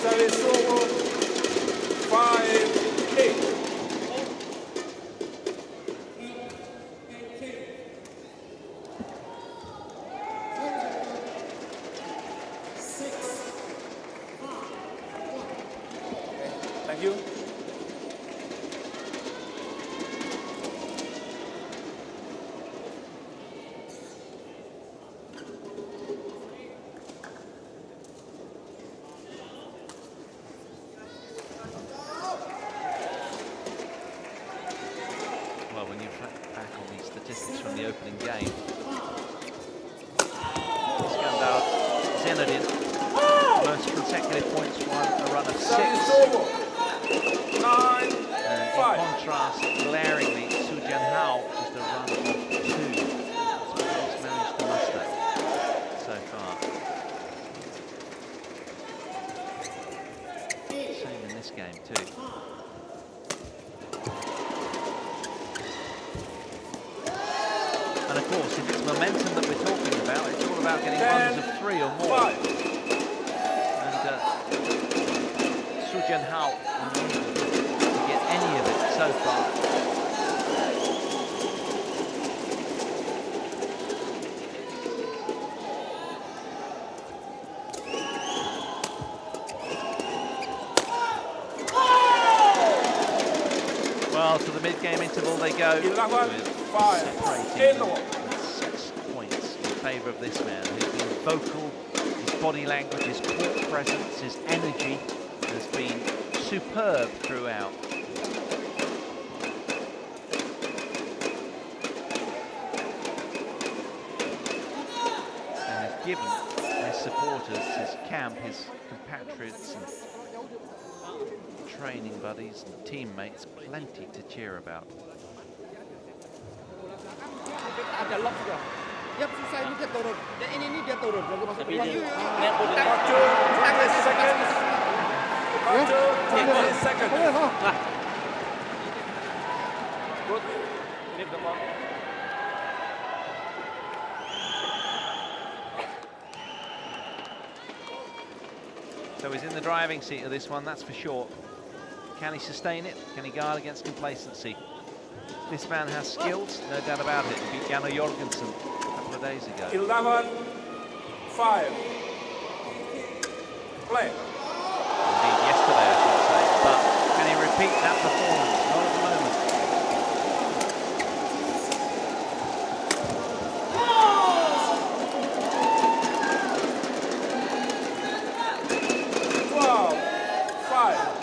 Service over. 5-8. Thank you. Well, when you reflect back on these statistics from the opening game, Iskandar, Zainuddin, most consecutive points won, a run of 6. Service over. 9-5. And in contrast, glaringly, Hao, just a run of 2. That's what he's managed to muster so far. Same in this game too. And of course, if it's momentum that we're talking about, it's all about getting runs of 3 or more. 5. And Hao unable to get any of it so far. Well, to the mid-game interval they go. 11-5. Separating 6 points in favour of this man who's been vocal. His body language, his court presence, his energy has been superb throughout. And has given his supporters, his camp, his compatriots and training buddies and teammates plenty to cheer about. So he's in the driving seat of this one, that's for sure. Can he sustain it? Can he guard against complacency? This man has skills, no doubt about it. He beat Janne Jorgensen a couple of days ago. 11-5. Play. Indeed, yesterday, I should say. But can he repeat that performance? Not at the moment. 12-5.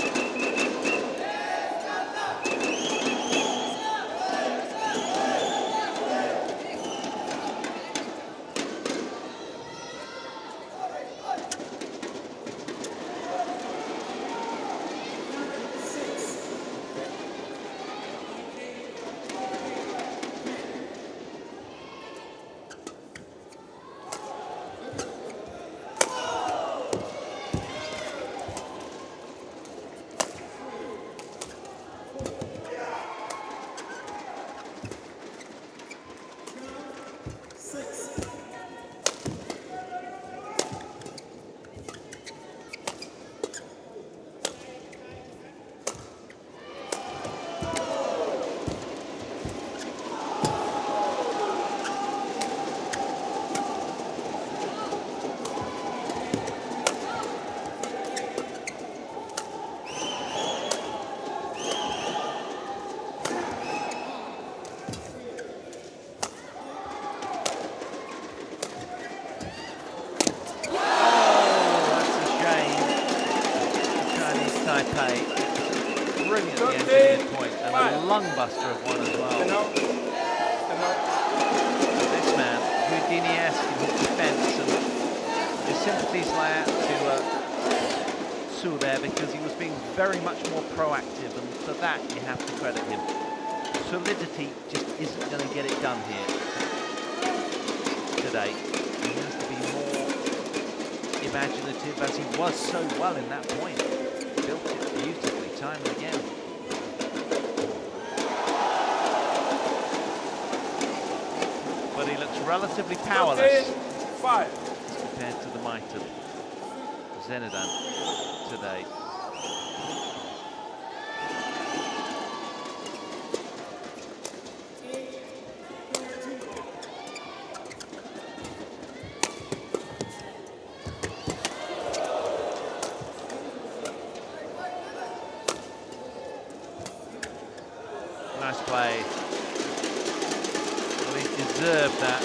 lung buster of one as well. Enough. This man, Houdini-esque in his defence, and his sympathies lie out to Chou there, because he was being very much more proactive, and for that you have to credit him. Solidity just isn't going to get it done here today. He has to be more imaginative, as he was so well in that point. Built it beautifully, time and again. But he looks relatively powerless 5. compared to the might of Zainuddin today. Nice play. Well, he deserved that.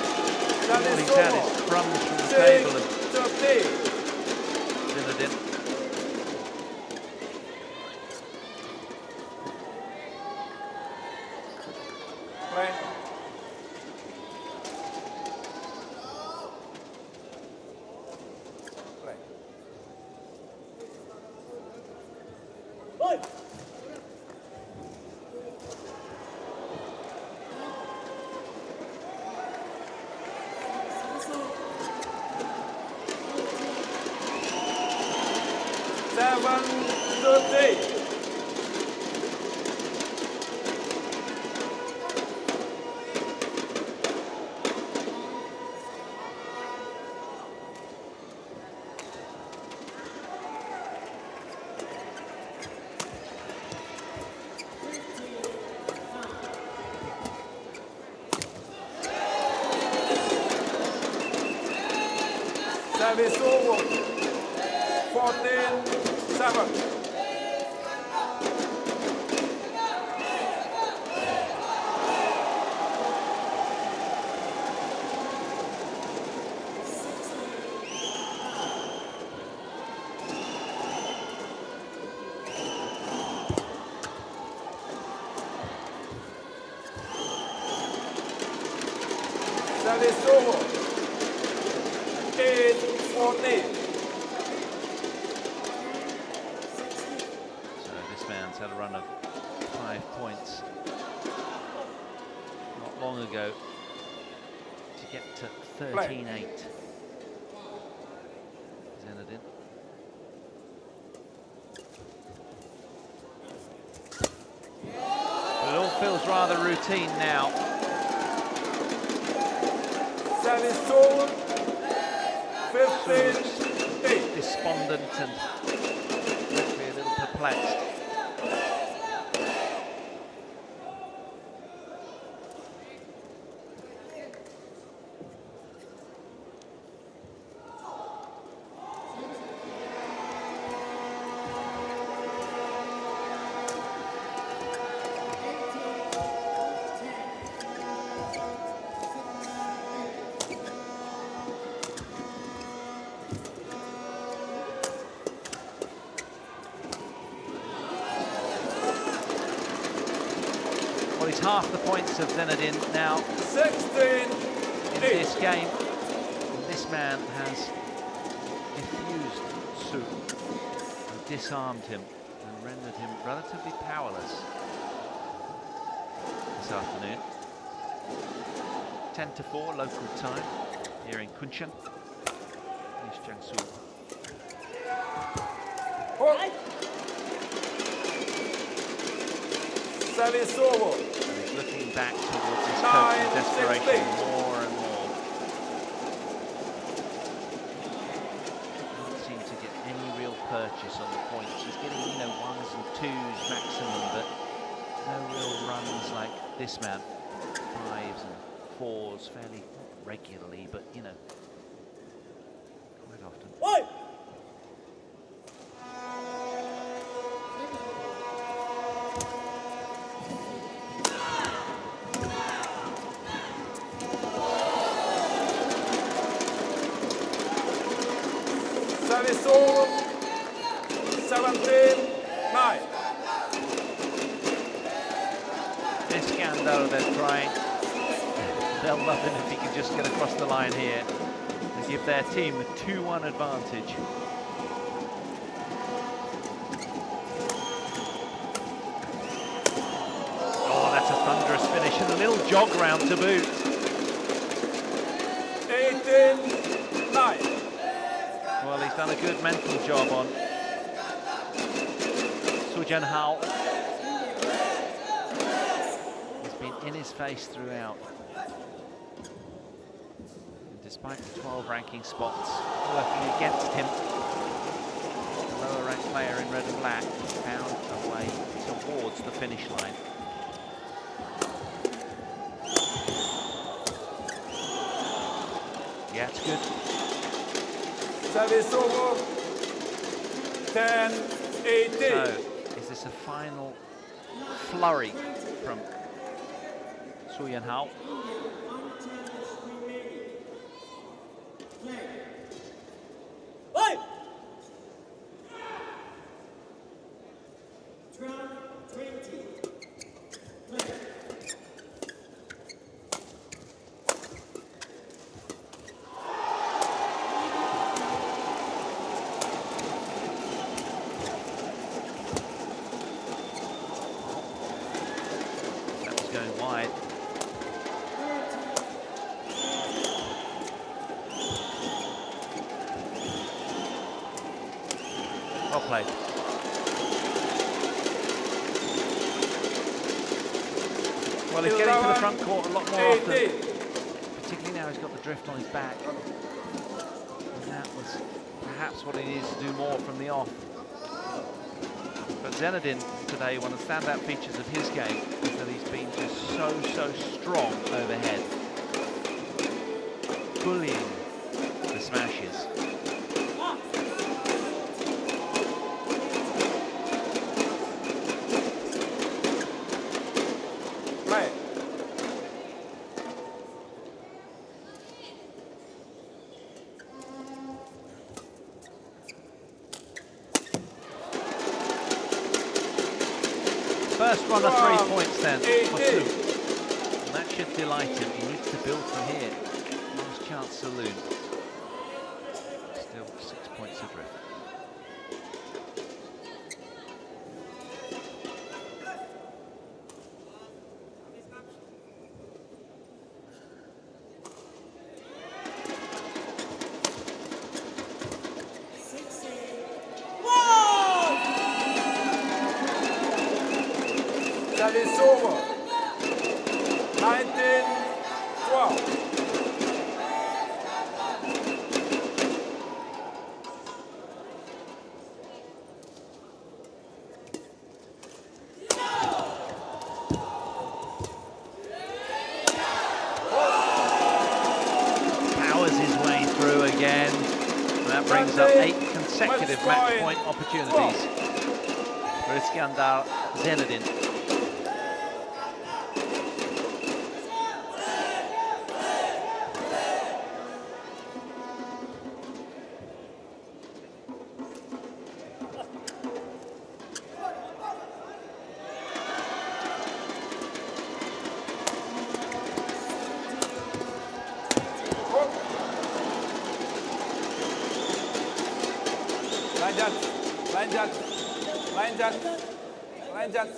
All he's had is crumbs from the table of Zainuddin. Play. Play. 7-30. Service over. 14-7. Service over. 8-14. So this man's had a run of 5 points not long ago to get to 13-8. Zainuddin. But it all feels rather routine now. Service over. 15-8. Despondent and hopefully a little perplexed. Well, he's half the points of Zainuddin now 16-8. in this game. And this man has diffused Chou and disarmed him and rendered him relatively powerless this afternoon. 10-4 local time here in Kunshan, East Jiangsu. Service over. And he's looking back towards his coach in desperation more and more. Doesn't seem to get any real purchase on the points. He's getting, you know, 1s and 2s maximum, but no real runs like this man. 5s and 4s fairly regularly, but you know, quite often. Service over. 17-9. Iskandar, they're trying. They'll love him if he can just get across the line here and give their team a 2-1 advantage. Oh, that's a thunderous finish and a little jog round to boot. 18-9. Well, he's done a good mental job on Hao. He's been in his face throughout. And despite the 12 ranking spots working against him, the lower ranked player in red and black found a way towards the finish line. Yeah, it's good. Service over. 10-18. So, is this a final flurry from Hao? Going wide. Well played. Well, he's getting to the front court a lot more often, particularly now he's got the drift on his back. And that was perhaps what he needs to do more from the off. But Zainuddin today, one of the standout features of his game is that he's been just so strong overhead, bullying the smashes. Play. First run of 3 points then for Chou. And that should delight him. He needs to build from here. Last chance saloon. Still 6 points adrift. Service over. 19-12. Powers his way through again. And that brings up 8 consecutive match point opportunities for Iskandar Zainuddin. Line judge.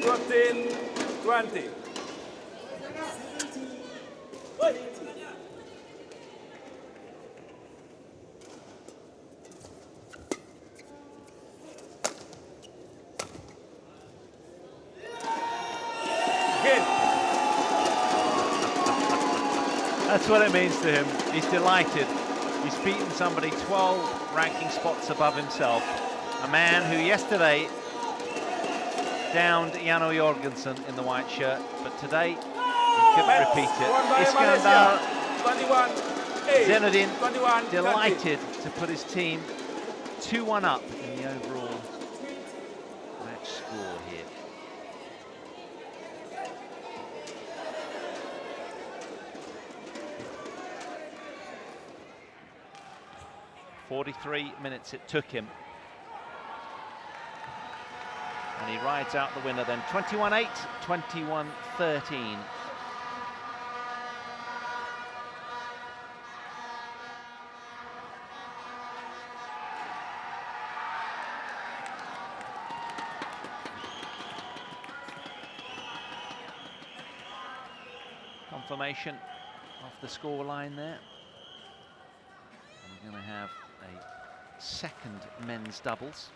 14-20. That's what it means to him. He's delighted. He's beaten somebody 12 ranking spots above himself. A man who yesterday downed Jano Jorgensen in the white shirt, but today he couldn't repeat it. Iskandar Zainuddin delighted to put his team 2-1 up in the overall match score here. "43 minutes it took him. And he rides out the winner then, 21-8, 21-13. Confirmation off the score line there. And we're going to have a second men's doubles.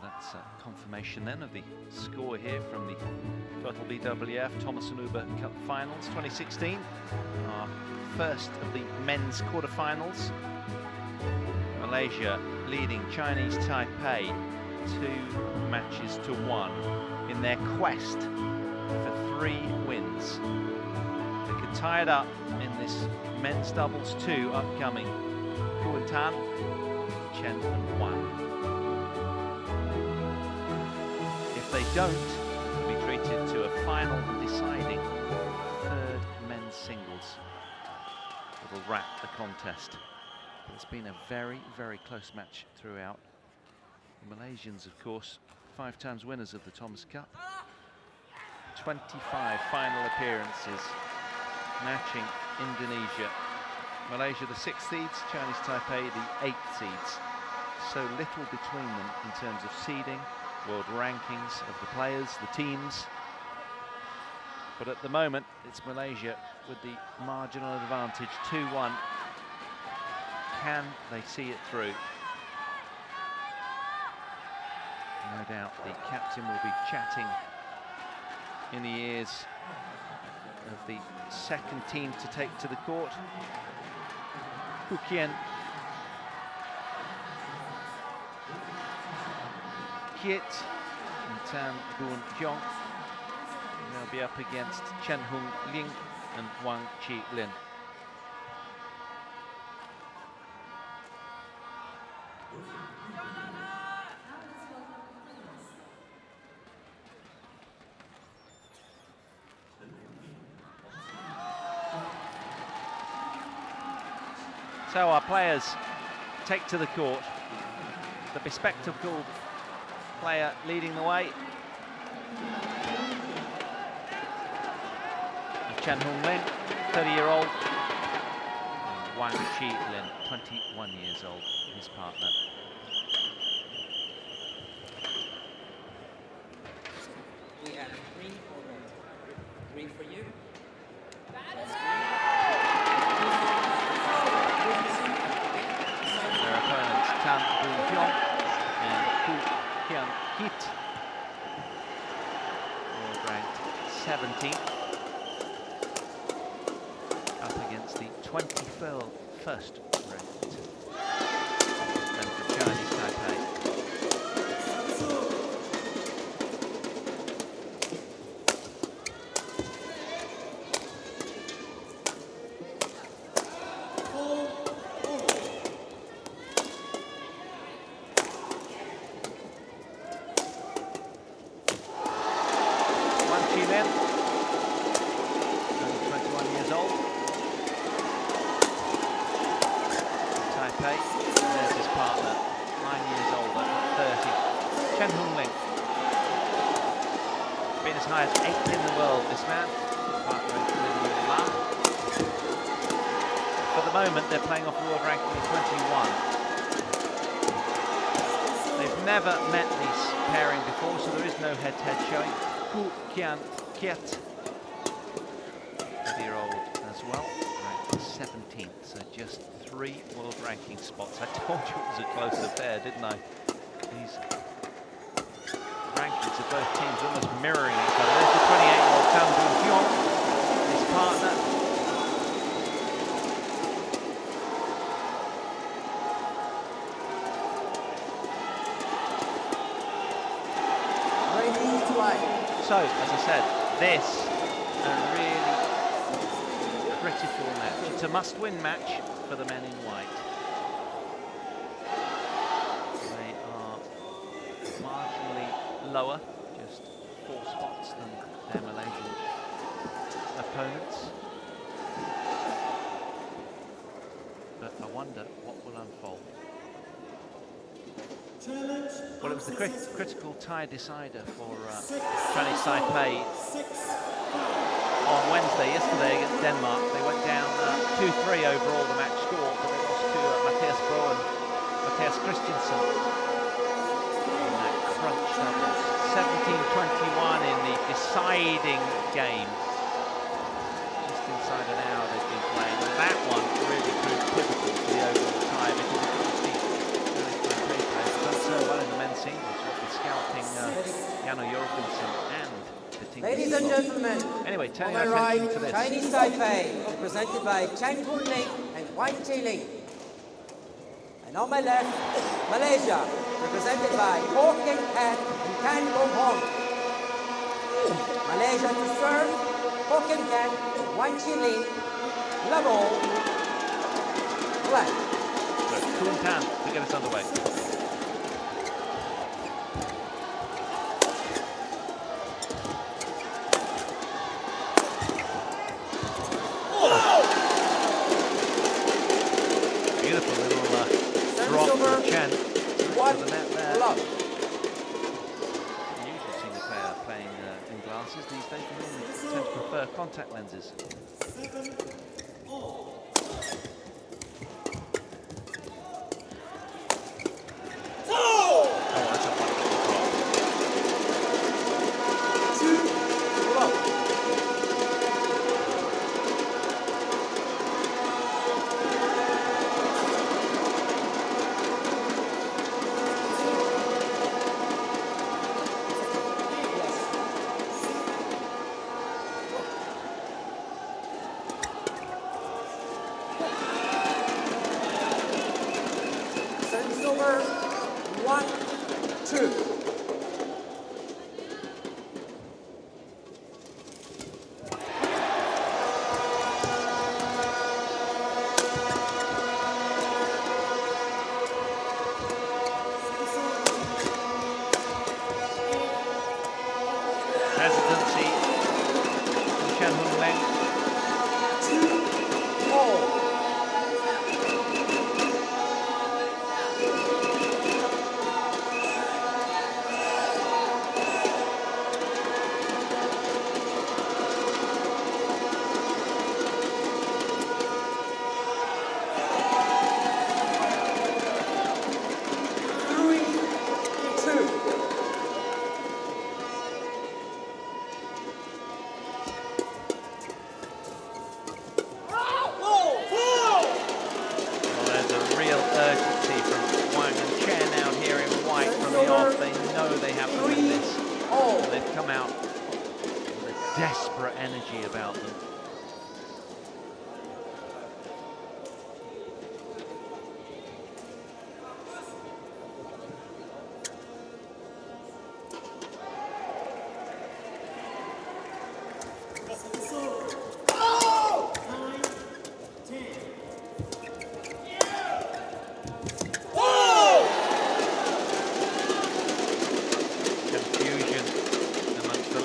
That's a confirmation then of the score here from the Total BWF Thomas and Uber Cup Finals 2016. Our first of the men's quarterfinals. Malaysia leading Chinese Taipei 2-1 in their quest for 3 wins. They could tie it up in this men's doubles 2 upcoming. Boon, Chen and Wang. If they don't, they'll be treated to a final and deciding 3rd men's singles that will wrap the contest. But it's been a very, very close match throughout. The Malaysians, of course, 5 times winners of the Thomas Cup. 25 final appearances, matching Indonesia. Malaysia the 6th seeds, Chinese Taipei the 8th seeds. So little between them in terms of seeding, world rankings of the players, the teams. But at the moment, it's Malaysia with the marginal advantage, 2-1. Can they see it through? No doubt the captain will be chatting in the ears of the second team to take to the court. Kien, Keat and Boon, Kiong. They'll be up against Chen, Ling and Wang, Chi-Lin. So our players take to the court. The bespectacled player leading the way. Chen Ling, 30-year-old. Wang Chi-Lin, 21 years old, his partner. We have 3 for you. 17th. Up against the 21st ranked. And for Chinese Taipei. Chi-Lin, only 21 years old. Taipei, there's his partner, 9 years older, 30. Chen Ling. Been as high as 8th in the world, this man. Partner in Ling. For the moment, they're playing off world ranking of 21. They've never met these pairing before, so there is no head-to-head showing. Kiong, Keat, 30-year-old as well, ranked 17th, so just 3 world ranking spots. I told you it was a close affair, didn't I? These rankings of both teams almost mirroring each other. There's the 28-year-old Kiong, his partner. So, as I said, this a really critical match. It's a must-win match for the men in white. They are marginally lower, just 4 spots than their Malaysian opponents. But I wonder what will unfold. Well, it was the critical tie decider for Chinese Taipei on Wednesday, yesterday against Denmark. They went down 2-3 overall the match score, but they lost to Mathias Boon and Mathias Christiansen in that crunch doubles. 17-21 in the deciding game. Just inside an hour they've been playing. And that one really proved pivotal for the overall tie, because it was the so well in the men's singles, what with scalping Jano Jorgensen and the team. Ladies and gentlemen, anyway, turning on our my attention right, to this. Chinese Taipei, represented by Ling and Chi-Lin. And on my left, Malaysia, represented by Kiat and Hong. Malaysia to serve, Kiat, Chi-Lin, level, black. So, Tan to get us underway. Beautiful little drop for Chen to the net there. Unusual seeing the player playing in glasses these days. They normally tend to prefer contact lenses. Hesitancy from Chen Ling. desperate energy about them.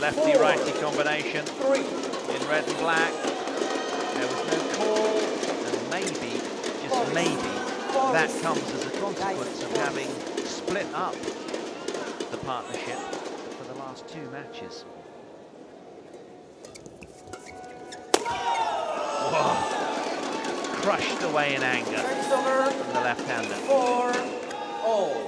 Lefty-righty combination in red and black. There was no call, and maybe, just maybe, that comes as a consequence of having split up the partnership for the last 2 matches. Whoa. Crushed away in anger from the left-hander. 4-all.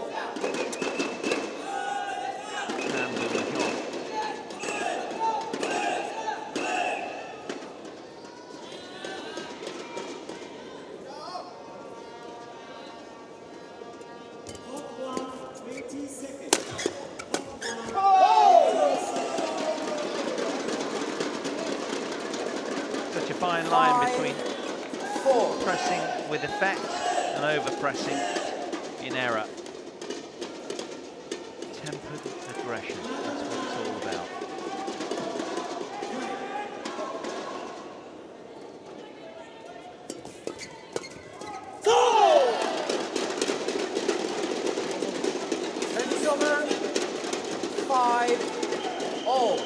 Fine line between pressing with effect and over-pressing in error. Tempered aggression, that's what it's all about. Service over. 5-all.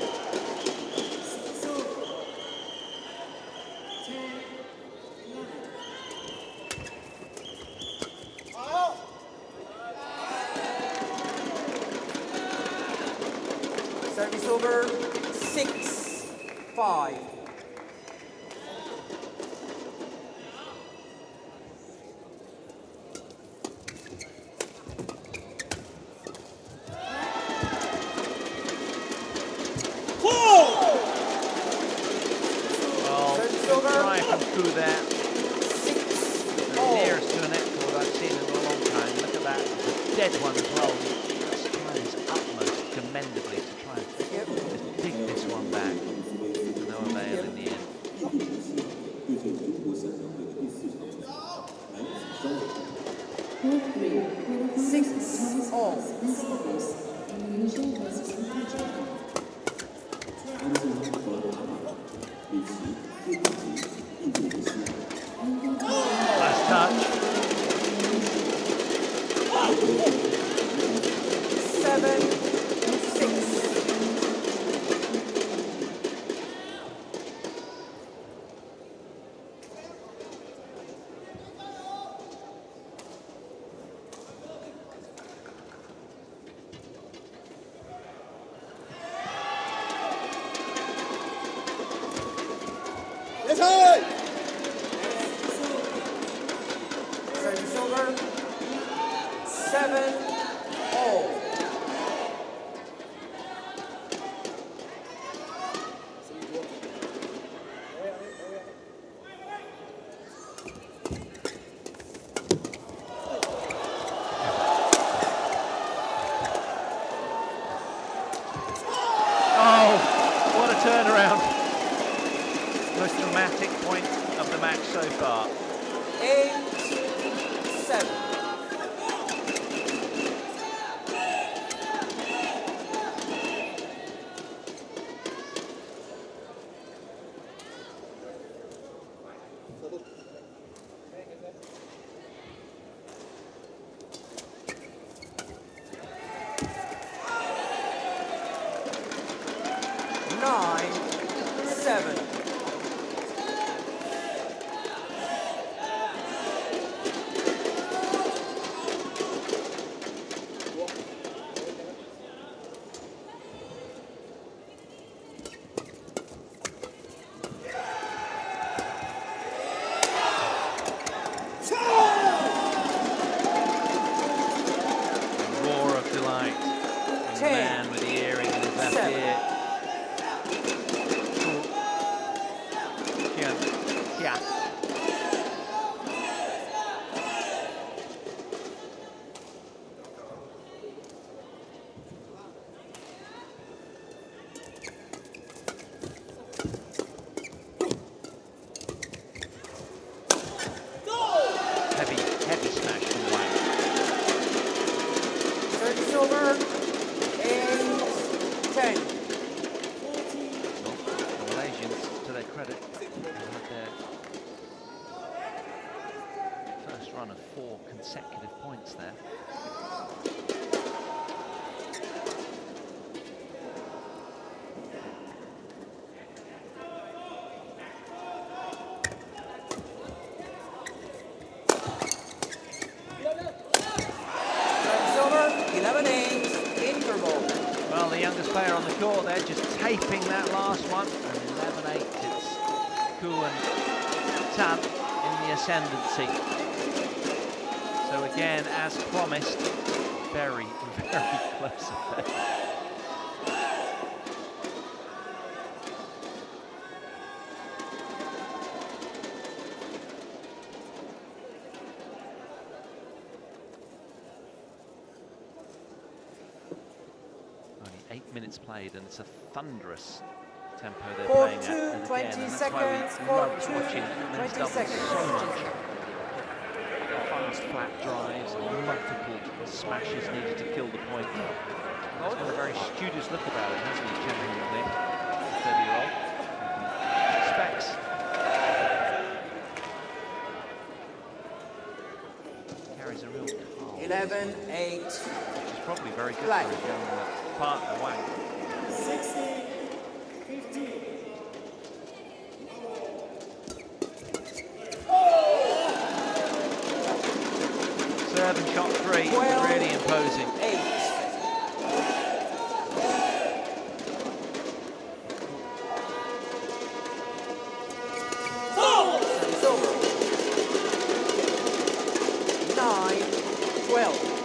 Service over. 6-5. There. The nearest to a net cord I've seen in a long time. Look at that. It's a dead one as well. He's trying his utmost commendably to try and just dig this one back. No avail in the end. 6-all. Last touch. 7-6. Service over. 7-all. Oh, what a turnaround. Most dramatic point of the match so far. 8-7. Chen. Well, the Malaysians, to their credit, have had their first run of 4 consecutive points there. Service over, 11-8, interval. Well, the youngest player on the court there, just taping that last one. And 11-8, it's Chou and Tan in the ascendancy. So again, as promised, very, very close affair. Only 8 minutes played, and it's a thunderous tempo they're Court playing 2, at. And 20 again, and that's seconds. why we Court love 2, watching men's 20 doubles seconds. so much. Fast flat drives and multiple smashes needed to kill the point. He's got a very studious look about it, hasn't he, Chen, 30-year-old? Specs. Carries a real calm. 11-8. Which is probably very good Black. for his young partner, Wang. 60-15. Serve and shot 3, 12, really imposing. 8. Service over. 9-12.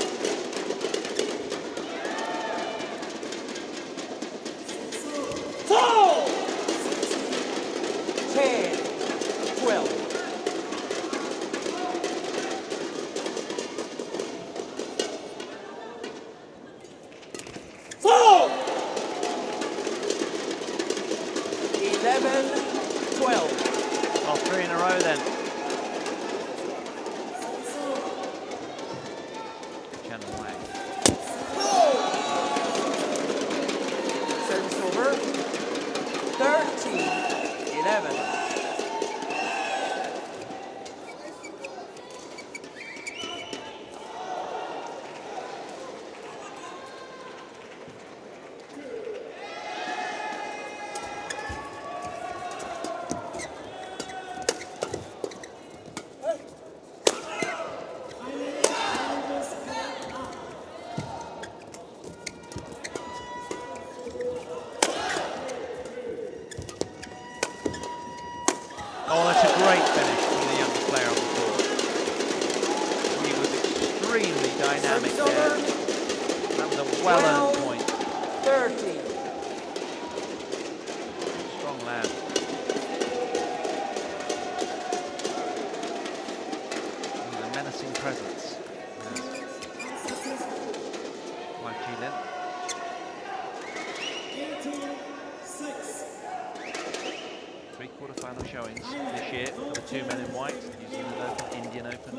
Ten, 12. Well, 3 in a row then. Chen and Wang. Service over. 13-11. Oh, that's a great finish from the youngest player on the court. He was extremely dynamic there. That was a well-earned point. 13. Strong lad. He's a menacing presence. Like Chi-Lin. 3 quarter-final showings this year for the 2 men in white. New Zealand Open, Indian Open,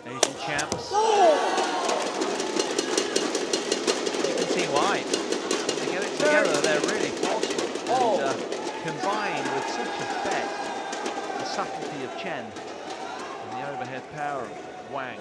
Asian champs. You can see why. When they get it together, they're really forceful. And combined with such effect, the subtlety of Chen and the overhead power of Wang.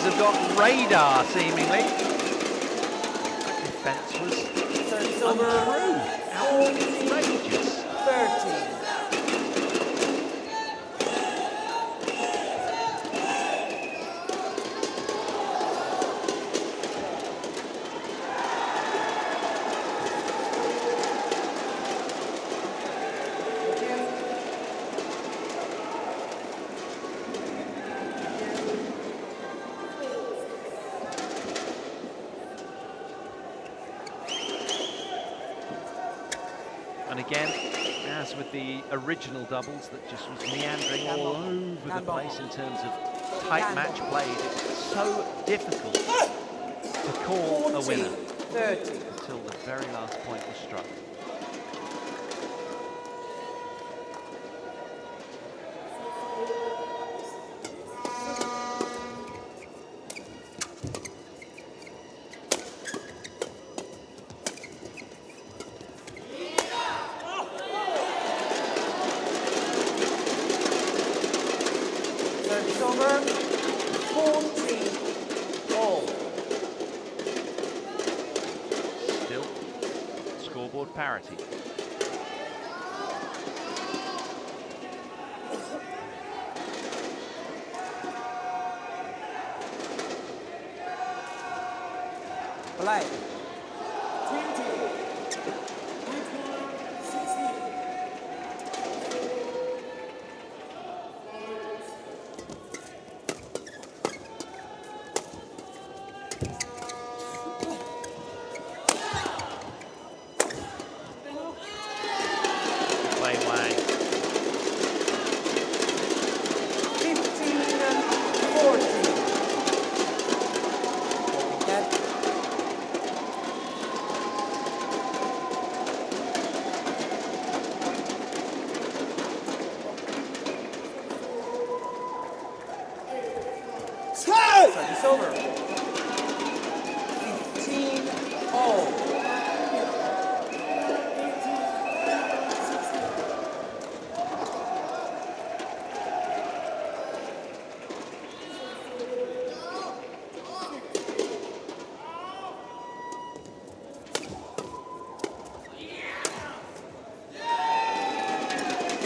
Have got radar, seemingly. Defense was untrue. Outrageous. 13. And again, as with the original doubles, that just was meandering all over the place in terms of tight match played. It's so difficult to call a winner until the very last point was struck. Parity. Play.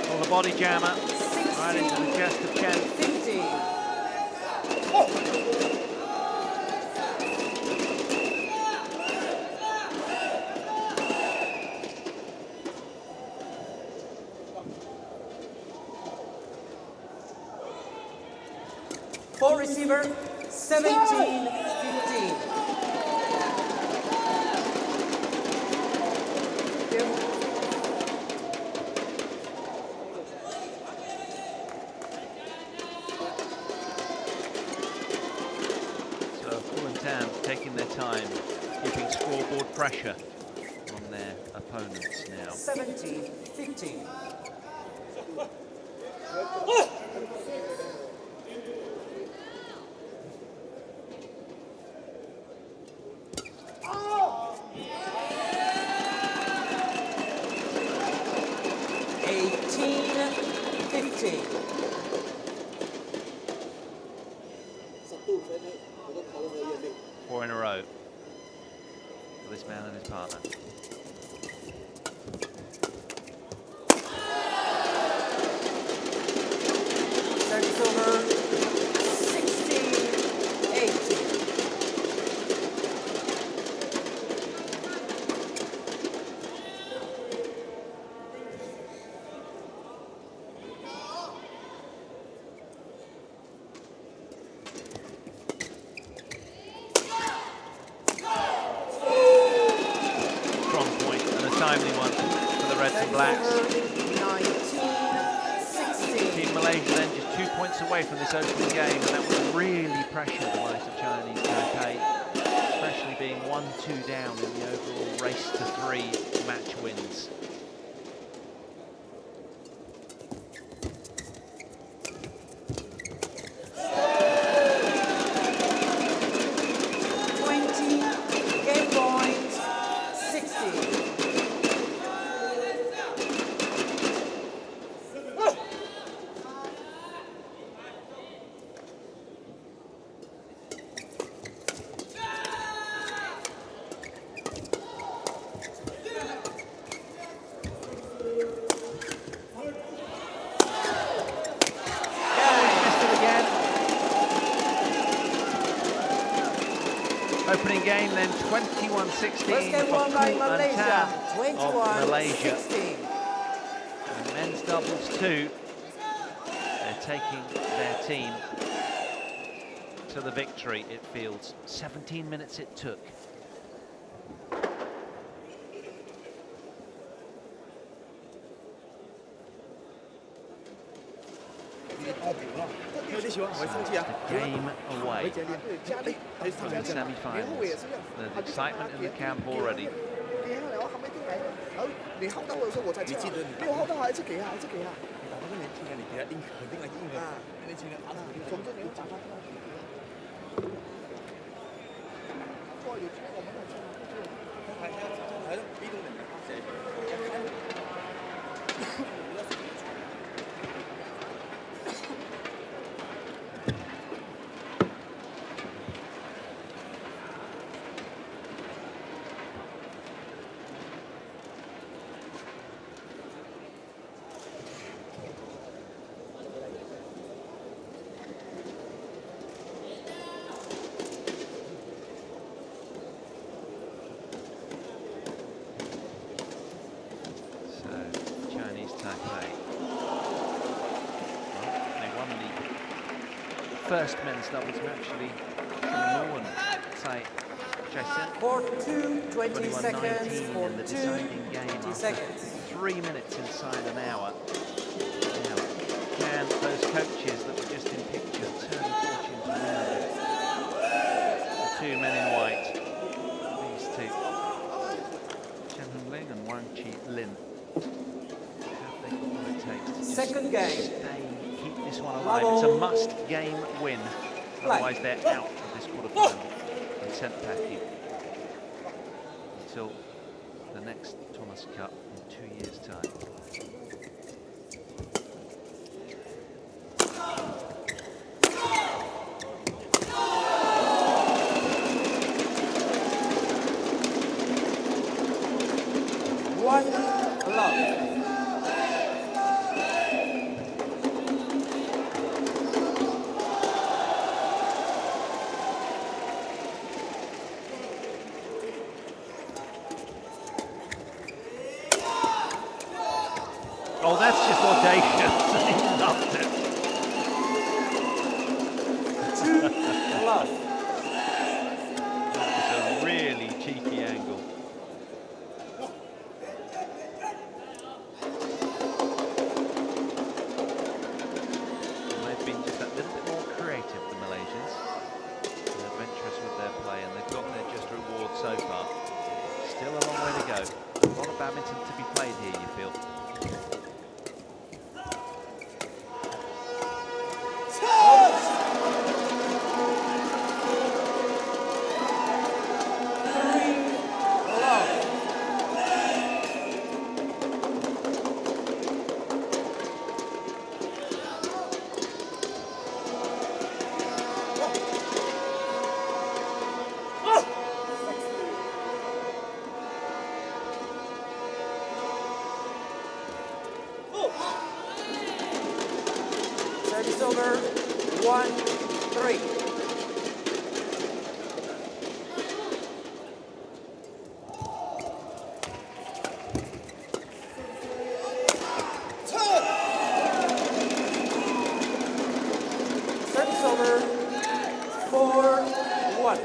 Well, the body jammer right into the chest of Chen. 50. For receiver, 17-15. So Boon and Tien taking their time, keeping scoreboard pressure on their opponents now. 17-15. Four in a row for this man and his partner. Service over, 16-18. Timely one for the Reds and Blacks. 19-16. Team Malaysia then just 2 points away from this opening game, and that would really pressure the likes of Chinese Taipei, especially being 1-2 down in the overall race to 3 match wins. Opening game then 21-16 for Chou and Tien of Malaysia. And men's doubles too. They're taking their team to the victory, it feels. 17 minutes it took. Game away for the semi-finals. There's excitement in the camp already. First men's doubles match, actually, Sheng and Tsai. For 20 seconds, for in the 2 deciding game seconds. 3 minutes inside an hour. Now, can those coaches that were just in picture turn the fortunes around? The two men in white, these two, Ling and Wang Chi-Lin. Have they got what it takes to Second game. keep this one alive? It's a must-game win, otherwise they're out of this quarterfinal and sent packing until the next Thomas Cup in 2 years' time. One love. Oh, that's just audacious. He loved it. Two love. That was a really cheeky angle. They've been just that little bit more creative, the Malaysians. And adventurous with their play, and they've got their just reward so far. Still a long way to go. A lot of badminton to be played here, you feel. Service over. 1-3. Service over. 4-1.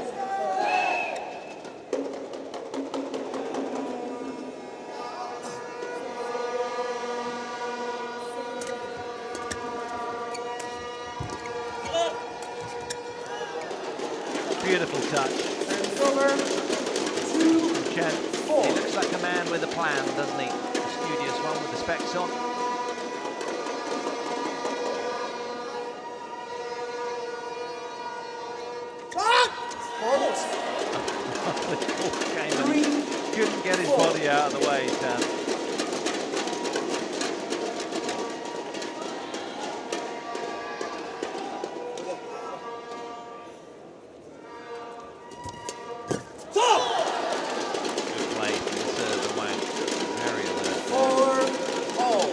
Beautiful touch. Service over. Chen, 2-4. he looks like a man with a plan, doesn't he? A studious one with the specs on. He couldn't get his body out of the way, Chen. Good play from the serve, Wang. Very alert. 4-all.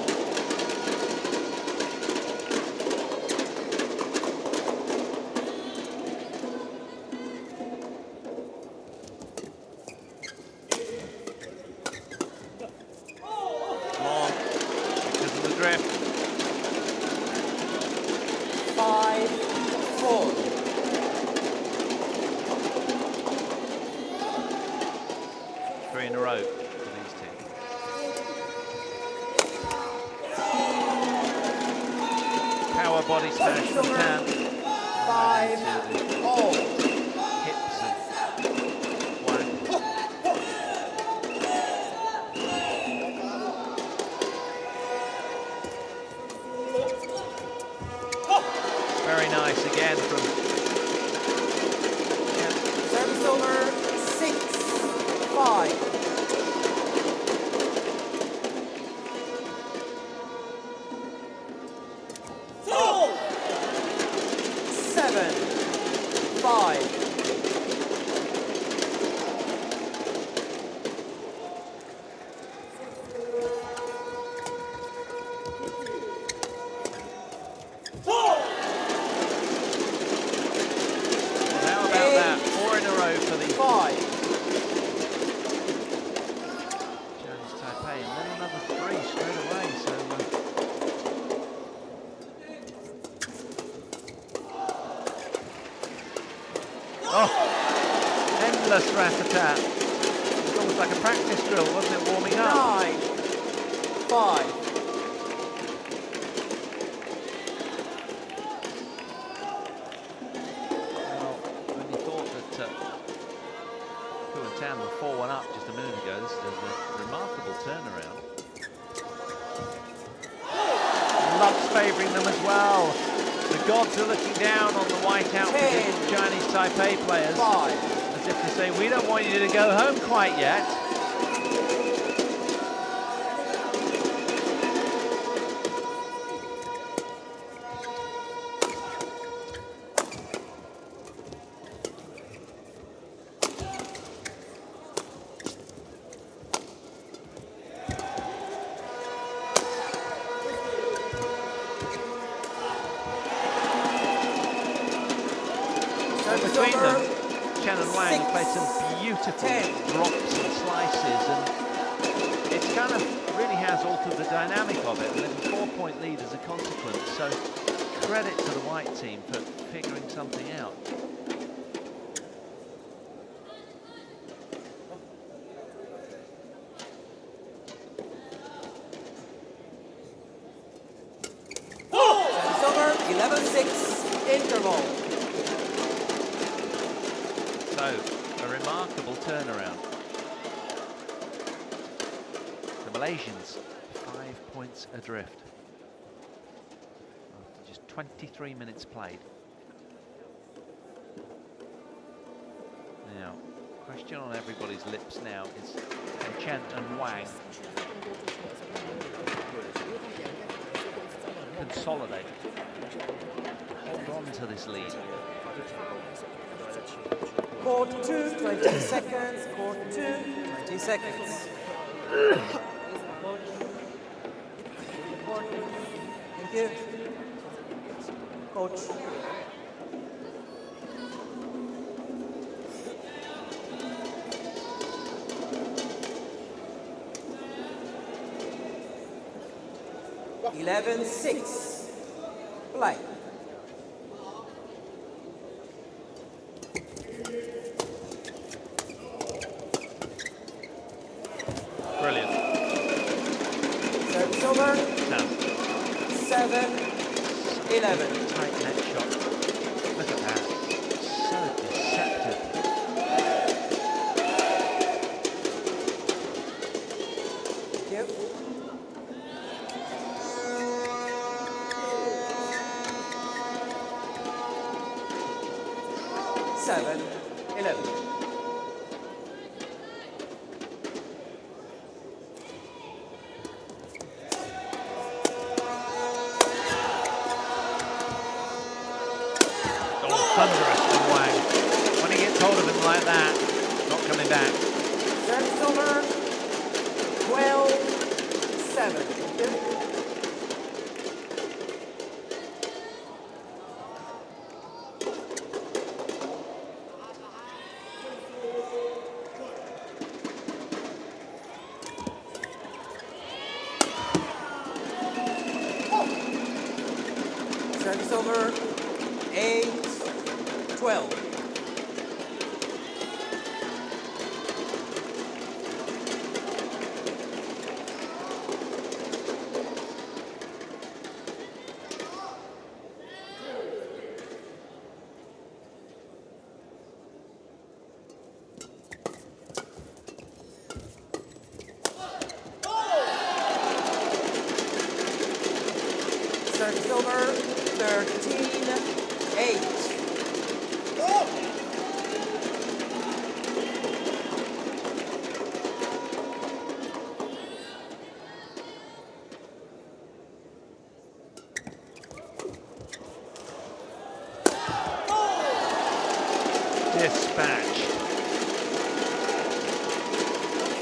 lower body smash from Tien. 5-all. Hips of Wang. Very nice again from Chen. Service over 6-5. Taipei, and then another 3 straight away. So endless rat-a-tat. It's almost like a practice drill, wasn't it, warming up? 9-5. Well, when you thought that Koo and Tien were 4-1 up just a minute ago, this is a remarkable turnaround. Love's favouring them as well. The gods are looking down on the white outfitted Chinese Taipei players. 5. As if to say, we don't want you to go home quite yet. Between them, Chen and Wang have played some beautiful drops and slices, and it's kind of really has altered the dynamic of it. And there's a 4-point lead as a consequence, so credit to the white team for figuring something out. It's over, 11-6 interval. So, a remarkable turnaround. The Malaysians, 5 points adrift after just 23 minutes played. Now, question on everybody's lips now is, can Chen and Wang consolidate, hold on to this lead? Court 2, 20 seconds. Court 2, 20 seconds. Thank you. Coach. (11-6). Play. Brilliant. Service over. 7-11. Tight net shot. Look at that. So deceptive. Thank you. Seven, 11. Thunderous from Wang. When he gets hold of him like that, not coming back. Service over. 12-7. Service over. 8-12. Service over, 13-8. Dispatched.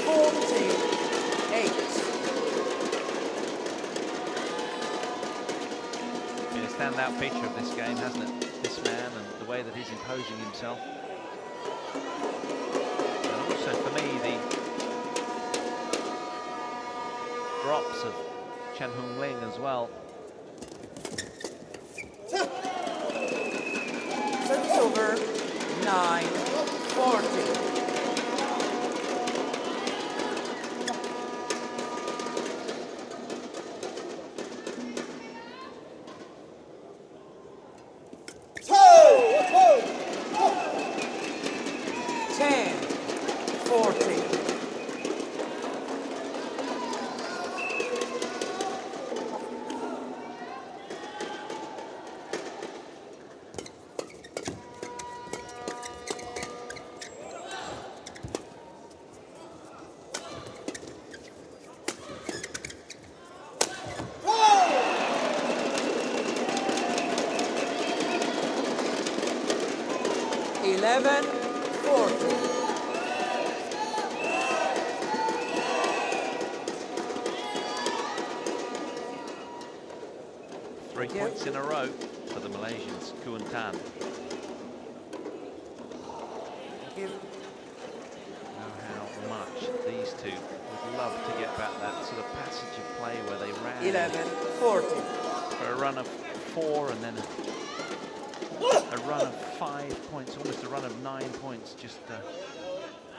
14-8. Been a standout feature of this game, hasn't it? This man and the way that he's imposing himself. And also for me, the drops of Ling as well. Service over, 9-40. Points in a row for the Malaysians, Chou and Tan. Know how much these two would love to get back that sort of passage of play where they ran 11-40 for a run of 4 and then a run of 5 points, almost a run of 9 points, just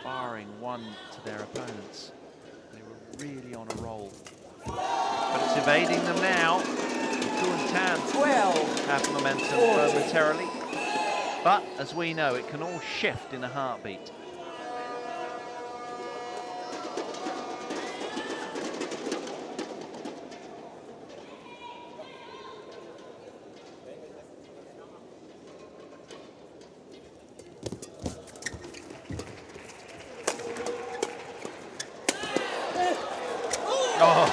barring one to their opponents. They were really on a roll, but it's evading them now. Chou and Tan 12 have momentum momentarily, but as we know, it can all shift in a heartbeat. Oh,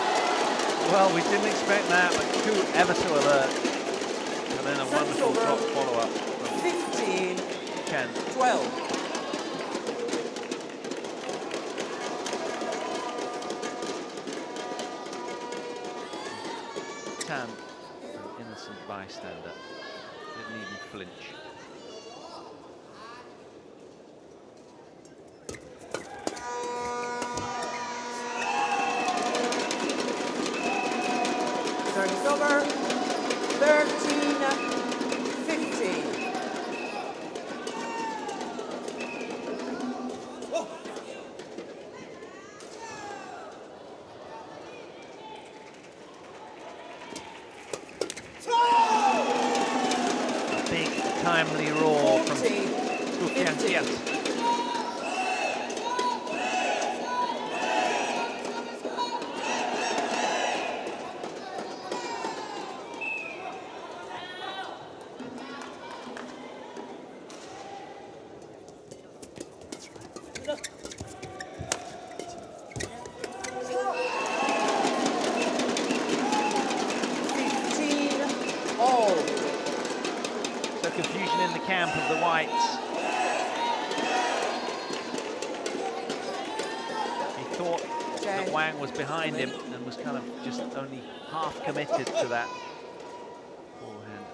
well, we didn't expect that, but Chou ever so alert. And then a wonderful drop follow-up from 15-12. Tan, an innocent bystander, didn't even flinch. Service over, 13-15. A big, timely roar from Kiong. Confusion in the camp of the whites. He thought that Wang was behind him and was kind of just only half committed to that forehand.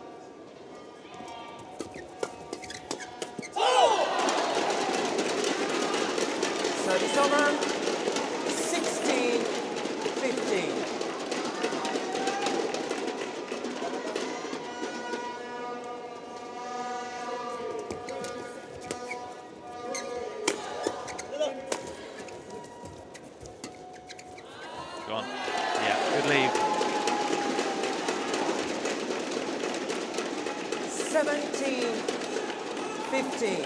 Service over, 16-15. Gone. Yeah, good leave. 17-15.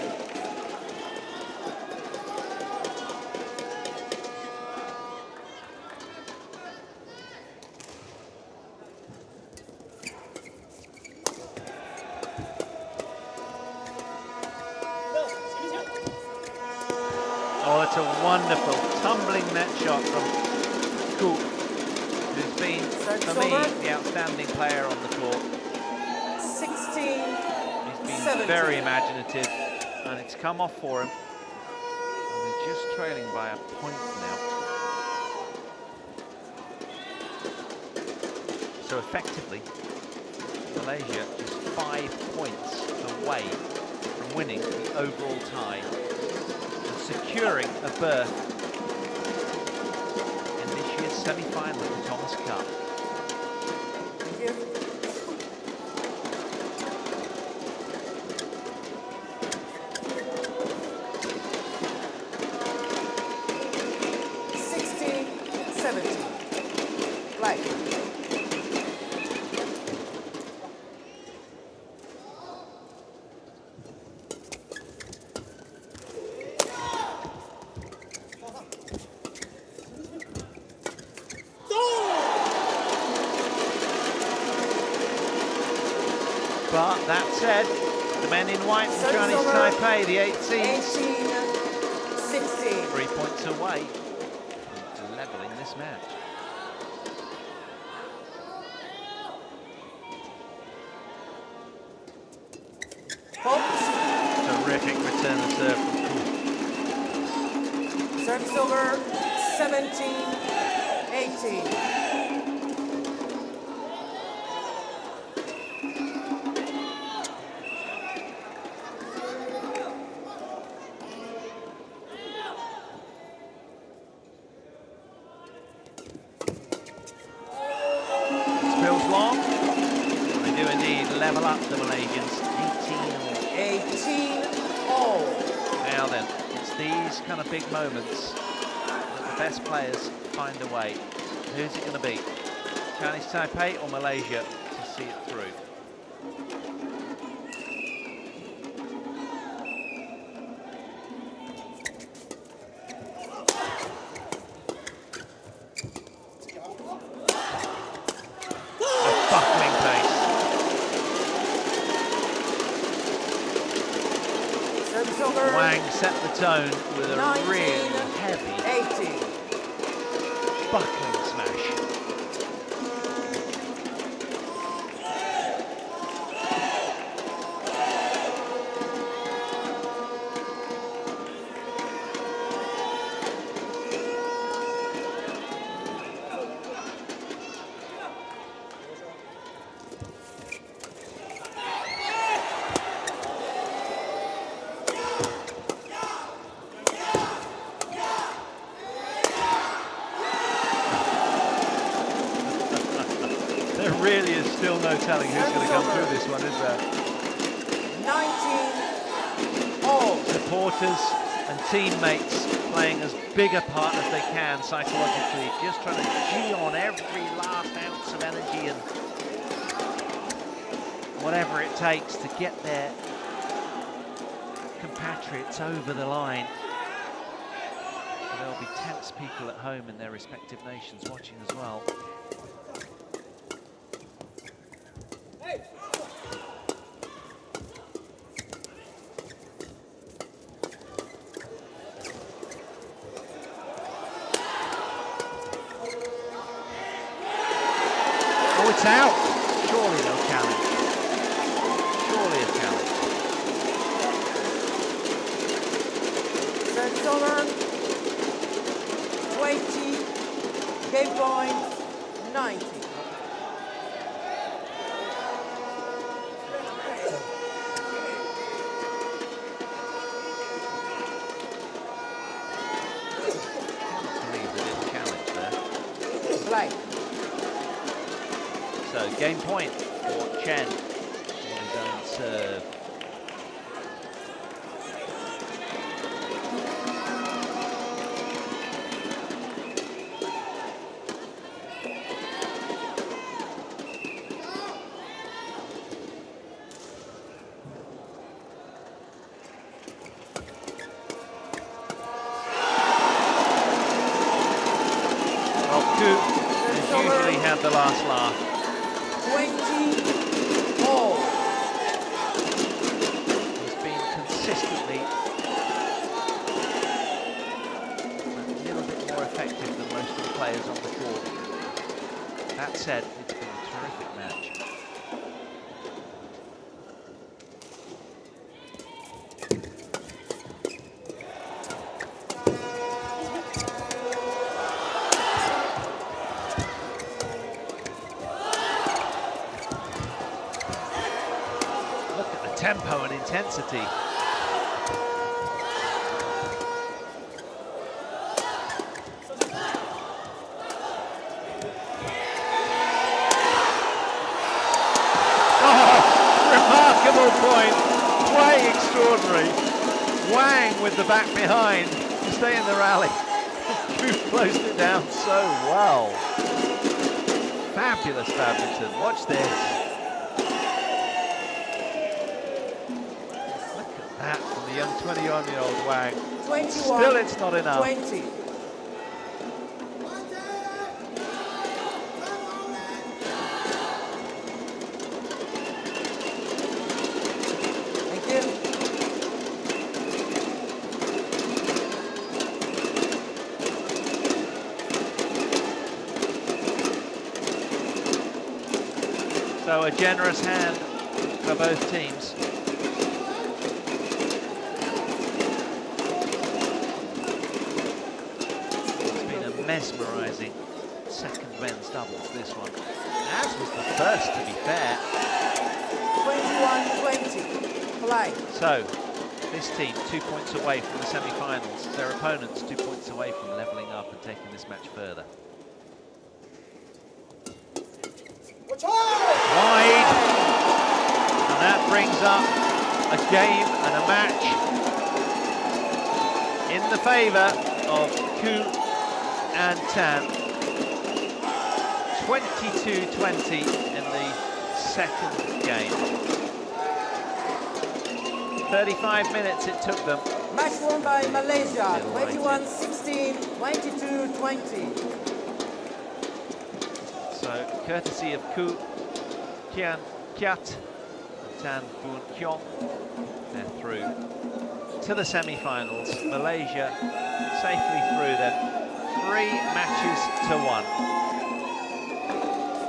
wonderful tumbling net shot from Keat, who's been, for me, the outstanding player on the court. 16, He's been 17. very imaginative, and it's come off for him. And they're just trailing by a point now. So effectively, Malaysia is 5 points away from winning the overall tie and securing a berth in this year's semi-final of the Thomas Cup. Thank you. But that said, the men in white from Chinese Taipei, the 8 seeds, 18-16. 3 points away from leveling this match. Terrific return of serve from Keat. Service over, 17-18. Level up the Malaysians, 18 all. Now then, it's these kind of big moments that the best players find a way. Who's it going to be? Chinese Taipei or Malaysia to see it through? Wang set the tone with a really heavy 18. buckling smash. Really is still no telling who's going to come through this one, is there? 19 all. Supporters and teammates playing as big a part as they can psychologically, just trying to G on every last ounce of energy and whatever it takes to get their compatriots over the line. But there'll be tense people at home in their respective nations watching as well. It's out. Surely no challenge. Surely a challenge. Service over. 20. Game point. 90. Cannot believe they didn't challenge there. Play. So game point for Chen on his own serve. Well, Keat has usually had the last laugh. 20 all. He's been consistently players on the court. That said, it's been a terrific match. Look at the tempo and intensity. Point, quite extraordinary. Wang with the back behind to stay in the rally. Who closed it down so well. Fabulous badminton. Watch this. Look at that from the young 21-year-old Wang. 21, Still, it's not enough. 20. So a generous hand for both teams. It's been a mesmerising second men's doubles, this one. As was the first, to be fair. 21-20, play. So, this team 2 points away from the semi-finals. Their opponents 2 points away from levelling up and taking this match further. Wide, and that brings up a game and a match in the favour of Keat and Tien. 22-20 in the second game. 35 minutes it took them. Match won by Malaysia, 21-16, 22-20. So, courtesy of Keat, Kian, Keat, and Boon, Kiong, they're through to the semi-finals. Malaysia safely through them, 3 matches to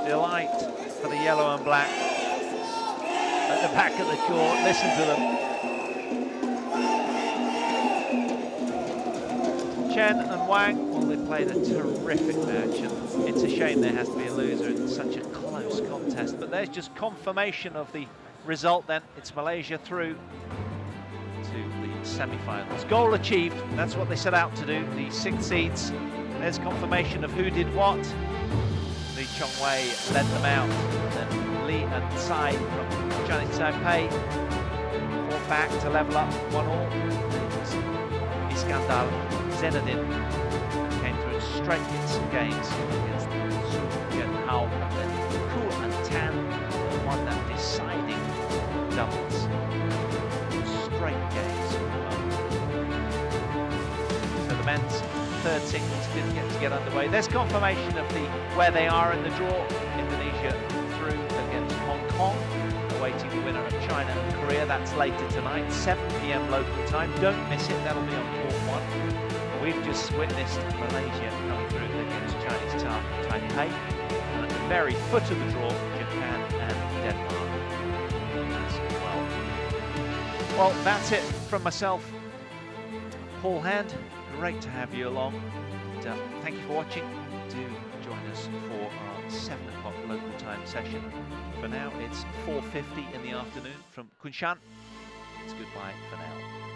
1. Delight for the yellow and black at the back of the court. Listen to them. Chen and Wang, well, they played a terrific match, and it's a shame there has to be a loser in such a close contest. But there's just confirmation of the result then. It's Malaysia through to the semi-finals. Goal achieved, that's what they set out to do, the 6 seeds. There's confirmation of who did what. The Chong led them out, and then Ling and Tsai from Chinese Taipei fought back to level up 1-all. Iskandar, Zainuddin came through in straight games against Zulkarnain, and then Keat and Tien won that deciding doubles. Straight games. So the men's third singles didn't get underway. There's confirmation of where they are in the draw. Indonesia through against Hong Kong, awaiting the winner of China and Korea. That's later tonight, 7 PM local time. Don't miss it, that'll be on court 1. We've just witnessed Malaysia coming through against Chinese Taipei. And at the very foot of the draw, Japan and Denmark as well. Well, that's it from myself, Paul Hand. Great to have you along. And, thank you for watching. Do join us for our 7 o'clock local time session. For now, it's 4:50 in the afternoon from Kunshan. It's goodbye for now.